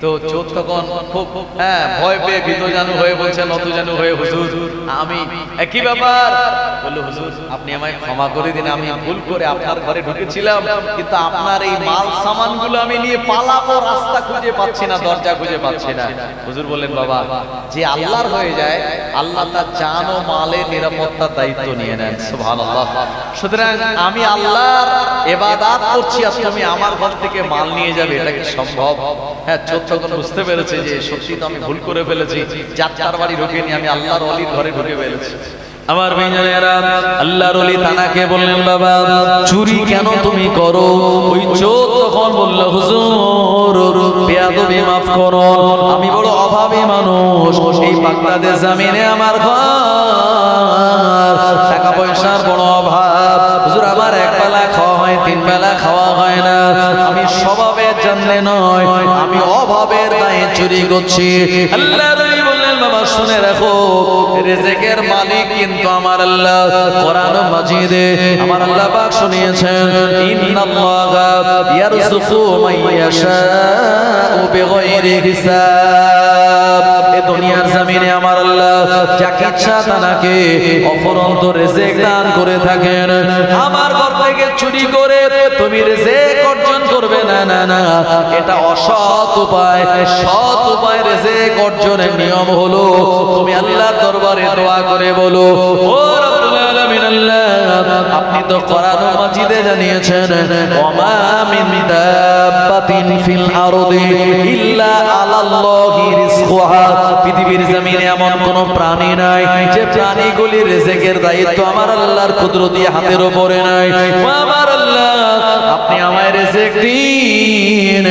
S1: তো চোর তখন খুব ভয় পেয়ে ভীত জানু হয়ে বলছে, নত জানু হয়ে, হুজুর আমি একই ব্যাপার। বললো হুজুর আপনি আমায় ক্ষমা করে দিন, আমি ভুল করে আপনার ঘরে ঢুকেছিলাম, কিন্তু আপনার এই মাল সামান গুলো আমি নিয়ে পালাবো, রাস্তা খুঁজে পাচ্ছি না, দরজা খুঁজে পাচ্ছি না। হুজুর বললেন বাবা, যে আল্লাহর হয়ে যায় আল্লাহ তার জান ও মালের নিরাপত্তার দায়িত্ব নিয়ে নেন। সুবহানাল্লাহ। সুতরাং আমি আল্লাহর ইবাদত করছি আর তুমি আমার ঘর থেকে মাল নিয়ে যাবে, এটা কি সম্ভব? হ্যাঁ, চোর তখন বুঝতে পেরেছে যে সত্যি তো আমি ভুল করে ফেলেছি, যাত্রার বাড়ি ঢুকে নিয়ে আমি আল্লাহর ওলির ঘরে ঢুকে ফেলেছি। আমার ভাইজানেরা, আল্লাহর ওলি তানাকে বললেন বাবা চুরি কেন তুমি করো? ওই চোর তখন বলল হুজুর বেয়াদবি মাফ করো, আমি বড় অভাবী মানুষ, এই বাগদাদের জমিনে আমার ঘর, টাকা পয়সার বড় অভাব, চুরি করছি। আল্লাহর নবী বললেন বাবা শুনে রাখো, রিজিকের মালিক কিন্তু আমার আল্লাহ। কোরআন মাজিদে আমার আল্লাহ পাক শুনিয়েছেন, ইন্নাল্লাহা ইয়ারযুকু মান ইয়াশাউ বিগাইরি হিসাব। এই দুনিয়ার জমিনে আমার আল্লাহ যাকে ইচ্ছা তাকে অফুরন্ত রিজিক দান করে থাকেন। আমার ঘর থেকে চুরি করে তুমি রিজিক অর্জন করবে না, না না, এটা অসৎ উপায়। সৎ উপায় রিজিক অর্জনের নিয়ম হলো তুমি আল্লাহর দরবারে দোয়া করে বলো, ও রব্বুল আলামিন আল্লাহ, আপনি তো কোরআন মাজিদে জানিয়েছেন, ওমা মিন দাব্বাতিন ফিল আরদি ইল্লা আলাল্লাহি রিজকুহা। পৃথিবীর জমিনে এমন কোন প্রাণী নাই যে প্রাণীগুলির রিজিকের দায়িত্ব আমার আল্লাহর কুদরতি হাতের উপরে নাই। আমার আল্লাহ আপনি আমায় রিজিক দিন,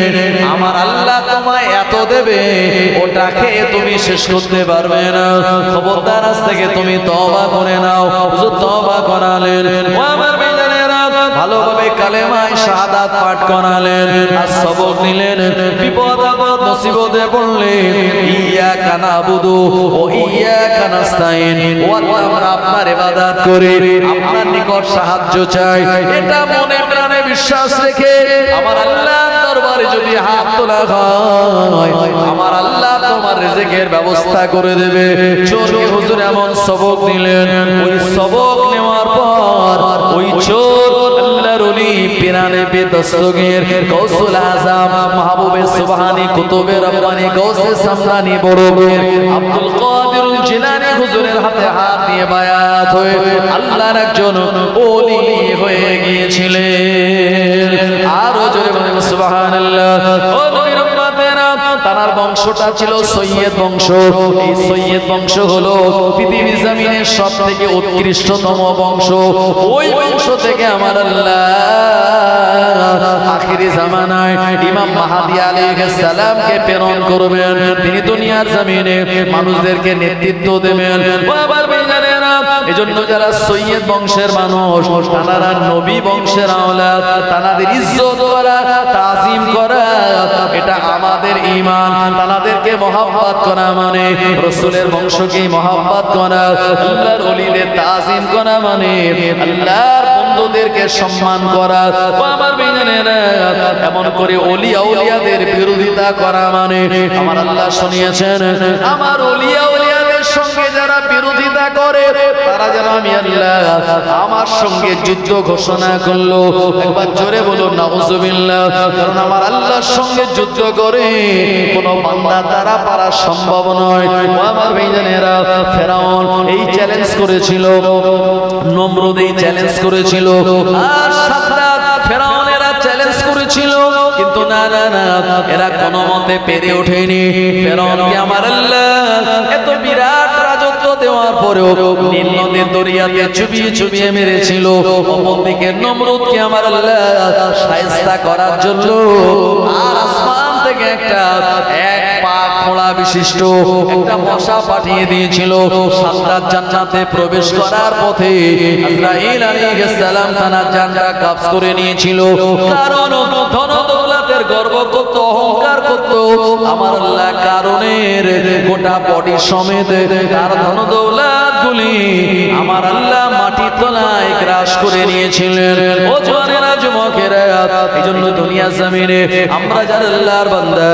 S1: আমার আল্লাহ তোমায় এত দেবে ওটা খেয়ে তুমি শেষ করতে পারবে না। খবরদার আজ থেকে তুমি তওবা করে নাও। হুজুর তওবা করালেন, ও আমার বেজানেরা ভালোভাবে কালেমায়ে শাহাদাত পাঠ করালেন, আর সবক নিলেন। বিপদ আপদ মুসিবতে পড়লে ইয়াকা নাবুদু ও ইয়াকা নাস্তাইন, ও আল্লাহ আমরা আপনার ইবাদত করি, আপনার নিকট সাহায্য চাই, এটা মনে প্রাণে বিশ্বাস রেখে আমার আল্লাহর দরবারে যদি হাত তোলা হয়, আমার আল্লাহ তোমার রিজিকের ব্যবস্থা করে দেবে। চোরকে হুজুর এমন সবক দিলেন, ওই সবক নেওয়ার পর ওই চোর আল্লাহর ওলি পিরানে বে দস্তগীর গৌসুল আজম মাহবুবে সুবহানী কুতুবে রব্বানী গৌসে সামদানি বড় পীর আব্দুল কাদের জিলানী হুজুরের হাতে হাত দিয়ে বায়াত হয়ে আল্লাহর একজন ওলি হয়ে গিয়েছিলেন। আরো জোরে বলেন সুবহানাল্লাহ। ও নবীর উম্মতেরা, তার বংশটা ছিল সৈয়দ বংশ। এই সৈয়দ বংশ হলো পৃথিবীর জমিনের সবথেকে উৎকৃষ্টতম বংশ। ওই বংশ থেকে আমার আল্লাহ আখিরি জামানায় ইমাম মাহদী আলাইহিস সালামকে প্রেরণ করবেন। তিনি দুনিয়ার জমিনে মানুষদেরকে নেতৃত্ব দেবেন। ও আমার ভাইজানেরা, এজন্য যারা সৈয়দ বংশের মানুষ, তারা নবী বংশের আওলাদ, তাদের ইজ্জত করা, তাজিম করা এটা আমাদের ঈমান। তাদেরকে মহব্বত করা মানে রাসূলের বংশকে মহব্বত করা, আল্লাহর ওলিদের তাজিম করা মানে আল্লাহর বন্ধুদেরকে সম্মান করা। ও আমার ভাইজানেরা, এমন করে ওলি আউলিয়াদের বিরোধিতা করা মানে আমার আল্লাহ শুনিয়েছেন, আমার ওলি আউলিয়াদের সঙ্গে যারা বিরোধিতা করে তারা যেন আমি আল্লাহ আমার সঙ্গে যুদ্ধ ঘোষণা করলো। একবার জোরে বলুন নাউজুবিল্লাহ। কারণ আমার আল্লাহর সঙ্গে যুদ্ধ করে কোনো বান্দা দ্বারা পারা সম্ভব নয়। ও আমার ভাইজানেরা, ফেরাউন এই চ্যালেঞ্জ করেছিল, নমরুদ এই চ্যালেঞ্জ করেছিল, আর সাদ্দাত ফেরাউনেরা চ্যালেঞ্জ করেছিল, কিন্তু না না না, এরা কোনো মতে পেরে ওঠেনি। ফেরাউনকে আমার আল্লাহ এত বিরাট রাজত্ব দেওয়ার পরেও নীল নদের দরিয়াতে চুবিয়ে চুবিয়ে মেরেছিল। অপরদিকে নমরুদকে আমার আল্লাহ শায়েস্তা করার জন্য আর আসমান থেকে একটা এক পা খোঁড়া বিশিষ্ট একটা মশা পাঠিয়ে দিয়েছিল। সাদ্দাত জান্নাতে প্রবেশ করার পথে আজরাইল আলাইহিস সালাম তার জানটা কবজ করে নিয়েছিল। কারণ ধন দৌলতের গর্ব করত, অহংকার করত। আমার আল্লাহ কারণের গোটা বডি সমেত তার ধন দৌলত গুলি আমার আল্লাহ মাটির তলায় গ্রাস করে নিয়েছিলেন। ও জওয়ানেরা, যুবকেরা, এইজন্য দুনিয়া জমিনে আমরা যারা আল্লাহর বান্দা,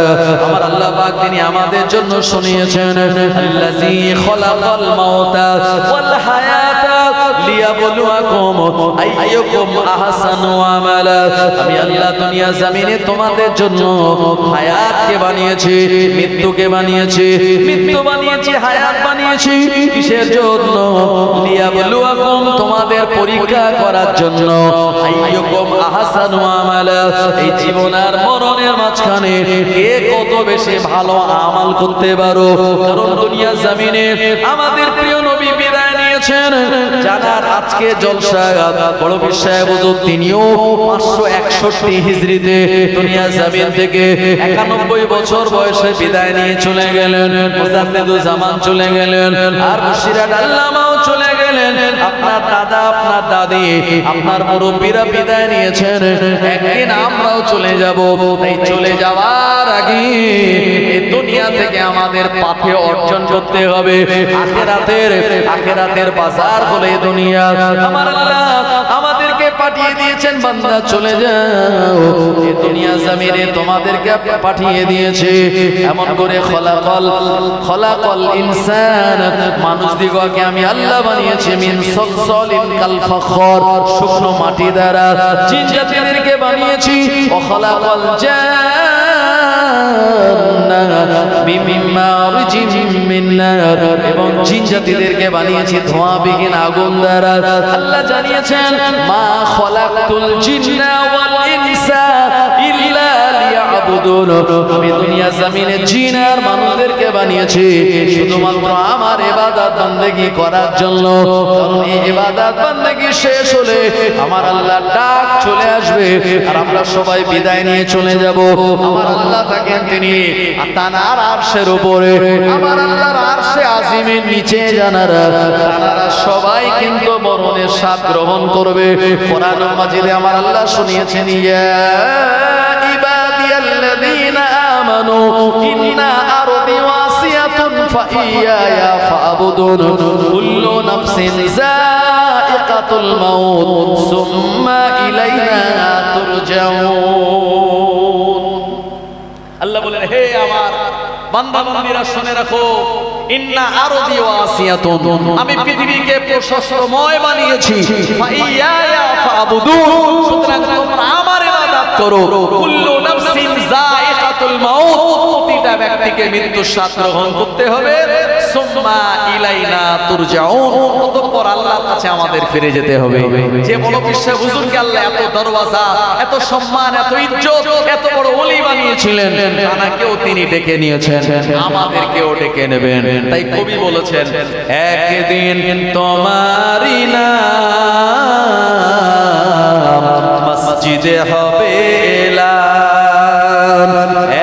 S1: আমার আল্লাহ পাক তিনি আমাদের জন্য শুনিয়েছেন, আল্লাযী খালাকাল মাউতা ওয়াল হায়াতা লিয়াবলুয়াকুম আইয়ুকুম আহসানু আমালা। আমি আল্লাহ দুনিয়া জমিনে তোমাদের জন্য হায়াতকে বানিয়েছি, মৃত্যুকে বানিয়েছি, মৃত্যু বানিয়েছি, হায়াত বানিয়েছি। কিসের জন্য? লিয়াবলুয়াকুম, তোমাদের পরীক্ষা করার জন্য। আইয়ুকুম আহসানু আমালা, এই জীবন আর মরণের মাঝখানে কে কত বেশি ভালো আমল করতে পারো। কারণ দুনিয়া জমিনে আমাদের প্রিয় নবী বিদায় নিয়েছেন। জানার আজকে জলসা বড় বিষয় হুজুর তিনিও 561 হিজরিতে দুনিয়া জমিন থেকে 91 বছর বয়সে বিদায় নিয়ে চলে গেলেন। মুজাদ্দিদুজ জামান চলে গেলেন, আর মুশিরাত আল্লামাও চলে গেলেন, আপনার দাদা আপনার দাদি আপনার মুরব্বীরা বিদায় নিয়েছেন, একদিন আমরাও চলে যাব। তাই চলে যাওয়ার আগে এই দুনিয়া থেকে আমাদের পাথে অর্জন করতে হবে আখিরাতের বাজার হলো এই দুনিয়া। আমার আল্লাহ আমাদেরকে পাঠিয়ে দিয়েছেন, বান্দা চলে যাও, এই দুনিয়া জমিনে তোমাদেরকে পাঠিয়ে দিয়েছে। এমন করে খলাকল ইনসান, মানুষ দিগকে আমি আল্লাহ বানিয়েছি মিন সলসলিন কাল ফখর, শুকনো মাটি দ্বারা। জিন জাতিদেরকে বানিয়েছি ও খলাকল জান্না মিন মারজিম মিন নার, এবং জিন জাতিদেরকে বানিয়েছি ধোঁয়াবিহীন আগুন দ্বারা। আল্লাহ জানিয়েছেন মা খলাকতুল জিন্না ওয়াল ইনসা ইল্লা লিয়াবুদুন, আমি দুনিয়া জমিনে জিন আর মানুষদেরকে বানিয়েছি শুধুমাত্র আমার ইবাদত বান্দেগি করার জন্য। কারণ এই ইবাদত বান্দেগি শেষ হলে আমার আল্লাহ ডাক চলে আসবে আর আমরা সবাই বিদায় নিয়ে চলে যাব। আমার আল্লাহ থাকেন তিনি তানার আরশের উপরে, আমার আল্লাহর আরশে আজিমের নিচে জানারা সবাই কিন্তু মরণের স্বাদ গ্রহণ করবে। কোরআন মাজিদে আমার আল্লাহ শুনিয়েছেন ইয়া ইবাদিয়াল্লাযীনা আমানু ইন্না আরদি ওয়াসিয়াতুন ফাইয়ায়া ফাবুদুন কুল্লু নাফসিন যায়িকাতুল মাউত সুম্মা ইলাইনা তুরজাউন। আল্লাহ বলেন হে আমার বান্দা বান্দীরা শুনে রাখো, ইন্না আরদি ওয়াসিয়াতুন, আমি পৃথিবীকে প্রশস্তময় বানিয়েছি, ফাইয়ায়া ফাবুদুন, সুতরাং তোমরা আমার ইবাদত করো। কুল্লু নাফসিন যায়িকাতুল মাউত, প্রতিটা ব্যক্তিকে মৃত্যুর স্বাদ গ্রহণ করতে হবে। সুম্মা ইলাইনা তুরজাউন, অতঃপর আল্লাহর কাছে আমাদের ফিরে যেতে হবে। যে বড় বিশ্বাস হুজুরকে আল্লাহ এত দরওয়াজা, এত সম্মান, এত ইজ্জত, এত বড় ওলি বানিয়েছিলেন, তানাকেও তিনি ডেকে নিয়েছেন, আমাদেরকেও ডেকে নেবেন। তাই কবি বলেছেন একদিন তোমারই নাম মসজিদে হবে এলান,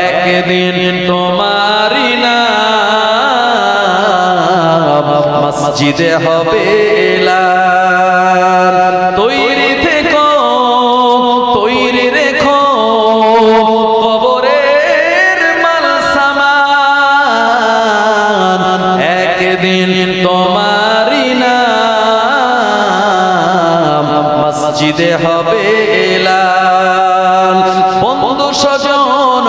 S1: একদিন তোমারই নাম মসজিদে হবে এলান। তৈরি থেকো, তৈরি রেখো কবরের মাল সামান, একদিন তোমারই নাম মসজিদে হবে এলান। বন্ধু স্বজন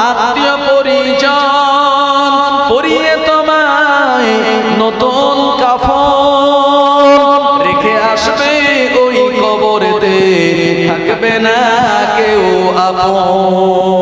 S1: আত্মীয় পরিজন পরিয়ে তোমায় নতুন কাফন রেখে আসবে ওই কবরেতে, থাকবে না কেউ আপন।